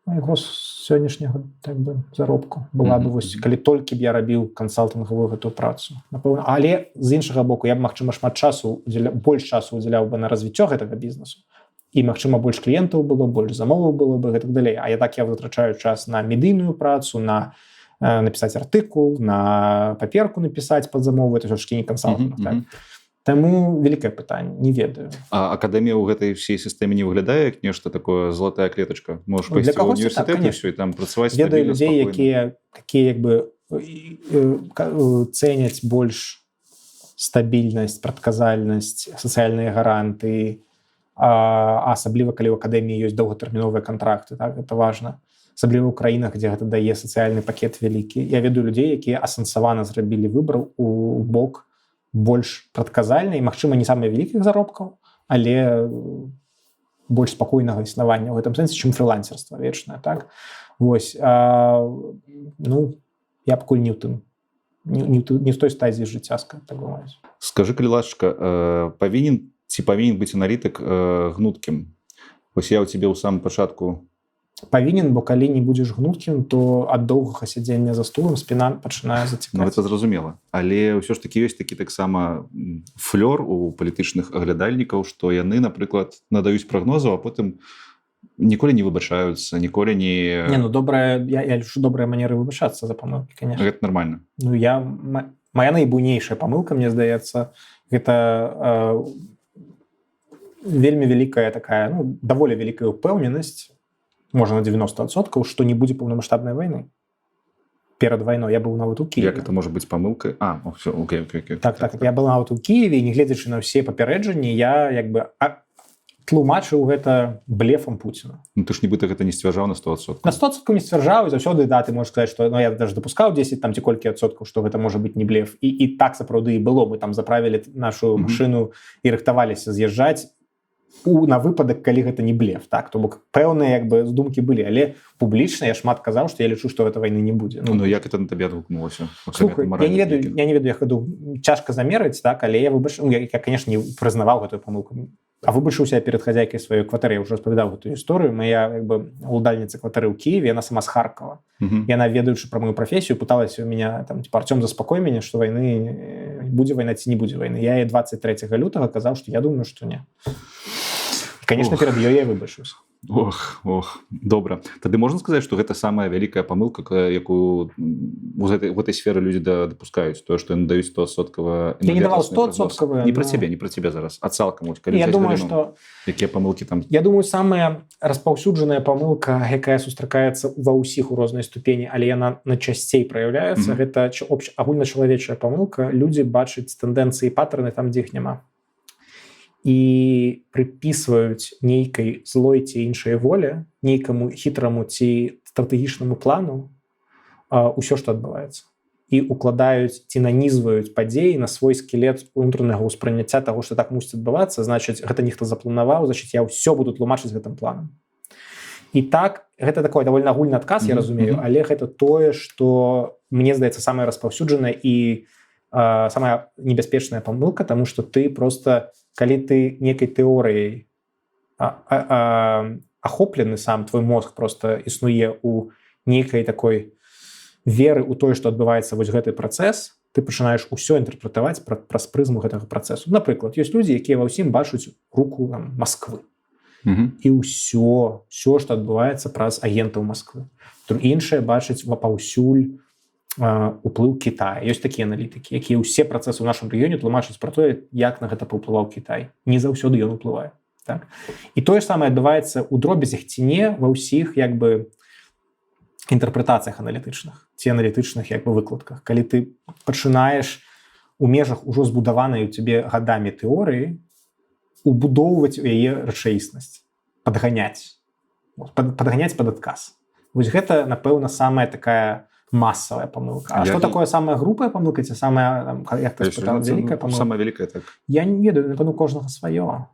Speaker 2: майго сённяшняга так бы заробку была бы, вось, калі толькі б я рабіў кансалтынгавую гэтую працу. Напэўна. Але з іншага боку, я б, магчыма, больш часу удзяляў бы на развіццё гэтага бізнесу. І, магчыма, больш кліентаў было, больш замоваў было бы, гэтак далей. А я вытрачаю час на медыйную працу, на напісаць артыкул, на паперку напісаць пад замову, это ж не кансалтынг, так? Таму вялікае пытанне, не ведаю.
Speaker 1: А акадэмія ў гэтай всей сістэме не выглядае як нешта такое золотая клетачка? Можаш пайсці ў універсітэт і ўсё, і там працаваць стабільна,
Speaker 2: ведаю людзей, якія як бы цэняць больш стабільнасць, прадказальнасць, сацыяльныя гаранты, асабліва калі ў акадэміі ёсць доўгатэрміновыя кантракты, так, гэта важна. Асабліва ў краінах, дзе гэта дае сацыяльны пакет вялікі. Я ведаю людзей, якія асэнсавана зрабілі выбар у бок больш прадказальна і, магчыма, не самых вялікіх заробкаў, але больш спакойнага існавання ў гэтым сэнсе, чым фрылансерства вечнае, так? Вось. Ну, я пакуль не ў тым. Не в той стадии жыцця, так бы мовіць.
Speaker 1: Скажы, калі ласачка, павінен быць аналітык гнуткім? Вось я ў цябе ў самым пачатку...
Speaker 2: Павінен, бо калі не будзеш гнуткім, то ад доўгага сядзення за стулам спіна пачынае зацікаць.
Speaker 1: Ну, гэта зразумела. Але ўсё ж такі ёсць такі таксама флёр у палітычных аглядальнікаў, што яны, напрыклад, надаюць прагнозаў, а потым ніколі не выбачаюцца, ніколі не...
Speaker 2: Не, ну, я лічу добрыя манеры выбачацца за памылкі, конечно.
Speaker 1: Гэта нармальна.
Speaker 2: Ну, моя найбуйнейшая памылка, мне здаецца, гэта вельмі вялікая такая, ну, даволі вялікая ўпэўненасць, можа на 90%, што не будзе паўнамаштабнай вайны. Перад вайной я быў нават у Киеве.
Speaker 1: Як это можа быць памылкай? Всё, окей.
Speaker 2: Так, я быў нават у Киеве, і не гледзячы на ўсе папярэджанні, я як бы тлумачыў гэта блефам Пуціна.
Speaker 1: Ну, ты ж нібыта гэта не сцвярджаў на 100%.
Speaker 2: На 100% не сцвярджаў, і заўсёды, да, ты можаш сказаць, што я даже дапускаў 10 там ці колькі адсоткаў, што гэта можа быць не блеф. І так сапраўды і было. Мы там заправілі нашу машыну і рыхтаваліся з'язджаць на выпадак, калі гэта не блеф, так? То бок пэўныя як бы думкі былі, але публічна я шмат казаў, што я лічу, што гэта вайны не будзе.
Speaker 1: Ну, як это на табе адгукнулася?
Speaker 2: Слухай, я не ведаю, як гэта цяжка замерыць, так, але я выбачыў, я, конечно, не прызнаваў гэтую памылку. А выбачыўся перад хазяйкай сваёй кватэры, я ўжо распавядаў гэтую гісторыю. Моя як бы ўладальніца кватэры ў Киеве, яна сама з Харкова. Яна, ведаючы пра мою прафесію, пыталася ў мяне там, типа, Артём, заспакой мяне, што вайны будзе вайна ці не будзе вайны. Я 23 лютага казаў, што я думаю, што не. Конечно, перад ёй я выбачыўся.
Speaker 1: Ох, добра. Тады можна сказаць, што гэта самая вялікая памылка, якую у гэтай сферы людзі дапускаюць, тое, што яны даюць 100%.
Speaker 2: Я не даваў 100%.
Speaker 1: Не пра цябе зараз, а цалкам.
Speaker 2: Я думаю, што...
Speaker 1: Якія памылкі там?
Speaker 2: Я думаю, самая распаўсюджаная памылка, якая сустракаецца ва ўсіх у рознай ступені, але яна найчасцей праяўляецца, гэта агульначалавечая памылка. Людзі бачаць тэндэнцыі і патэрны там, дзе іх няма. І прыпісваюць нейкай злой ці іншай волі, нейкаму хітраму ці стратэгічнаму плану ўсё, што адбываецца. І укладаюць ці нанізваюць падзеі на свой скелет унутранага ўспрыняцця таго, што так мусіць адбывацца, значыць, гэта нехта запланаваў, значыць, я ўсё буду тлумачыць гэтым планам. І так, гэта такой даволі агульны адказ, я разумею, але гэта тое, што, мне здаецца, самае распаўсюджанае і самая небяспечная памылка, таму што ты просто... Калі ты некай тэорыяй ахоплены сам, твой мозг просто існуе ў нейкай такой веры ў тое, што адбываецца вось гэты працэс, ты пачынаеш усё інтэрпрэтаваць праз прызму гэтага працэсу. Напрыклад, ёсць людзі, якія ва ўсім бачаць руку Масквы. І ўсё, што адбываецца праз агентаў Масквы. Іншыя бачаць паўсюль уплыў Китая. Ёсць такія аналітыкі, якія ўсе працэсы ў нашым рэгіёне тлумачаць пра тое, як на гэта паўплываў Кітай. Не заўсёды ён уплывае. Так? І тое ж самае адбываецца ў дробязях ці не ва ўсіх як бы інтэрпрэтацыях аналітычных ці аналітычных як бы выкладках. Калі ты пачынаеш у межах ужо збудаванай у цябе гадамі тэорыі убудоўваць у яе рэчаіснасць, падганяць пад адказ. Вось гэта, напэўна, самая такая массовая памылка. А што такое самая грубая памылка ці самая, як ты спытаў, вялікая памылка?
Speaker 1: Самая вялікая, так.
Speaker 2: Я не ведаю, напэўна, кожнага сваё.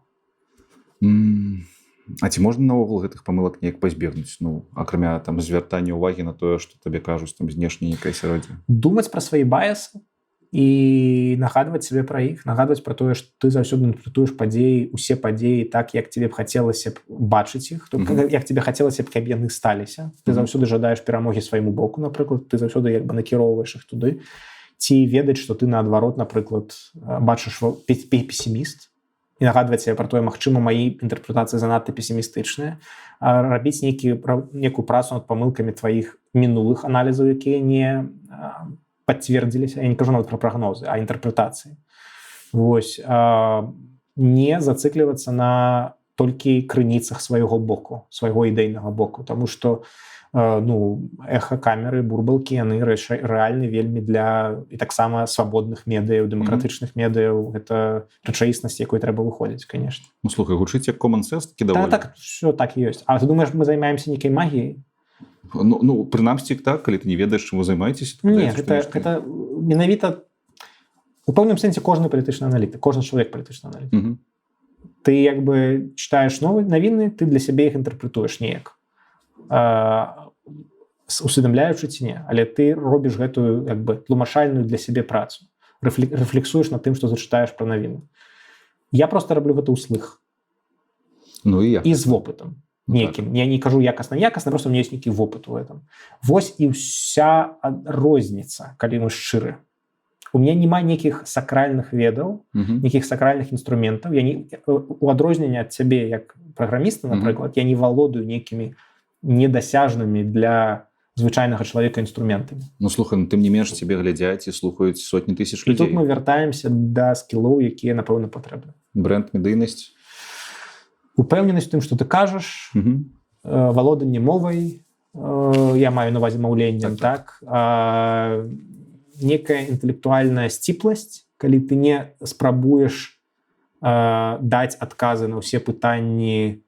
Speaker 1: А ці можна наогул гэтых памылак неяк пазбегнуць? Ну, акрамя там звяртання ўвагі на тое, што табе кажуць там знешне нейкае асяроддзе.
Speaker 2: Думаць пра свае баясы і нагадваць сабе пра іх, нагадваць пра тое, што ты заўсёды інтэрпрэтуеш падзеі, усе падзеі так, як тебе б хацелася б бачыць іх, як тебе хацелася б, каб яны сталіся. Ты заўсёды жадаеш перамогі свайму боку, напрыклад, ты заўсёды як бы накіроўваеш іх туды. Ці ведаць, што ты наадварот, напрыклад, бачыш песіміст, і нагадваць себе пра тое, магчыма, маі інтэрпрэтацыі занадта песімістычныя, рабіць некую працу над памылкамі тваіх мінулых аналізаў, якія не пацвердзіліся. Я не кажу нават пра прагнозы, а інтэрпрэтацыі. Вось. Не зацыклівацца на толькі крыніцах свайго боку, свайго ідэйнага боку, таму што эха-камеры, бурбалкі, яны рэальны вельмі для і таксама свабодных медыяў, дэмакратычных медыяў. Гэта рэчаіснасць, якой трэба выходзіць, конечно.
Speaker 1: Ну, слухай, гучыць як common sense, такі даволі.
Speaker 2: Так, все так і ёсць. А ты думаеш, мы займаемся нейкай магіяй?
Speaker 1: Ну, прынамсі так, калі ты не ведаеш, чым вы займаецеся.
Speaker 2: Не, гэта менавіта у пэўным сэнсе кожны палітычны аналітык, кожны чалавек палітычны аналітык. Ты як бы читаеш новыя навіны, ты для сябе іх інтэрпрэтуеш неяк. Усведамляючы ці не, але ты робіш гэтую як бы тлумачальную для сябе працу, рэфлексуеш над тым, што зачытаеш пра навіны. Я просто раблю гэта ўслых.
Speaker 1: Ну і я.
Speaker 2: І з вопытам некім. Я не кажу якасна, просто у меня ёсць нейкі вопыт у этом. Вось і ўся розніца, калі мы шчыры. У меня няма нейкіх сакральных ведаў, нейкіх сакральных інструментаў. У адрозненне ад цябе як праграміста, напрыклад, я не валодаю нейкімі недасяжнымі для звычайнага чалавека інструментамі.
Speaker 1: Ну, слухай, тым не менш цябе глядзяць і слухаюць сотні тысяч людзей.
Speaker 2: І тут мы вяртаемся да скілоў, якія, напэўна, патрэбны.
Speaker 1: Брэнд, медыйнасць.
Speaker 2: Упэўненасць у тым, што ты кажаш, валоданне мовай, я маю на увазе маўленнем, так? Некая інтэлектуальная сціпласць, калі ты не спрабуеш даць адказы на ўсе пытанні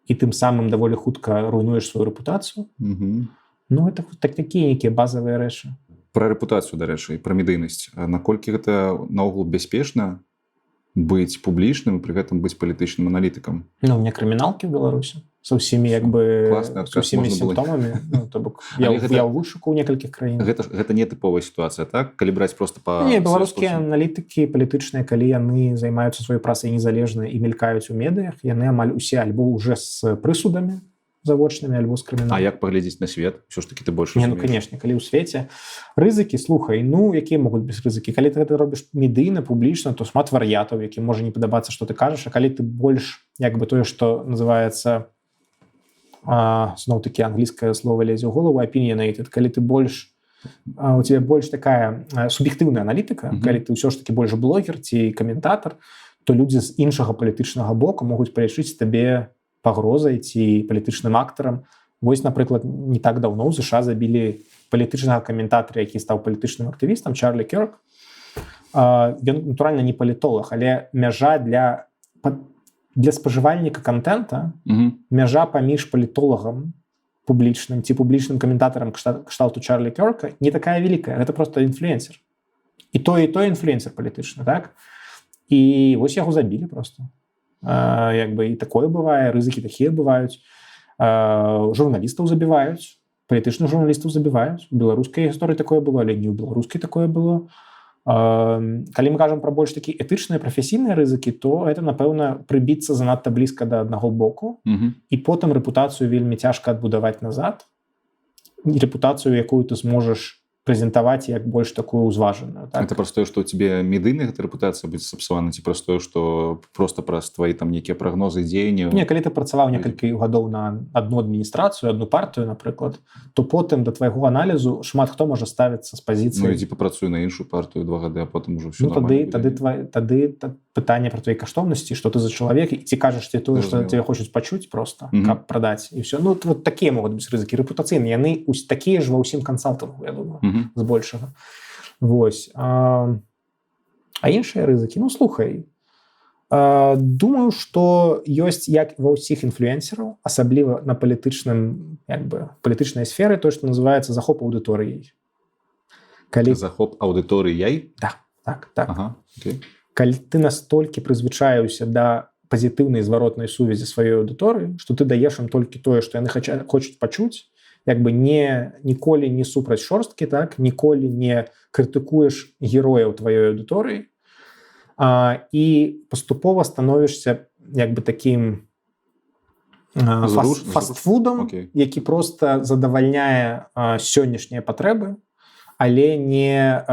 Speaker 2: і тым самым даволі хутка руйнуеш сваю рэпутацыю. Ну, гэта такія нейкія базавыя рэчы.
Speaker 1: Пра рэпутацыю, дарэчы, і пра медыйнасць. Наколькі гэта наогул бяспечна быць публічным, пры гэтым быць палітычным аналітыкам?
Speaker 2: Ну, у меня крыміналкі ў Беларусі са ўсімі як бы са ўсімі сімптомамі. Ну, то бок я ў вышуку ў некалькіх краін.
Speaker 1: Гэта не тыповая сітуацыя, так? Калі браць проста па...
Speaker 2: Не, беларускія аналітыкі палітычныя, калі яны займаюцца сваёй працай незалежна і мелькаюць у медыях, яны амаль усе альбо ўжо з прысудамі завочнымі, альбо з крыміналам.
Speaker 1: А як паглядзець на свет? Усё ж такі ты больш
Speaker 2: разумееш? Не, ну, канешне, калі ў свеце рызыкі, слухай, ну, якія могуць быць рызыкі? Калі ты гэта робіш медыйна, публічна, то шмат вар'ятаў, якім можа не падабацца, што ты кажаш, а калі ты больш, як бы тое, што называецца зноў-такі англійскае слово лезе ў голову, opinionated, калі ты больш, у тебя больш такая суб'ектыўная аналітыка, калі ты ўсё ж такі больш блогер ці каментатар, то людзі з іншага палітычнага боку могуць палічыць табе пагрозай ці палітычным актарам. Вось, напрыклад, не так даўно ў США забілі палітычнага каментатара, які стаў палітычным актывістам, Чарлі Кёрк. Ён, натуральна, не палітолог, але мяжа для спажывальніка контента, мяжа паміж палітолагам публічным ці публічным каментатарам кшталту Чарлі Кёрка не такая вялікая. Гэта просто інфлюэнсер. І той інфлюэнсер палітычны, так? І вось яго забілі просто. Як бы і такое бывае, рызыкі такія бываюць. Журналістаў забіваюць, палітычных журналістаў забіваюць. У беларускай гісторыі такое было, але не ў беларускай такое было. Калі мы кажам пра больш такі этычныя, прафесійныя рызыкі, то это, напэўна, прыбіцца занадта блізка да аднаго боку, і потым рэпутацыю вельмі цяжка адбудаваць назад. Рэпутацыю, якую ты зможаш прэзентаваць як больш такую ўзважаную. Так?
Speaker 1: Это просто тое, што ў тебе медыйная гэта рэпутацыя будзе сапсавана, ці просто тое, што просто праз твои там нейкія прагнозы дзеянняў?
Speaker 2: Не, калі ты працаваў некалькі гадоў на адну адміністрацыю, адну партыю, напрыклад, то потым да твайго аналізу шмат хто можа ставіцца з пазіцыі.
Speaker 1: Ну, ідзі папрацуй на іншую партыю 2 гады, а потым ужо ўсё
Speaker 2: нормальна. Тады пытанне пра твае каштоўнасці, што ты за чалавек, і ці кажаш ты тое, што тебе хочуць пачуць просто, каб прадаць, і ўсё. Ну, вот такія могуць быць рызыкі рэпутацыйныя, яны такія ж ва ўсім кансалтынгу, я думаю, збольшага. Вось. А іншыя рызыкі? Ну, слухай, думаю, што ёсць, як ва ўсіх інфлюэнсераў, асабліва на палітычнай сферы, то, што называецца захоп аўдыторыяй.
Speaker 1: Захоп аўдыторыяй?
Speaker 2: Так.
Speaker 1: Ага, окей.
Speaker 2: Калі ты настолькі прызвычаіўся да пазітыўнай зваротнай сувязі сваёй аўдыторыі, што ты даеш ім толькі тое, што яны хочуць пачуць, як бы ніколі не супраць шорсткі, так, ніколі не крытыкуеш герояў тваёй аўдыторыі, і паступова становішся як бы такім фастфудам, які проста задавальняе сённяшнія патрэбы, але не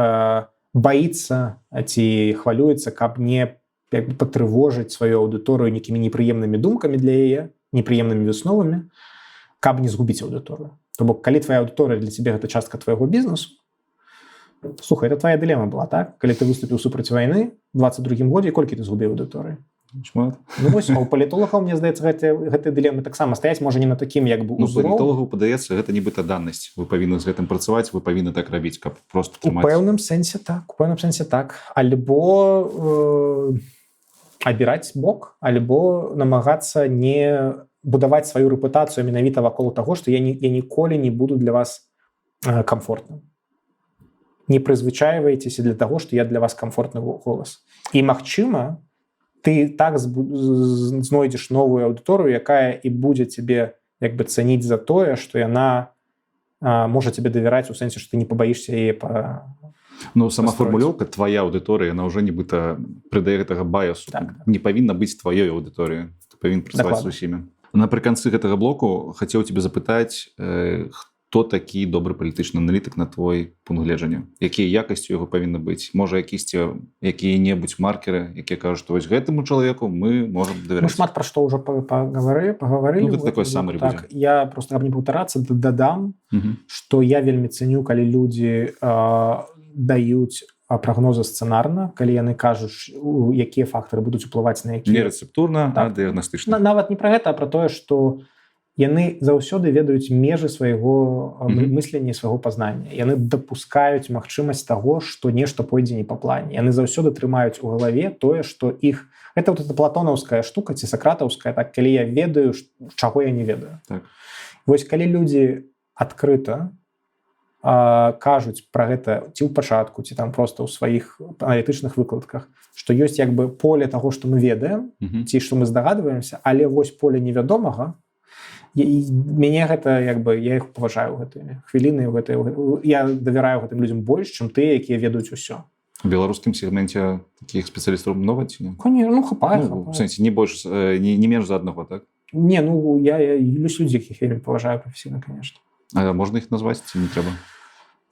Speaker 2: баіцца ці хвалюецца, каб не патрывожыць сваю аўдыторыю нейкімі непрыемнымі думкамі для яе, непрыемнымі высновамі, каб не згубіць аўдыторыю. То бок, калі твая аўдыторыя для цябе гэта частка твайго бізнесу, слухай, это твоя дылема была, так? Калі ты выступіў супраць вайны ў 22-м годзе, колькі ты згубіў аўдыторыі?
Speaker 1: Шмат.
Speaker 2: Ну, вось, а у палітолагаў, мне здаецца, гэтыя дылемы таксама стаяць, можа, не на такім, як бы,
Speaker 1: узроўні. Ну, палітолагу, падаецца, гэта нібыта даннасць. Вы павінны з гэтым працаваць, вы павінны так рабіць, каб просто трымаць.
Speaker 2: У пэўным сэнсе так. Альбо абіраць бок, альбо намагацца не будаваць сваю рэпутацыю менавіта вакол таго, што я ніколі не буду для вас камфортным. Не прызвычайвайцеся для таго, што я для вас камфортны голас. І, магчыма, ты так знойдзеш новую аўдыторыю, якая і будзе цябе як бы цаніць за тое, што яна можа цябе давяраць у сэнсе, што ты не пабаішся яе
Speaker 1: Ну, сама формулёўка твоя аўдыторыя, яна ўжо нібыта прыдае гэтага баясу. Не павінна быць тваёй аўдыторыяй. Ты павінен працаваць з усімі. Напрыканцы гэтага блоку хацеў цябе запытаць, хто такі добры палітычны аналітык на твой пункт гледжання? Якія якасці ў яго павінны быць? Можа, якія-небудзь маркеры, якія кажуць, што вось гэтаму чалавеку мы можам давяраць?
Speaker 2: Мы шмат пра што ўжо паговорылі.
Speaker 1: Ну, гэта такое самае будзе.
Speaker 2: Я проста, каб не паўтарацца, дадам, што я вельмі цэню, калі людзі даюць прагнозы сцэнарна, калі яны кажуць, якія фактары будуць уплываць на якія...
Speaker 1: Не рэцэптурна, а дыягнастычна.
Speaker 2: Нават не пра гэта, а пра тое, што яны заўсёды ведаюць межы свайго мыслення і свайго пазнання. Яны дапускаюць магчымасць таго, што нешта пойдзе не па плане. Яны заўсёды трымаюць у галаве тое, што іх... Это вот эта платонаўская штука ці сакратаўская, так, калі я ведаю, чаго я не ведаю.
Speaker 1: Так.
Speaker 2: Вось калі людзі адкрыта кажуць пра гэта ці ў пачатку, ці там проста ў сваіх аналітычных выкладках, што ёсць як бы поле таго, што мы ведаем, ці што мы здагадваемся, але вось поле невядомага, мяне гэта, як бы, я іх паважаю ў гэтыя хвіліны, я давяраю гэтым людзям больш, чым тыя, якія ведаюць усё.
Speaker 1: У беларускім сегменце такіх спецыялістаў многа ці не?
Speaker 2: Конечно, хапае.
Speaker 1: В сэнсе, не менш за аднаго, так?
Speaker 2: Не, я ёсць людзі, якіх я паважаю прафесійна, конечно.
Speaker 1: А можна іх назваць ці не трэба?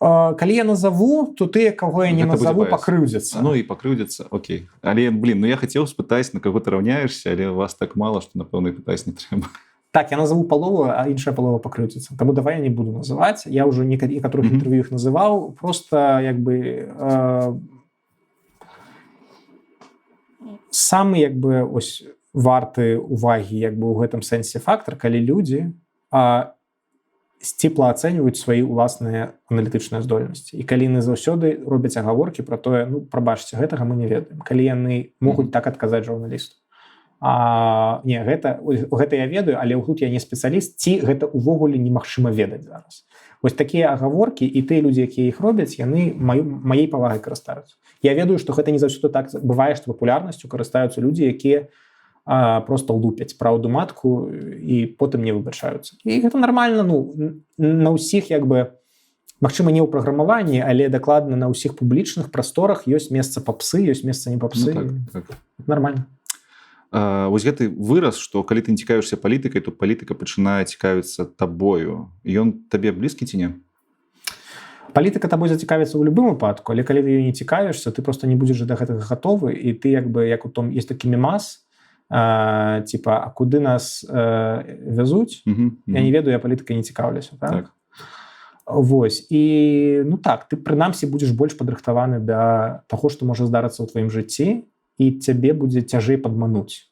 Speaker 2: Калі я назову, то тыя, каго я не назову, пакрыўдзяцца.
Speaker 1: Ну і пакрыўдзяцца, окей. Але, я хацеў спытаць, на каго ты раўняешся, але вас так мала, што, напэўна, і пытаць не трэба.
Speaker 2: Так, я назову палову, а іншая палова пакрыўдзяцца. Таму давай я не буду называць. Я ўжо некаторых інтэрв'ю іх называў. Просто, як бы, самы, як бы, ось, варты увагі, як бы, у гэтым сэнсе фактар, калі людзі сціпла ацэньваюць свае ўласныя аналітычныя здольнасці. І калі яны заўсёды робяць агаворкі пра тое, ну, прабачце, гэтага мы не ведаем. Калі яны могуць так адказаць журналісту. Не, гэта я ведаю, але тут я не спецыяліст, ці гэта ўвогуле немагчыма ведаць зараз. Вось такія агаворкі і тыя людзі, якія іх робяць, яны маёй павагай карыстаюцца. Я ведаю, што гэта не заўсёды так бывае, што папулярнасцю карыстаюцца людзі, якія просто лупяць праўду матку і потым не выбачаюцца. І гэта нармальна, ну, на ўсіх, як бы, магчыма, не ў праграмаванні, але дакладна на ўсіх публічных прасторах ёсць месца папсы, ёсць месца не папсы.
Speaker 1: Ну, так.
Speaker 2: Нармальна.
Speaker 1: Вось гэты выраз, што калі ты не цікавішся палітыкай, то палітыка пачынае цікавіцца табою. Ён табе блізкі ці не?
Speaker 2: Палітыка табой зацікавіцца ў любым выпадку, але калі ты ёй не цікавішся, ты просто не будзеш да гэтага гатовы, і ты як бы як у том есть такі мемас, типа, а куды нас вязуць? Я не ведаю, я палітыкай не цікаўлюся, так? Вось, і ну так, ты прынамсі будзеш больш падрыхтаваны да таго, што можа здарыцца ў тваім жыцці, і цябе будзе цяжэй падмануць.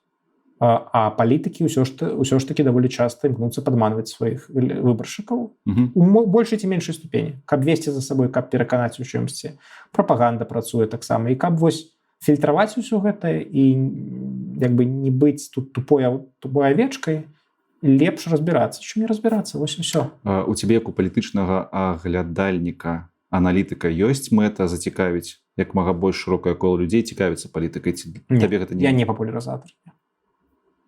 Speaker 2: А палітыкі ўсё ж такі даволі часта імкнуцца падманваць сваіх выбаршчыкаў у большай ці меншай ступені, каб весці за сабой, каб пераканаць у чымсьці. Прапаганда працуе таксама, і каб вось фільтраваць усё гэта і як бы не быць тут тупой авечкай, лепш разбірацца, чым не разбірацца, вось і ўсё.
Speaker 1: У цябе як у палітычнага аглядальніка, аналітыка ёсць мэта зацікавіць як мага больш шырокае кола людзей цікавіцца палітыкай? Табе гэта
Speaker 2: я не папулярызатар.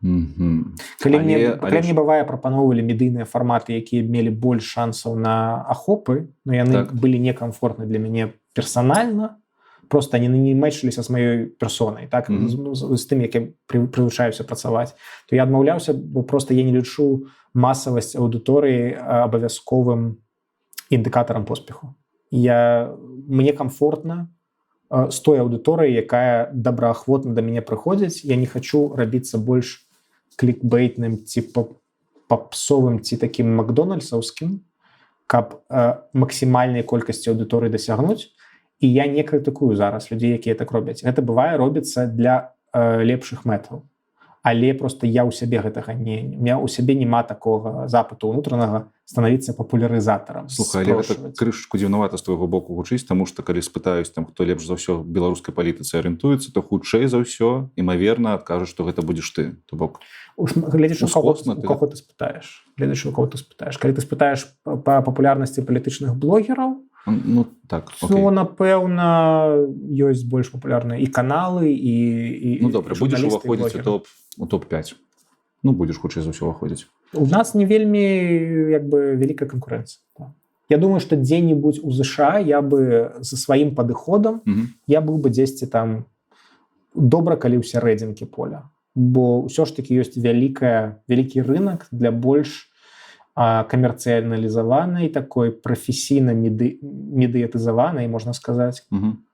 Speaker 2: Калі мне бывае прапаноўвалі медыйныя фарматы, якія мелі больш шансаў на ахопы, но яны былі некамфортны для мяне персанальна, просто они не мэчыліся з маёй персонай, так, з тым, як я прывучаюся працаваць, то я адмаўляўся, бо просто я не лічу масавасць аўдыторыі абавязковым індыкатарам поспеху. Мне комфортна з той аўдыторыяй, якая добраахвотна да мяне прыходзіць. Я не хачу рабіцца больш клікбейтным ці папсовым ці такім макдональдсаўскім, каб максімальнай колькасці аўдыторыі дасягнуць. І я не крытыкую зараз людзей, якія так робяць. Гэта бывае робіцца для лепшых мэтаў. Але просто я ў сябе гэтага у сябе няма такога запыту ўнутранага становіцца папулярызатарам.
Speaker 1: Слухай, але гэта крышачку дзіўнавата з твайго боку гучыць, таму што калі спытаюсь, там, хто лепш за ўсё в беларускай палітыцы арыентуецца, то хутчэй за ўсё, імаверна, адкажуць, што гэта будзеш ты. То бок,
Speaker 2: глядзіш, у каго ты спытаеш. Калі ты спытаеш па папулярнасці палітычных блогераў,
Speaker 1: ну, так,
Speaker 2: то, напэўна, ёсць больш папулярныя і каналы, і
Speaker 1: ну, добра, будзеш уваходзіць у топ-5. Ну, будзеш хутчэй за ўсё уваходзіць. У
Speaker 2: нас не вельмі, як бы, вялікая канкурэнцыя. Я думаю, што дзе-небудзь у ЗША я бы за сваім падыходам, я быў бы дзесьці там добра, калі ў сярэдзінкі поля. Бо ўсё ж такі ёсць вялікі рынак для больш камерцыяналізаванай, такой прафесійна медыятызаванай, можна сказаць,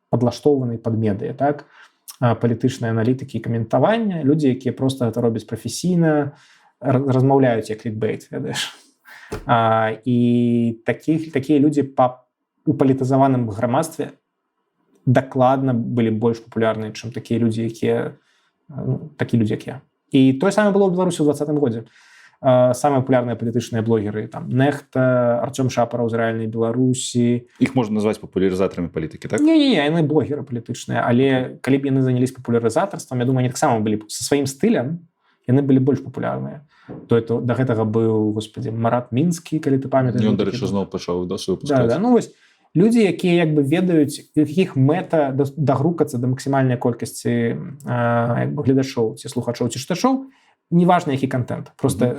Speaker 2: падлаштоўванай пад медыя, так? Палітычныя аналітыкі і каментавання, людзі, якія проста гэта робяць прафесійна, размаўляюць як клікбейт, ведаеш. І такія людзі у палітызаваным грамадстве дакладна былі больш папулярныя, чым такія людзі, як я. І тое самае было ў Беларусі ў 2020 годзе. Самыя папулярныя палітычныя блогеры, там, Нехта, Артём Шапараў з рэальнай Беларусі.
Speaker 1: Іх можна назваць папулярызатарамі палітыкі, так?
Speaker 2: Не, яны блогеры палітычныя, але калі б яны занялись папулярызатарствам, я думаю, они таксама былі са сваім стылем, яны былі больш папулярныя. Да гэтага быў, господи, Марат Мінскі, калі ты памятаеш.
Speaker 1: Ён, дарэчы, зноў пачаў сваю пускаць.
Speaker 2: Да, ну вось, людзі, якія як бы ведаюць, якіх мэта дагрукацца да максімальнай колькасці гледачоў, ці слухачоў, ці чытачоў, неважна, які контент. Просто,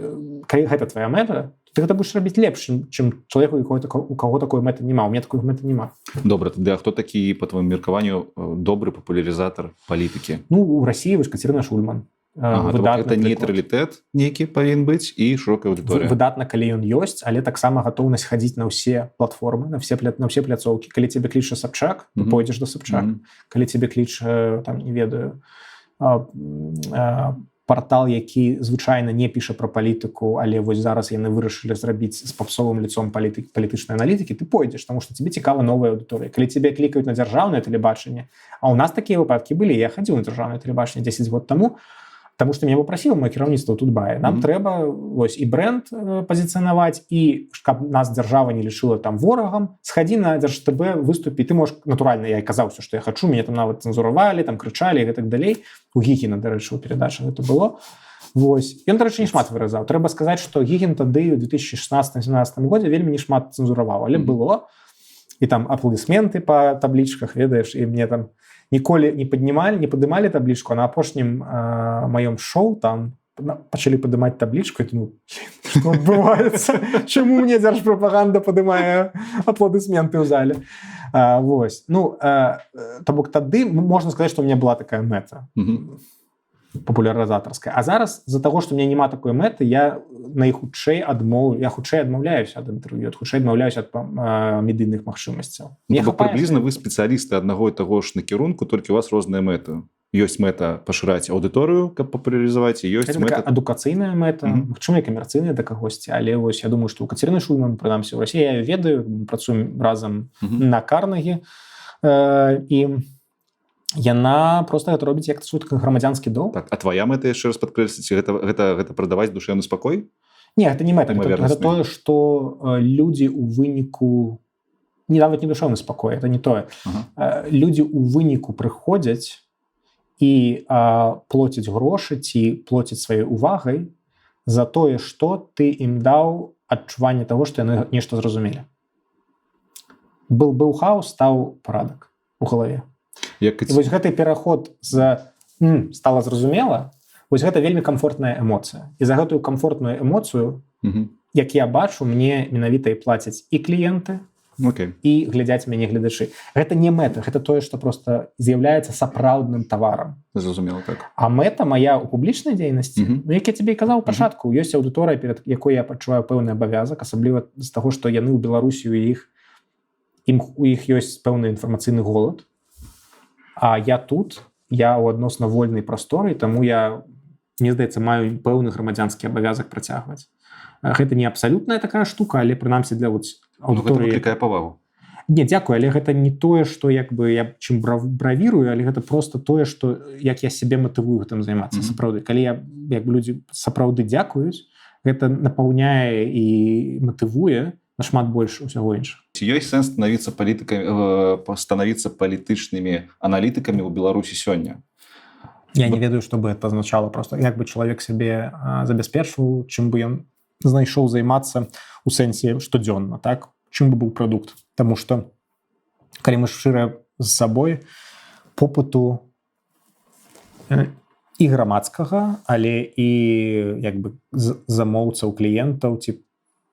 Speaker 2: калі гэта твоя мэта, ты гэта будеш рабіць лепш, чым чалавеку, у каго такой мэты няма. У меня такой мэты няма.
Speaker 1: Добра, тады, а хто такі, па твоему меркаванню, добры папулярызатар палітыкі?
Speaker 2: Ну, у Расіі вось Каціна Шульман.
Speaker 1: Гэта нейтралітэт нейкі павінен быць і шырокая аўдыторыя.
Speaker 2: Выдатна, калі ён ёсць, але таксама гатоўнасць хадзіць на ўсе платформы, на ўсе пляцоўкі. Калі цябе кліча Сабчак, то пойдзеш да Сабчак. Калі цябе кліча, там, не ведаю, партал, які звычайна не піша пра палітыку, але вось зараз яны вырашылі зрабіць з папсовым лицом палітычнай аналітыкі, ты пойдзеш, таму што цябе цікава новая аўдыторыя. Калі цябе клікаюць на дзяржаўнае тэлебачанне, а ў нас такія выпадкі былі, я хадзіў на дзяржаўнае тэлебачанне 10 год таму, таму што мяне папрасіла маё кіраўніцтва ў Тутбае. Нам трэба вось і брэнд пазіцыянаваць, і каб нас дзяржава не лічыла там ворагам, схадзі на Дзярж-ТБ, выступі. Ты можаш, натуральна, я казаў усё, што я хачу, мяне там нават цэнзуравалі, там крычалі і гэтак далей. У Гігіна, дарэчы, у перадачах гэта было. Вось. Ён, дарэчы, не шмат выразаў. Трэба сказаць, што Гігін тады ў 2016-2017 годзе вельмі не шмат цэнзураваў, але было. І там апладысменты па таблічках, ведаеш, і мне там ніколі не падымалі таблічку, а на апошнім маём шоу там пачалі падымаць таблічку, і думаю, што адбываецца? Чаму мне дзяржпрапаганда падымае апладысменты ў зале? Вось. Ну, то бок тады можна сказаць, што у мяне была такая мэта. папулярызатарская. А зараз з-за таго, што у меня няма такой мэты, я хутчэй адмаўляюся ад інтэрв'ю, хутчэй адмаўляюся ад медыйных магчымасцяў.
Speaker 1: Прыблізна вы спецыялісты аднаго і таго ж накірунку, толькі у вас розныя мэты. Ёсць мэта пашыраць аўдыторыю, каб папулярызаваць, і ёсць мэта
Speaker 2: адукацыйная мэта, магчыма, і камерцыйная да кагосьці, але вось я думаю, што ў Кацярыны Шульман, прынамсі ў Расіі, я ведаю, мы працуем разам на Карнегі, і яна просто гэта робіць як грамадзянскі доўг.
Speaker 1: Так, а твая мэта яшчэ раз падкрэсліць, гэта прадаваць душэўны спакой?
Speaker 2: Не, гэта не мэта, гэта тое, што людзі ў выніку нават не душэўны спакой, это не тое. Людзі ў выніку прыходзяць і плоцяць грошы ці плоцяць сваёй увагай за тое, што ты ім даў адчуванне таго, што яны нешта зразумелі. Быў хаос, стаў парадак у галаве. І вось гэты пераход стала зразумела, вось гэта вельмі камфортная эмоцыя. І за гэтую камфортную эмоцыю, як я бачу, мне менавіта і плацяць і кліенты, і глядзяць мяне гледачы. Гэта не мэта, гэта тое, што проста з'яўляецца сапраўдным таварам.
Speaker 1: Зразумела, так.
Speaker 2: А мэта мая ў публічнай дзейнасці, як я цябе і казаў у пачатку, ёсць аўдыторыя, перад якой я пачуваю пэўны абавязак, асабліва з таго, што яны ў Беларусі, у іх ёсць пэўны інфармацыйны голад. А я тут, я ў адносна вольнай прасторы, таму я, мне здаецца, маю пэўны грамадзянскі абавязак працягваць. Гэта не абсалютная такая штука, але прынамсі для
Speaker 1: аўдыторыі... Гэта выклікае павагу.
Speaker 2: Не, дзякую, але гэта не тое, што як бы я чым бравірую, але гэта просто тое, што як я сябе матывую гэтым займацца сапраўды. Калі як бы людзі сапраўды дзякуюць, гэта напаўняе і матывуе нашмат больш усяго іншага.
Speaker 1: Ці ёсць сэнс станавіцца палітычнымі аналітыкамі ў Беларусі сёння?
Speaker 2: Я не ведаю, што бы это азначало. Просто як бы чалавек сябе забяспечваў, чым бы ён знайшоў займацца у сэнсе штодзённа, так? Чым бы быў прадукт? Таму што, калі мы шчыра з сабой, попыту і грамадскага, але і як бы замоўцаў, кліентаў ці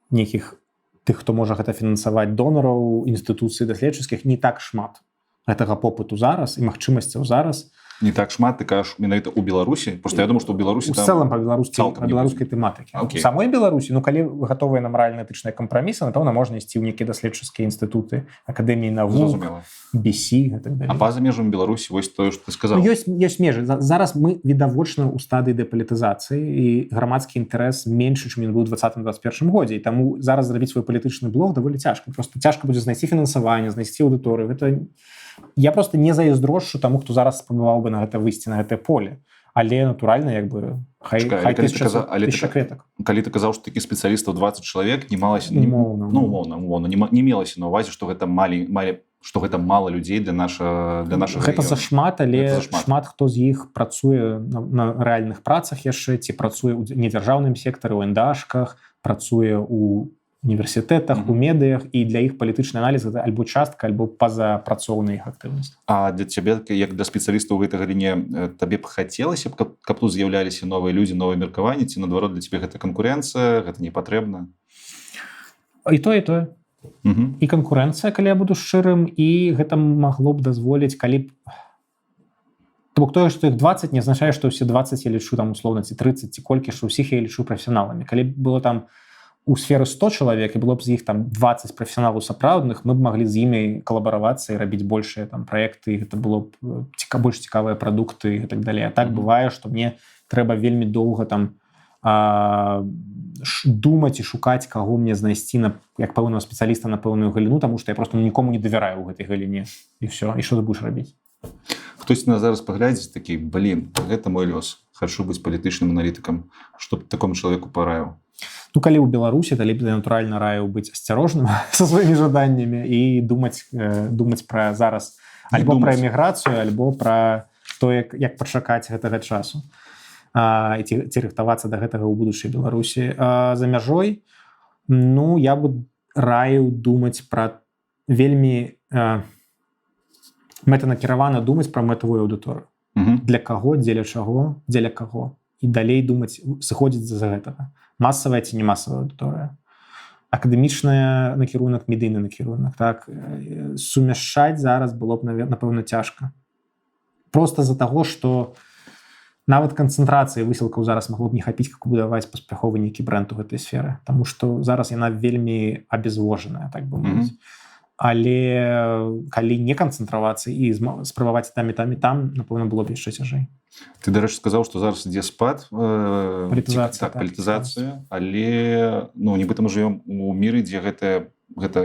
Speaker 2: нейкіх тых, хто можа гэта фінансаваць, донараў, інстытуцый даследчыцкіх, не так шмат. Гэтага попыту зараз і магчымасцяў зараз.
Speaker 1: Не так шмат, ты кажаш, менавіта ў Беларусі? Просто я думаю, што ў Беларусі
Speaker 2: там... У цэлым па беларускай тэматыкі. У самой Беларусі, калі гатовыя на маральна-этычныя кампрамісы, напэўна, можна ісці ў нейкія даследчыцкія інстытуты, акадэміі навук, BC, так далее.
Speaker 1: А па-за межамі Беларусі вось тое, што ты сказаў.
Speaker 2: Ёсць межы. Зараз мы відавочна ў стадыі дэпалітызацыі, і грамадскі інтарэс меншы, чым ён быў у 2020-2021 годзе. І таму зараз зрабіць свой палітычны блог даволі цяжка. Просто цяжка будзе знайсці фінансаванне, знайсці аўдыторыю. Гэта... Я просто не зайздрошчу таму, хто зараз спрабаваў бы на гэта выйсці, на гэтае поле. Але, натуральна, як бы, хай тысяча кветак.
Speaker 1: Калі ты казаў, што такіх спецыялістаў 20 чалавек, не мелася на ўвазе, што гэта мала людзей для нашага рэгіёна.
Speaker 2: Гэта зашмат, але шмат хто з іх працуе на рэальных працах яшчэ, ці працуе ў недзяржаўным сектары, у НДАшках, працуе ў універсітэтах, у медыях, і для іх палітычны аналіз гэта альбо частка, альбо пазапрацоўная іх актыўнасць.
Speaker 1: А для цябе, як для спецыялістаў у гэтай галіне, табе б хацелася, каб тут з'яўляліся новыя людзі, новыя меркаванні, ці наадварот для цябе гэта канкурэнцыя, гэта не патрэбна?
Speaker 2: І тое, і тое. І канкурэнцыя, калі я буду шчырым, і гэта магло б дазволіць, калі б... То бок тое, што іх 20, не азначае, што ўсе 20 я лічу там условна, ці 30, ці колькі, што ўсіх я лічу прафесіяналамі. Калі б было там у сферы 100 чалавек, і было б з іх там 20 прафесіяналаў сапраўдных, мы б маглі з імі калабаравацца і рабіць большыя там праекты, і гэта было б больш цікавыя прадукты і так далее. А так бывае, што мне трэба вельмі доўга там думаць і шукаць, каго мне знайсці як пэўнага спецыяліста на пэўную галіну, таму што я просто нікому не давяраю ў гэтай галіне. І все. І што ты будзеш рабіць?
Speaker 1: Хтось на зараз паглядзіць такі, гэта мой лёс. Хачу быць палітычным аналітыкам. Што б такому чалавеку параіў?
Speaker 2: Ну, калі ў Беларусі, то лепей натуральна раю быць асцярожным са сваімі жаданнямі і думаць пра зараз альбо пра эміграцыю, альбо пра то, як пачакаць гэтага часу. Ці рыхтавацца да гэтага ў будучай Беларусі. За мяжой, ну, я бы раіў думаць пра вельмі мэтанакіравана думаць пра мэтавую аўдыторыю. Для каго, дзеля чаго, дзеля каго. І далей думаць, сыходзіць за гэтага. Масавая ці не масавая аўдыторыя. Акадэмічны накірунак, медыйны накірунак. Так? Сумяшчаць зараз было б, напэўна, цяжка. Просто з-за таго, што нават канцэнтрацыі высілкаў зараз магло б не хапіць, как будаваць паспяховы нейкі брэнд у гэтай сферы, таму што зараз яна вельмі абязвожаная, так бы мовіць. Але калі не канцэнтравацца і спрабаваць там, напэўна, было б яшчэ цяжэй.
Speaker 1: Ты, дарэчы, сказаў, што зараз ідзе спад, палітызацыя, але нібыта мы жывём у міры, дзе гэта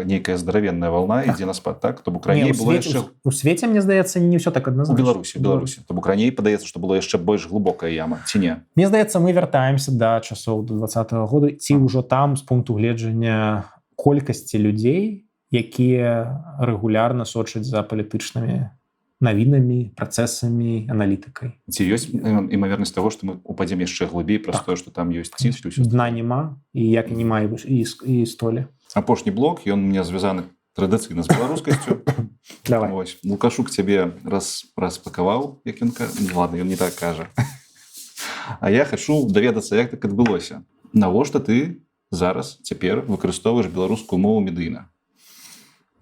Speaker 1: нейкая здаравенная вална ідзе на спад, так? То бок раней было яшчэ...
Speaker 2: У свеце, мне здаецца, не ўсё так адназначна.
Speaker 1: У Беларусі. То бок раней падаецца, што было яшчэ больш глыбокая яма, ці не?
Speaker 2: Мне здаецца, мы вяртаемся да часоў да 20-го года, ці ўжо там з пункту гледжання колькасці людзей, якія рэгулярна сочаць за палітычнымі навінамі, працэсамі, аналітыкай.
Speaker 1: Ці ёсць імавернасць таго, што мы упадзем яшчэ глыбей праз тое, што там ёсць ціск?
Speaker 2: Дна няма, і як няма і столі.
Speaker 1: Апошні блок, ён мне звязаны традыцыйна з беларускасцю.
Speaker 2: Давай.
Speaker 1: Лукашук цябе распакаваў, як ён кажа. Ладно, ён не так кажа. А я хачу даведацца, як так адбылося. Навошта ты зараз цяпер выкарыстоўваеш беларускую мову медыйна?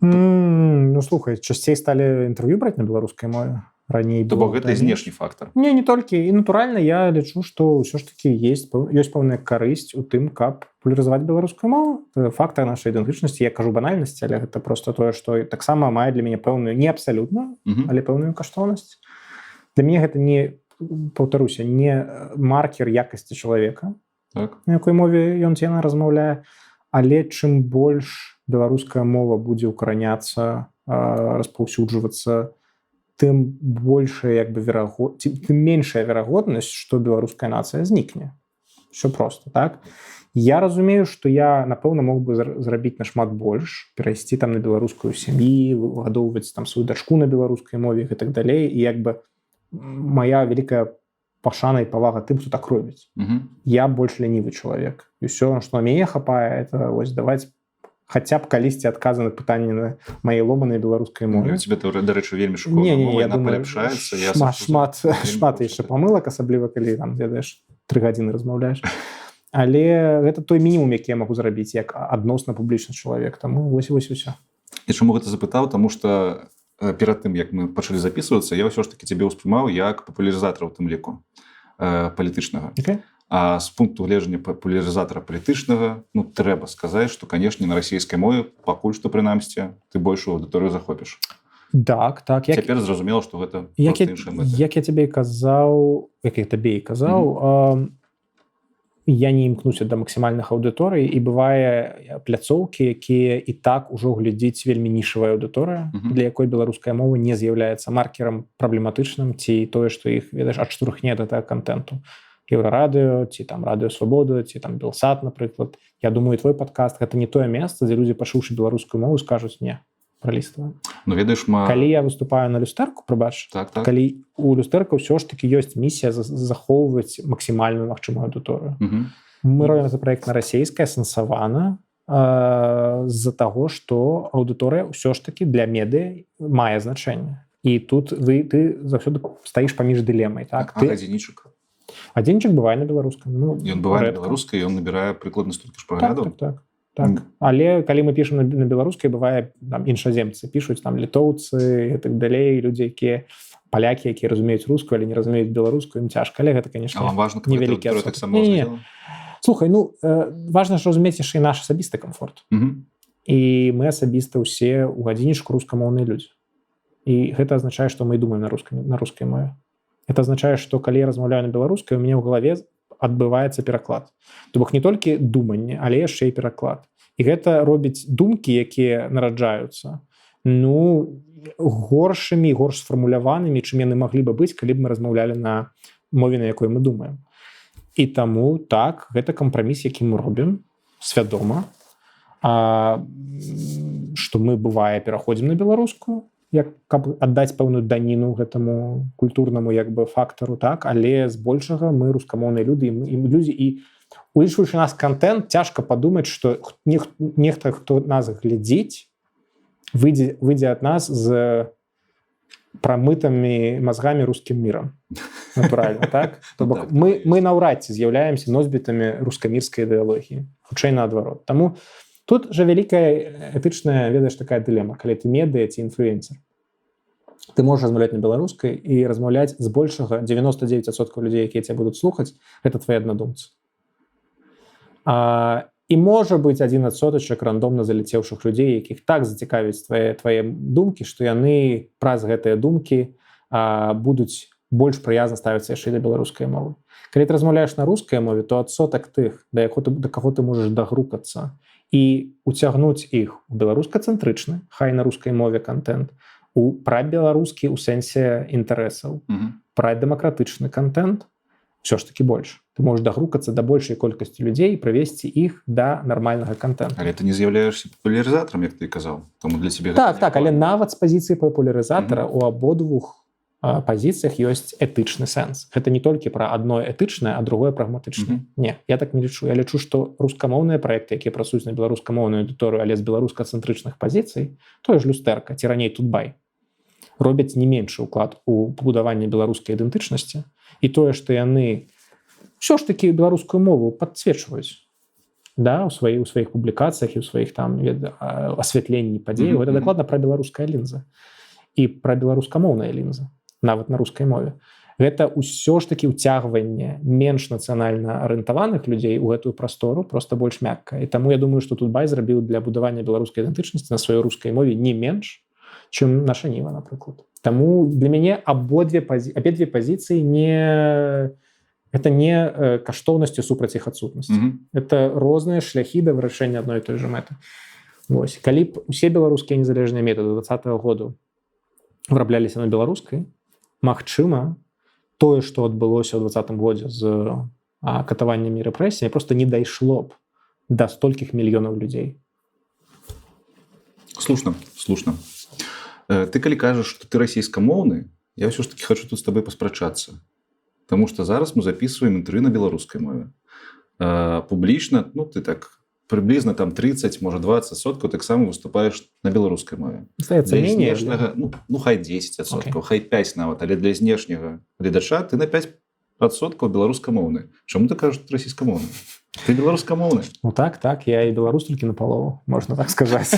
Speaker 2: Ну, слухай, часцей сталі інтэрв'ю браць на беларускай мове. Раней
Speaker 1: То бок гэта знешні фактар.
Speaker 2: Не толькі. І натуральна я лічу, што ўсё ж такі ёсць пэўная карысць у тым, каб папулярызаваць беларускую мову. Фактар нашай ідэнтычнасці, я кажу банальнасці, але гэта проста тое, што таксама мае для мяне пэўную, не абсалютна, але пэўную каштоўнасць. Для мяне гэта не, паўтаруся, не маркер якасці чалавека, на якой мове ён ці яна размаўляе, але чым больш беларуская мова будзе ўкараняцца, распаўсюджвацца, тым большая тым меншая верагоднасць, што беларуская нацыя знікне. Все просто, так? Я разумею, што я, напэўна, мог бы зрабіць нашмат больш, перайсці там на беларускую сям'ю, гадоўваць там сваю дачку на беларускай мове і так далей, і мая вялікая пашана і павага тым, хто так робіць. Я больш лянівы чалавек. І ўсё, што на мяне хапае, это даваць хаця б калісьці адказы на пытанні на мае ломанай беларускай мове.
Speaker 1: Тебе, дарэчы, вельмі школа.
Speaker 2: Я думаю, шмат яшчэ памылак, асабліва калі там, ведаеш, 3 гадзіны размаўляеш. Але гэта той мінімум, які я магу зрабіць як адносна публічны чалавек. Таму вось усё.
Speaker 1: І чаму гэта запытаў? Таму што перад тым, як мы пачалі запісвацца, я ўсё ж такі цябе ўспрымаў як папулярызатара ў тым ліку палітычнага. А з пункту гледжання папулярызатара палітычнага, трэба сказаць, што, канешне, на расійскай мове пакуль што, прынамсі, ты большую аўдыторыю захопіш.
Speaker 2: Так.
Speaker 1: Цяпер зразумела, што гэта проста іншая мэта.
Speaker 2: Як я табе і казаў, я не імкнуся да максімальных аўдыторый, і бывае пляцоўкі, якія і так ужо глядзіць вельмі нішавая аўдыторыя, для якой беларуская мова не з'яўляецца маркерам праблематычным, ці тое, што іх, ведаеш, адштурхне да гэтага контенту. Еўрарадыё, ці там Радыё Свабода, ці там Белсат, напрыклад. Я думаю, твой падкаст гэта не тое месца, дзе людзі, пачуўшы беларускую мову, скажуць не, праліставая.
Speaker 1: Ведаеш,
Speaker 2: калі я выступаю на люстэрку, прабач, калі у люстэрка ўсё ж такі ёсць місія захоўваць максімальную магчымую аўдыторыю. Мы робім за праект на расійскай, асэнсавана з-за таго, што аўдыторыя ўсё ж такі для медыа мае значэнне. І тут ты заўсёды стаіш паміж дылемай.
Speaker 1: Гадзінічак?
Speaker 2: Адзінчык бывае на беларускам.
Speaker 1: Ён бывае на беларускай, ён набірае прыкладна столькі ж праглядаў?
Speaker 2: Так. Але калі мы пішам на беларускай, бывае іншаземцы, пішуць там літоўцы і так далей, людзі, якія палякі, якія разумеюць рускую, але не разумеюць беларускую, ім цяжка, але гэта, канешне, невялікі адсотак. Слухай, важна ж разумець яшчэ і наш асабісты камфорт. І мы асабіста ўсе ў гадзінічку рускамоўныя людзі. І гэта азначае, што мы думаем на рускай мове. Это азначае, што калі я размаўляю на беларускай, у мяне ў галаве адбываецца пераклад. То бок не толькі думанне, але яшчэ і пераклад. І гэта робіць думкі, якія нараджаюцца, горшымі, горш сфармуляванымі, чым яны маглі бы быць, калі б мы размаўлялі на мове, на якой мы думаем. І таму, так, гэта кампраміс, які мы робім свядома, што мы, бывае, пераходзім на беларускую, каб аддаць пэўную даніну гэтаму культурнаму фактару, так, але збольшага мы рускамоўныя людзі, і улічваючы нас контент, цяжка падумаць, што нехта, хто нас глядзіць, выйдзе ад нас з прамытымі мазгамі рускім мірам. Натуральна, так? То бок мы наўрад ці з'яўляемся носьбітамі рускамірскай ідэалогіі, хутчэй наадварот. Таму тут жа вялікая этычная, ведаеш, такая дылема, калі ты медыа ці інфлюэнсер. ты можаш размаўляць на беларускай і размаўляць збольшага 99% людзей, якія цябе будуць слухаць, гэта твои аднадумцы. І можа быць 1% рандомна залецеўшых людзей, якіх так зацікавіць твае думкі, што яны праз гэтыя думкі будуць больш прыязна ставіцца яшчэ да беларускай мовы. Калі ты размаўляеш на рускай мове, то адсотак тых, да каго ты можаш дагрукацца і уцягнуць іх у беларускацэнтрычны, хай на рускай мове контент, у прабеларускі ў сэнсе інтарэсаў, прадэмакратычны контент, все ж таки больш. Ты можаш дагрукацца да большай колькасці людзей і прывесці іх да нармальнага контента.
Speaker 1: Але ты не з'яўляешься папулярызатарам, як ты казаў. Тому для цябе
Speaker 2: так, але нават з пазіцыі папулярызатара у абодвух пазіцыях ёсць этычны сэнс. Гэта не толькі пра адно этычнае, а другое прагматычнае. Не, я так не лічу. Я лічу, што рускамоўныя праекты, якія працуюць на беларускамоўную аўдыторыю, але з беларускацэнтрычных пазіцый, тое ж люстэрка ці раней Тутбай, робяць не меншы ўклад у пабудаванне беларускай ідэнтычнасці. І тое, што яны ўсё ж такі беларускую мову падсвечваюць, да, у сваіх публікацыях і ў сваіх там асвятленні падзеяў, гэта дакладна пра беларуская лінза і пра беларускамоўная лінза, нават на рускай мове. Гэта ўсё ж такі ўцягванне менш нацыянальна арыентаваных людзей у гэтую прастору, проста больш мякка. І таму я думаю, што Тутбай зрабіў для будавання беларускай ідэнтычнасці на сваёй рускай мове не менш, чым наша Ніва, напрыклад. Таму для мяне абедзве пазіцыі это не каштоўнасці супраць іх адсутнасці. Это розныя шляхі да вырашэння адной і той жа мэты. Вось. Калі б усе беларускія незалежныя метады 20-го году вырабляліся на беларускай, магчыма, тое, што адбылося ў 20-м годзе з катаваннямі і рэпрэсіямі, проста не дайшло б да столькіх мільёнаў людзей.
Speaker 1: Слушна. Ты калі кажаш, што ты расійскамоўны, я ўсё ж таки хочу тут з табой паспрачацца. Таму што зараз мы записываем інтэрв'ю на беларускай мове. Публічна, ты так прыблізна там 30, можа 20% таксама выступаеш на беларускай мове.
Speaker 2: Здаецца, меней.
Speaker 1: Хай 10%, хай 5 нават, але для знешняга гледача ты на 5% беларускамоўны. Чаму ты кажаш, што ты расійскамоўны? Ты беларускамоўны?
Speaker 2: Так, я і беларус толькі напалову, можна так сказаць.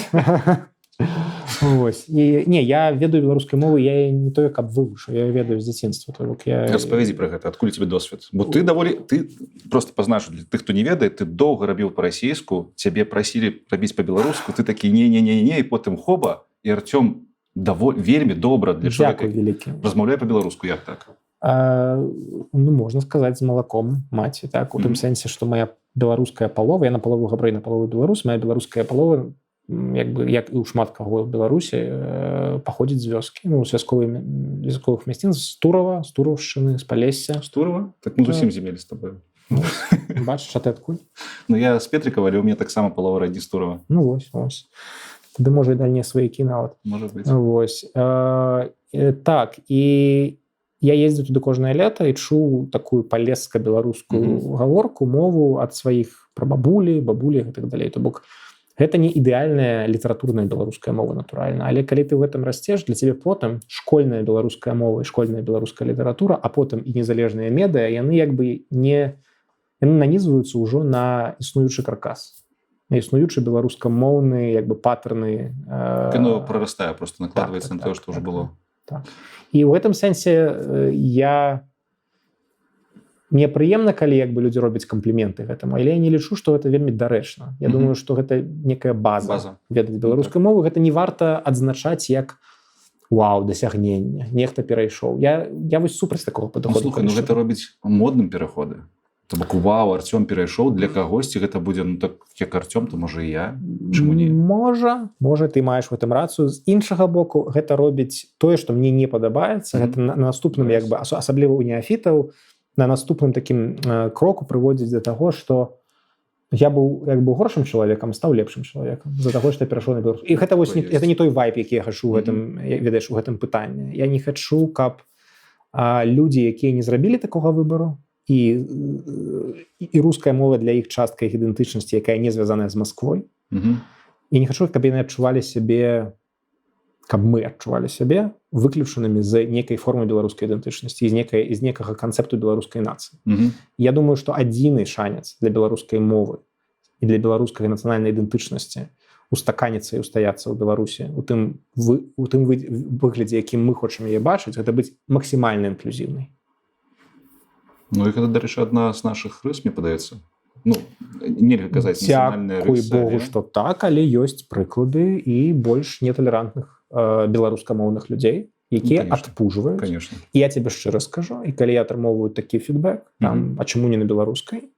Speaker 2: Вось. І не, я ведаю беларускай мовы, я не тое, каб вывучыў, я ведаю з дзяцінства.
Speaker 1: Распавядзі пра гэта, адкуль тебе досвед? Бо ты просто пазначу, для тых, хто не ведае, ты доўга рабіў па-расійску, цябе прасілі рабіць па-беларуску, ты такі не, і потым хоба, і Артём вельмі добра для чалавека размаўляе па-беларуску. Як так? Можна сказаць, з малаком маці. Так? У тым сэнсе, што моя беларуская палова, я на палову габрэй, на палову беларус, моя беларуская палова, як і ў шмат каго ў Беларусі, паходзіць з вёскі, з вясковых мясцін, з Турава, з Тураўшчыны, з Палесся. З Турава? Так мы зусім зімелі з табою.
Speaker 2: Бачыш, а ты адкуль?
Speaker 1: Я з Петрыкава, але ў мяне таксама палова радзі з Турава.
Speaker 2: Вось. Тады, можа, і дальнія сваякі нават.
Speaker 1: Можа быць.
Speaker 2: Вось. Так, і я ездзіў туды кожнае лета і чуў такую палесска-беларускую гаворку, мову ад сваіх прабабулі, бабулі і так далей. То бок, гэта не ідэальная літаратурная беларуская мова, натуральна. Але калі ты в этом расцеш, для цябе потым школьная беларуская мова і школьная беларуская літаратура, а потым і незалежныя медыа, яны нанізваюцца ўжо на існуючы каркас. На існуючы беларускамоўны патэрны.
Speaker 1: Яно прарастае, просто накладваецца на тое, што ўжо было.
Speaker 2: І ў гэтым сэнсе мне прыемна, калі людзі робяць кампліменты гэтаму, але я не лічу, што гэта вельмі дарэчна. Я думаю, што гэта некая база. Ведаць беларускай мовы, гэта не варта адзначаць як дасягнення. Нехта перайшоў. Я вось супраць такога падыходу.
Speaker 1: Слухай, гэта робіць модным пераходы. То бок, Артём перайшоў, для кагосьці гэта будзе, так як Артём, то можа і я. Чаму не? Можа, ты маеш в гэтым рацыю. З іншага боку, гэта робіць тое, што мне не падабаецца. Гэта на наступным, асабліва ў неафітаў, на наступным такім кроку прыводзіць да таго, што я быў горшым чалавекам, стаў лепшым чалавекам з-за таго, што я перайшоў на беларуску. І гэта не той вайб, які я хачу у гэтым пытанні. Я не хачу, каб людзі, якія не зрабілі такога выбару, і руская мова для іх частка іх ідэнтычнасці, якая не звязаная з Масквой. І не хачу, каб яны адчувалі сябе, каб мы адчувалі сябе выключанымі з нейкай формы беларускай ідэнтычнасці, з некага канцэпту беларускай нацыі. Я думаю, што адзіны шанец для беларускай мовы і для беларускай нацыянальнай ідэнтычнасці
Speaker 2: устаканіцца і устаяцца ў Беларусі у тым выглядзе, якім мы хочам яе бачыць, гэта быць максімальна інклюзіўнай.
Speaker 1: Ну і гэта, дарэчы, адна з нашых рыс, мне падаецца. Ну, нельга казаць нацыянальная рыса.
Speaker 2: Дзякуй Богу, што так, але ёсць прыклады і больш неталерантных беларускамоўных людзей, якія адпужваюць.
Speaker 1: Конечно.
Speaker 2: І я тебе шчыра скажу, і калі я атрымоўваю такі фідбэк, там, а чаму не на беларускай?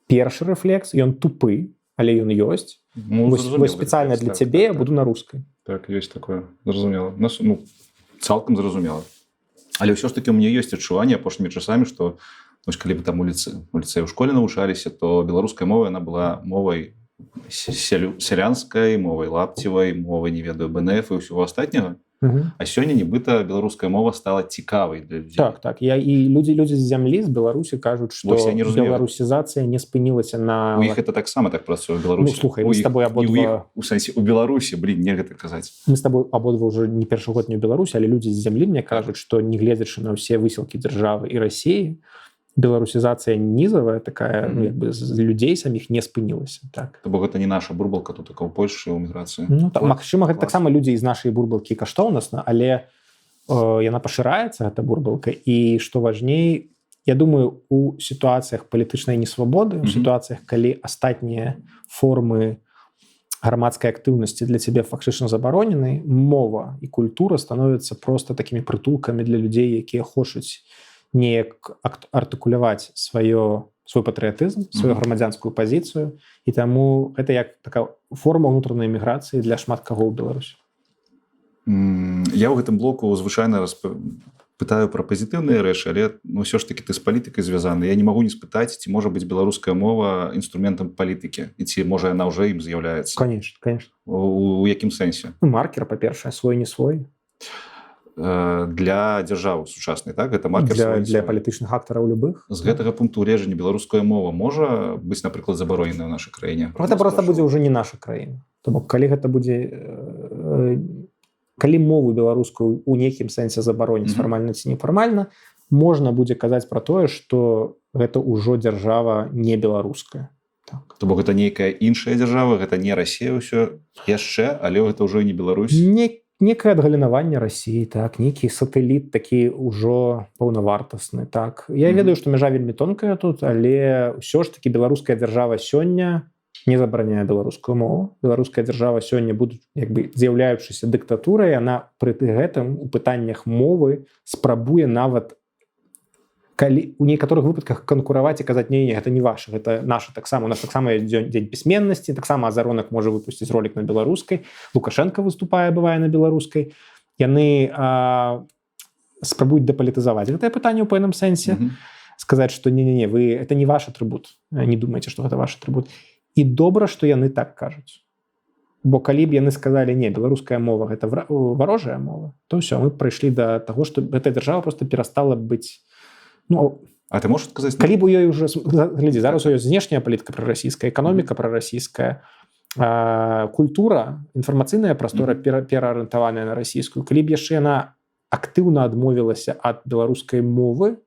Speaker 2: Першы рэфлекс, ён тупы, але ён ёсць.
Speaker 1: Ну,
Speaker 2: вось спецыяльна для цябе я буду на рускай.
Speaker 1: Так, ёсць такое. Зразумела. Ну, цалкам зразумела. Але ўсё ж такі у мяне ёсць адчуванне апошнімі часамі, што вось калі бы там у ліцэі ў школе навучаліся, то беларуская мова, яна была мовай сялянскай, мовай лапцевай, мовай, не ведаю, БНФ і ўсього астатняга. А сёння нібыта беларуская мова стала цікавай для людзей.
Speaker 2: Так. І людзі з зямлі, з Беларусі кажуць, што беларусізацыя не спынілася на...
Speaker 1: У іх гэта таксама так працуе ў Беларусі.
Speaker 2: Ну, слухай, мы з табой абодва...
Speaker 1: У сэнсе, у Беларусі, нельга так казаць.
Speaker 2: Мы з табой абодва ўжо не першы год не ў Беларусі, але людзі з зямлі мне кажуць, што не гледзячы на ўсе высілкі дзяржавы і Расіі, беларусізацыя нізавая такая, ну, як бы з людзей саміх не спынілася. Так.
Speaker 1: То бок гэта не наша бурбалка тут, у Польшы, у міграцыі.
Speaker 2: Ну, магчыма, гэта таксама людзі з нашай бурбалкі каштоўнасна, але яна пашыраецца, гэта бурбалка, і што важней, я думаю, у сітуацыях палітычнай несвабоды, у сітуацыях, калі астатнія формы грамадскай актыўнасці для цябе фактычна забаронены, мова і культура становяцца проста такімі прытулкамі для людзей, якія хочуць неяк артыкуляваць свой патрыятызм, сваю грамадзянскую пазіцыю, і таму гэта як такая форма ўнутранай міграцыі для шмат каго ў Беларусі.
Speaker 1: Я ў гэтым блоку звычайна пытаю пра пазітыўныя рэчы, але ўсё ж такі ты з палітыкай звязаны. Я не магу не спытаць, ці можа быць беларуская мова інструментам палітыкі, і ці можа яна ўжо ім з'яўляецца.
Speaker 2: Конечно.
Speaker 1: У якім сэнсе?
Speaker 2: Маркер, па-першае, свой не свой.
Speaker 1: Для дзяржавы сучаснай, так? Гэта маркер
Speaker 2: для палітычных актараў любых.
Speaker 1: З гэтага пункту ўлежання беларуская мова можа быць, напрыклад, забароненая ў нашай краіне?
Speaker 2: Гэта проста будзе ўжо не наша краіна. То бок, калі гэта будзе... Калі мову беларускую ў нейкім сэнсе забароніць фармальна ці нефармальна, можна будзе казаць пра тое, што гэта ўжо дзяржава не беларуская. Так.
Speaker 1: То бок, гэта нейкая іншая дзяржава, гэта не Расія ўсё яшчэ, але гэта ўжо і не Беларусь?
Speaker 2: Некае адгалінаванне Расіі, так, нейкі сатэліт такі ўжо паўнавартасны, так. Я ведаю, што мяжа вельмі тонкая тут, але ўсё ж такі беларуская дзяржава сёння не забараняе беларускую мову. Беларуская дзяржава сёння будуць, як бы, з'яўляючыся дыктатурай, яна пры гэтым у пытаннях мовы спрабуе нават калі у некаторых выпадках канкураваць і казаць, не, гэта не ваша, гэта наша таксама. У нас таксама дзень пісьменнасці, таксама Азаронак можа выпусціць ролик на беларускай, Лукашенко выступае, бывае на беларускай. Яны спрабуюць дэпалітызаваць гэтае пытанне ў пэўным сэнсе, сказаць, што не, вы, это не ваш атрыбут, не думайце, што гэта ваш атрыбут. І добра, што яны так кажуць. Бо калі б яны сказалі, не, беларуская мова гэта варожая мова, то ўсё, мы прыйшлі да таго, што гэтая дзяржава проста перастала быць. Ну,
Speaker 1: а ты можаш адказаць?
Speaker 2: Калі б у ёй уже, глядзі, зараз у ёй знешняя палітыка прарасійская, эканоміка прарасійская, культура, інфармацыйная прастора пераарыентаваная на расійскую. Калі б яшчэ яна актыўна адмовілася ад беларускай мовы,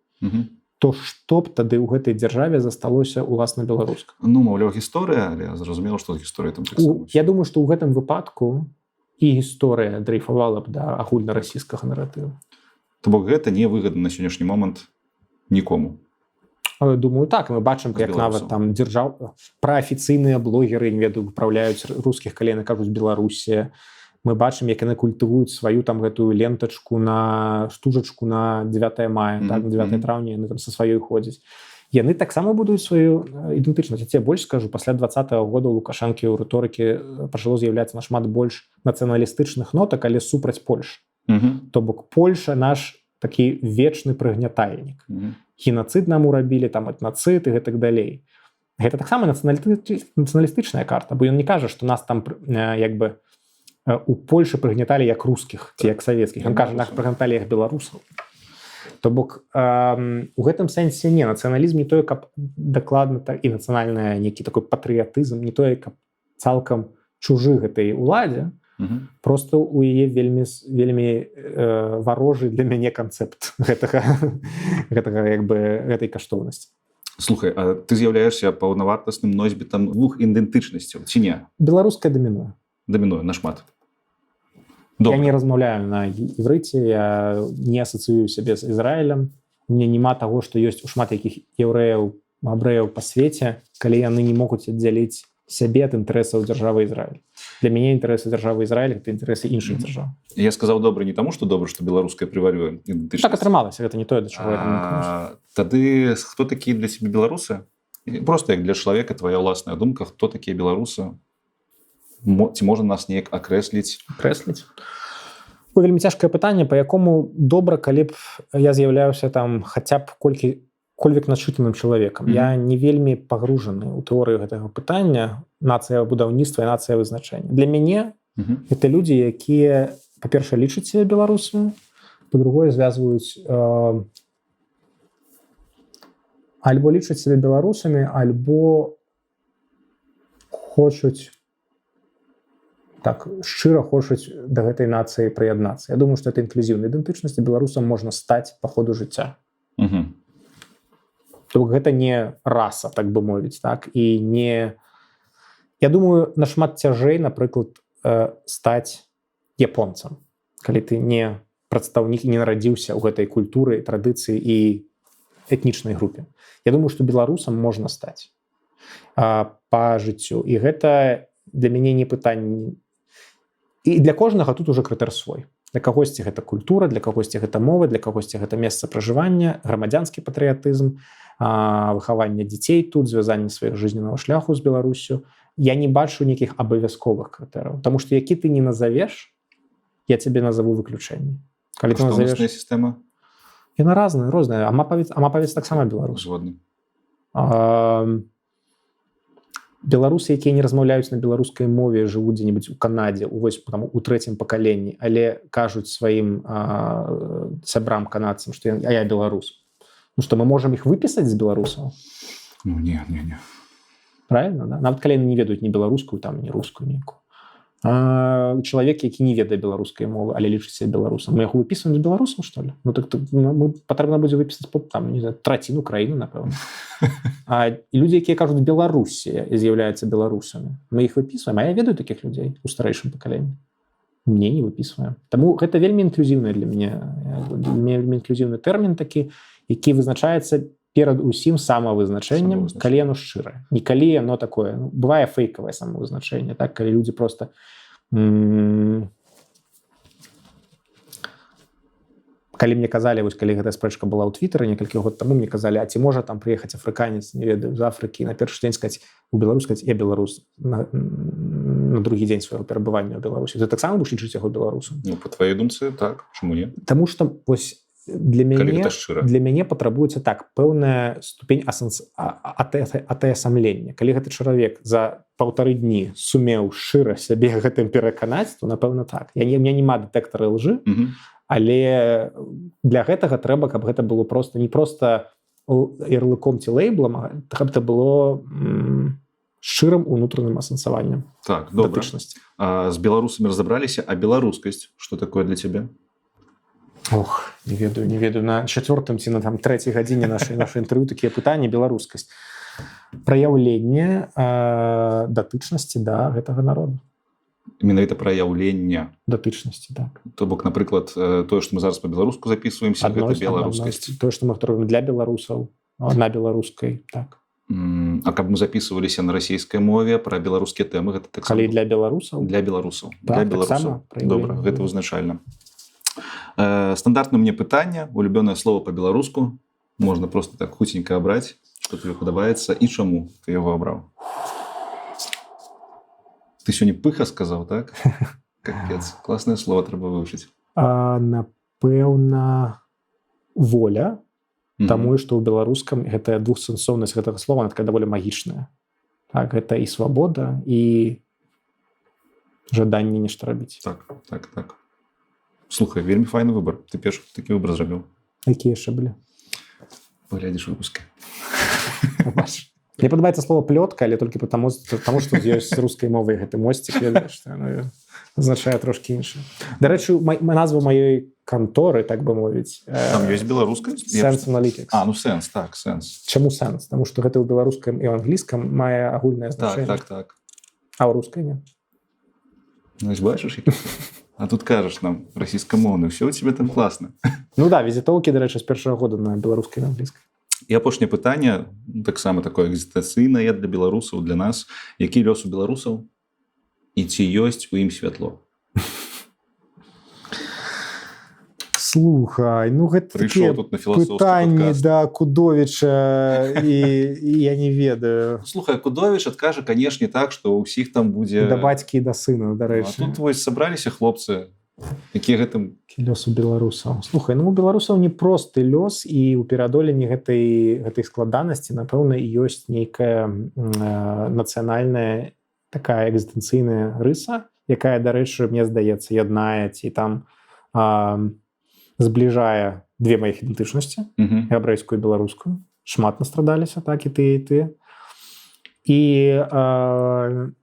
Speaker 2: то што б тады ў гэтай дзяржаве засталося уласна беларуска?
Speaker 1: Ну, маўляў, гісторыя, але зразумела, што гісторыя там таксама.
Speaker 2: Я думаю, што ў гэтым выпадку і гісторыя дрейфавала б да агульнарасійскага наратыву.
Speaker 1: То бок гэта не выгадна на сённяшні момант нікому.
Speaker 2: Думаю, так. Мы бачым, як нават там пра афіцыйныя блогеры, не ведаю, выпраўляюць рускіх, калі яны кажуць Беларусі. Мы бачым, як яны культывуюць сваю там гэтую лентачку на стужачку на 9 мая, так, на 9 траўня, яны там са сваёй ходзяць. Яны таксама будуць сваю ідэнтычнасць. Я тебе больш скажу, пасля 20-го года у Лукашэнкі ў рыторыкі пачало з'яўляцца нашмат больш нацыяналістычных нотак, але супраць Польшы. То бок Польша наш такі вечны прыгнятальнік. Генацыд нам урабілі, там этнацыд і гэтак далей. Гэта таксама нацыяналістычная карта, бо ён не кажа, што нас там як бы у Польшы прыгняталі як рускіх ці як савецкіх. Ён кажа, нас прыгняталі як беларусаў. То бок у гэтым сэнсе не, нацыяналізм не тое, каб дакладна і нацыянальны нейкі такой патрыятызм, не тое, каб цалкам чужы гэтай уладзе, просто у яе вельмі варожы для мяне канцэпт гэтай каштоўнасці.
Speaker 1: Слухай, а ты з'яўляешься паўнавартасным носьбітам двух ідэнтычнасцяў, ці не?
Speaker 2: Беларуская дамінуе.
Speaker 1: дамінуе нашмат.
Speaker 2: Я не размаўляю на іврыце, я не асацыюю сябе з Ізраілем. Мне няма таго, што ёсць у шмат якіх яўрэяў, габрэяў па свеце, калі яны не могуць аддзяліць сябе ад інтарэсаў дзяржавы Ізраіль. Для мяне інтарэсы дзяржавы Ізраіль гэта інтарэсы іншых дзяржаў.
Speaker 1: Я сказаў добра не таму, што добра, што беларуская прыварюе ідэнтычнасць.
Speaker 2: Так атрымалася, гэта не тое, да чаго я.
Speaker 1: Тады хто такія для цябе беларусы? Просто як для чалавека твая ўласная думка, хто такія беларусы? Ці можна нас неяк акрэсліць?
Speaker 2: Акрэсліць? Вельмі цяжкае пытанне, па якому добра, калі б я з'яўляюся там хаця б кольвек начытаным чалавекам. Я не вельмі пагружаны ў тэорыю гэтага пытання, нацыя будаўніцтва і нацыя вызначэння. Для мяне гэта людзі, якія, па-першае, лічаць сябе беларусамі, па-другое, звязваюць альбо лічаць сябе беларусамі, альбо хочуць так, шчыра хочуць да гэтай нацыі прыяднацца. Я думаю, што это інклюзіўная ідэнтычнасць, і беларусам можна стаць па ходу жыцця. То гэта не раса, так бы мовіць, так, і не... Я думаю, нашмат цяжэй, напрыклад, стаць японцам, калі ты не прадстаўнік і не нарадзіўся ў гэтай культуры, традыцыі і этнічнай групе. Я думаю, што беларусам можна стаць па жыццю. І гэта для мяне не пытанне. І для кожнага тут уже крытэр свой. Для кагосьці гэта культура, для кагосьці гэта мова, для кагосьці гэта месца пражывання, грамадзянскі патрыятызм, выхаванне дзяцей тут, звязанне сваіх жизненнага шляху з Беларусю. Я не бачу нейкіх абавязковых крытэраў, таму што які ты не назавеш, я цябе назову выключэнне. Калі ты назовеш...
Speaker 1: сістэма?
Speaker 2: Яна розная. Амапавец таксама беларус.
Speaker 1: Згодны.
Speaker 2: Беларусы, якія не размаўляюць на беларускай мове, жывуць дзе-небудзь у Канадзе, у трэцім пакаленні, але кажуць сваім сябрам канадцам, што я беларус. Ну што, мы можам іх выпісаць з беларусаў?
Speaker 1: Ну, не.
Speaker 2: Правильно, да? Нават калі яны не ведаюць ні беларускую, там, ні рускую ніякую. Чалавек, які не ведае беларускай мовы, але лічыць сябе беларусам. Мы яго выпісваем з беларусам, што ли? Ну, так патрэбна будзе выпісаць, там, не знаю, траціну краіны, напэўна. А людзі, якія кажуць Беларусія і з'яўляюцца беларусамі, мы іх выпісваем, а я ведаю такіх людзей у старэйшым пакаленні. Мне не выпісваем. Таму гэта вельмі інклюзіўны для мяне, вельмі інклюзіўны тэрмін такі, які вызначаецца перад усім самавызначэннем, калі яно шчырае. Не калі яно такое. Ну, бывае фейкавае самавызначэнне, так, калі людзі проста калі мне казалі, вось калі гэтая спрэчка была ў Твітары некалькі год таму, мне казалі, а ці можа там прыехаць афрыканец, не ведаю, з Афрыкі, на першы дзень сказаць у Беларус, сказаць, я беларус, на другі дзень свайго перабывання ў Беларусі. Ты таксама будзеш лічыць яго беларусам?
Speaker 1: Ну, па тваёй думцы, так. Чаму не?
Speaker 2: Таму што, вось, для мяне патрабуецца так пэўная ступень атаясамлення. Калі гэты чалавек за 1,5 дні сумеў шчыра сябе гэтым пераканаць, то напэўна так. У меня няма дэтэктара лжы, але для гэтага трэба, каб гэта было просто не проста ярлыком ці лейблам, каб это было шчырым унутраным асэнсаваннем.
Speaker 1: Так, добра. З беларусамі разабраліся, а беларускасць што такое для цябе?
Speaker 2: Ох, не ведаю. На 4-м ці на 3-й гадзіне нашай інтэрв'ю такія пытанні. Беларускасць. Праяўленне датычнасці да гэтага народу.
Speaker 1: Менавіта праяўленне
Speaker 2: датычнасці, так.
Speaker 1: То бок, напрыклад, тое, што мы зараз па-беларуску запісваемся, гэта беларускасць.
Speaker 2: Тое, што мы робім для беларусаў, на беларускай, так.
Speaker 1: А каб мы запісваліся на расійскай мове пра беларускія тэмы, гэта таксама...
Speaker 2: Калі для беларусаў?
Speaker 1: Для беларусаў.
Speaker 2: Так, таксама.
Speaker 1: Добра, гэта вызначальна. Стандартна мне пытанне, улюбёнае слово па-беларуску, можна просто так хуценька абраць, што тебе падабаецца і чаму ты яго абраў. Ты сёння пыха сказаў, так? Капец, класнае слово трэба вывучыць.
Speaker 2: Напэўна, воля, таму што ў беларускам гэтая двухсэнсоўнасць гэтага слова, она такая даволі магічная. Так, гэта і свабода, і жаданне нешта рабіць.
Speaker 1: Так. Слухай, вельмі файны выбар. Ты першы такі выбар зрабіў.
Speaker 2: Якія яшчэ былі?
Speaker 1: Паглядзіш выпуск.
Speaker 2: Мне падабаецца слово плётка, але толькі таму, што ёсць з рускай мовай гэты мосцік, ведаеш, што яно азначае трошкі іншае. Дарэчы, назва маёй канторы, так бы мовіць.
Speaker 1: Там ёсць беларускасць?
Speaker 2: Sense Analytics.
Speaker 1: Ну сэнс, так, сэнс.
Speaker 2: Чаму сэнс? Таму што гэта ў беларускам і ў англійскам мае агульнае значэнне.
Speaker 1: Так.
Speaker 2: А ў рускай не.
Speaker 1: Значит, бачыш, а тут кажаш нам расійскамоўны, все у тебе там класна.
Speaker 2: Ну да, візітоўкі, дарэчы, з першага года на беларускай і англійскай.
Speaker 1: І апошняе пытанне, таксама такое экзістэнцыйнае для беларусаў, для нас. Які лёс у беларусаў і ці ёсць у ім святло?
Speaker 2: Слухай, ну гэта такія пытанні да Кудовіча і я не ведаю.
Speaker 1: Слухай, Кудовіч адкажа, канешне, так, што ў ўсіх там будзе...
Speaker 2: Да бацькі і да сына, дарэчы.
Speaker 1: А тут вось сабраліся хлопцы, якія гэтым...
Speaker 2: Лёс у беларусаў. Слухай, ну у беларусаў не просты лёс, і ў пераадоленні гэтай складанасці, напэўна, ёсць нейкая нацыянальная такая экзістэнцыйная рыса, якая, дарэчы, мне здаецца, яднае ці там збліжае две маіх ідэнтычнасці, габрэйскую і беларускую. Шмат настрадаліся, так, і ты. І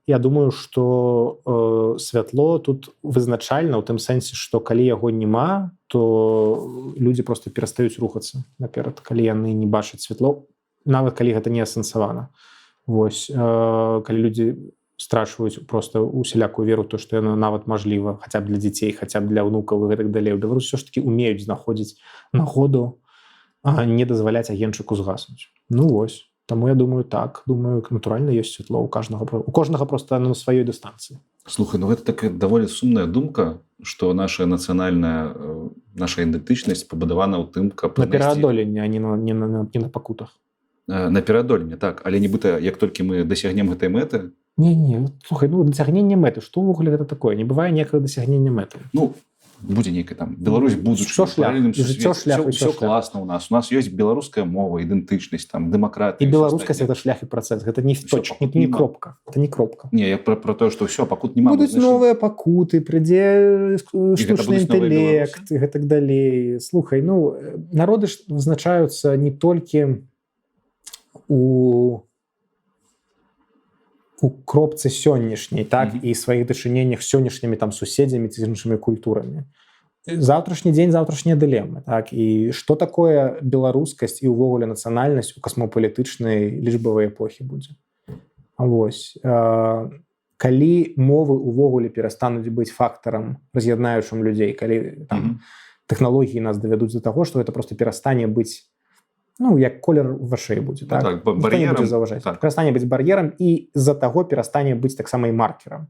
Speaker 2: я думаю, што святло тут вызначальна ў тым сэнсе, што калі яго няма, то людзі проста перастаюць рухацца наперад, калі яны не бачаць святло, нават калі гэта не асэнсавана. Вось, калі людзі страчваюць просто усялякую веру, то, што яно нават мажліва, хаця б для дзяцей, хаця б для ўнукаў і гэтак далей. У Беларусі ўсё ж такі умеюць знаходзіць нагоду не дазваляць агеньчыку згаснуць. Ну вось. Таму я думаю, так. Думаю, натуральна, ёсць святло у кожнага проста на сваёй дыстанцыі.
Speaker 1: Слухай, ну гэта такая даволі сумная думка, што наша нацыянальная, наша ідэнтычнасць пабудавана ў тым, каб...
Speaker 2: На пераадоленне, а не на пакутах.
Speaker 1: На пераадоленне, так. Але нібыта, як толькі мы дасягнем гэтай мэты...
Speaker 2: Не, слухай, ну дасягненне мэты, што ўвогуле гэта такое? Не бывае ніякага дасягнення мэты.
Speaker 1: Ну, будзе нейкая там Беларусь будучы все класна у нас ёсць беларуская мова, ідэнтычнасць, там дэмакратыя,
Speaker 2: і беларускасць это шлях і працэс, гэта не точка, не кропка, это не кропка.
Speaker 1: Не, я про тое, што ўсё, пакут няма.
Speaker 2: Будуць новыя пакуты, прыйдзе штучны інтэлект і гэтак далей. Слухай, ну народы ж вызначаюцца не толькі у кропцы сённяшняй, так, і сваіх дачыненнях сённяшнімі там суседзямі ці з іншымі культурамі. Заўтрашні дзень, заўтрашнія дылемы, так, і што такое беларускасць і ўвогуле нацыянальнасць у касмапалітычнай лічбавай эпохі будзе. Вось. Калі мовы ўвогуле перастануць быць фактарам, раз'яднаючым людзей, калі там тэхналогіі нас давядуць да таго, што гэта проста перастане быць, ну, як колер вашэй будзе, так?
Speaker 1: Так, бар'ерам.
Speaker 2: Так. Перастане быць бар'ерам і з-за таго перастане быць таксама і маркерам.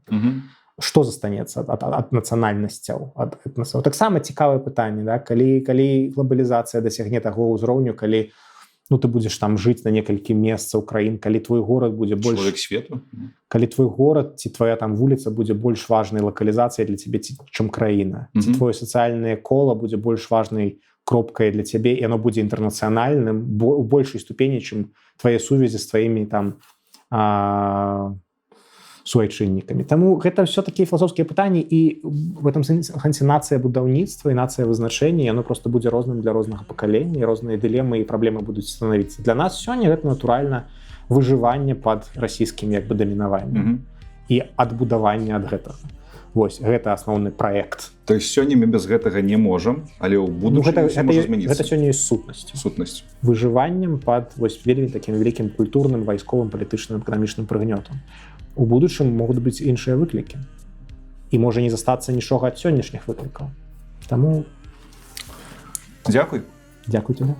Speaker 2: Што застанецца ад нацыянальнасцяў, ад этнасаў? Таксама цікавае пытанне, да? Калі глобалізацыя дасягне таго ўзроўню, калі ты будзеш там жыць на некалькі месцаў краін, калі твой горад будзе больш...
Speaker 1: Чалавек свету.
Speaker 2: Калі твой горад ці твоя там вуліца будзе больш важнай лакалізацыяй для цябе, чым краіна. Ці твоё сацыяльнае кола будзе больш важнай кропкай для цябе, і оно будзе інтэрнацыянальным у большай ступені, чым твае сувязі з тваімі там суайчыннікамі. Таму гэта ўсё такія філасофскія пытанні, і в этом сэнсе нацыя будаўніцтва і нацыя вызначэння, яно просто будзе розным для рознага пакалення, і розныя дылемы і праблемы будуць станавіцца. Для нас сёння гэта натуральна выжыванне пад расійскім як бы дамінаваннем і адбудаванне ад гэтага. Вось, гэта асноўны праект.
Speaker 1: То есть сёння мы без гэтага не можам, але ў будучым ўсё можа змяніцца.
Speaker 2: Гэта сёння ёсць сутнасць.
Speaker 1: Сутнасць.
Speaker 2: Выжываннем пад вось вельмі такім вялікім культурным, вайсковым, палітычным, эканамічным прыгнётам. У будучым могуць быць іншыя выклікі. І можа не застацца нічога ад сённяшніх выклікаў. Таму...
Speaker 1: Дзякуй.
Speaker 2: Дзякуй тебе.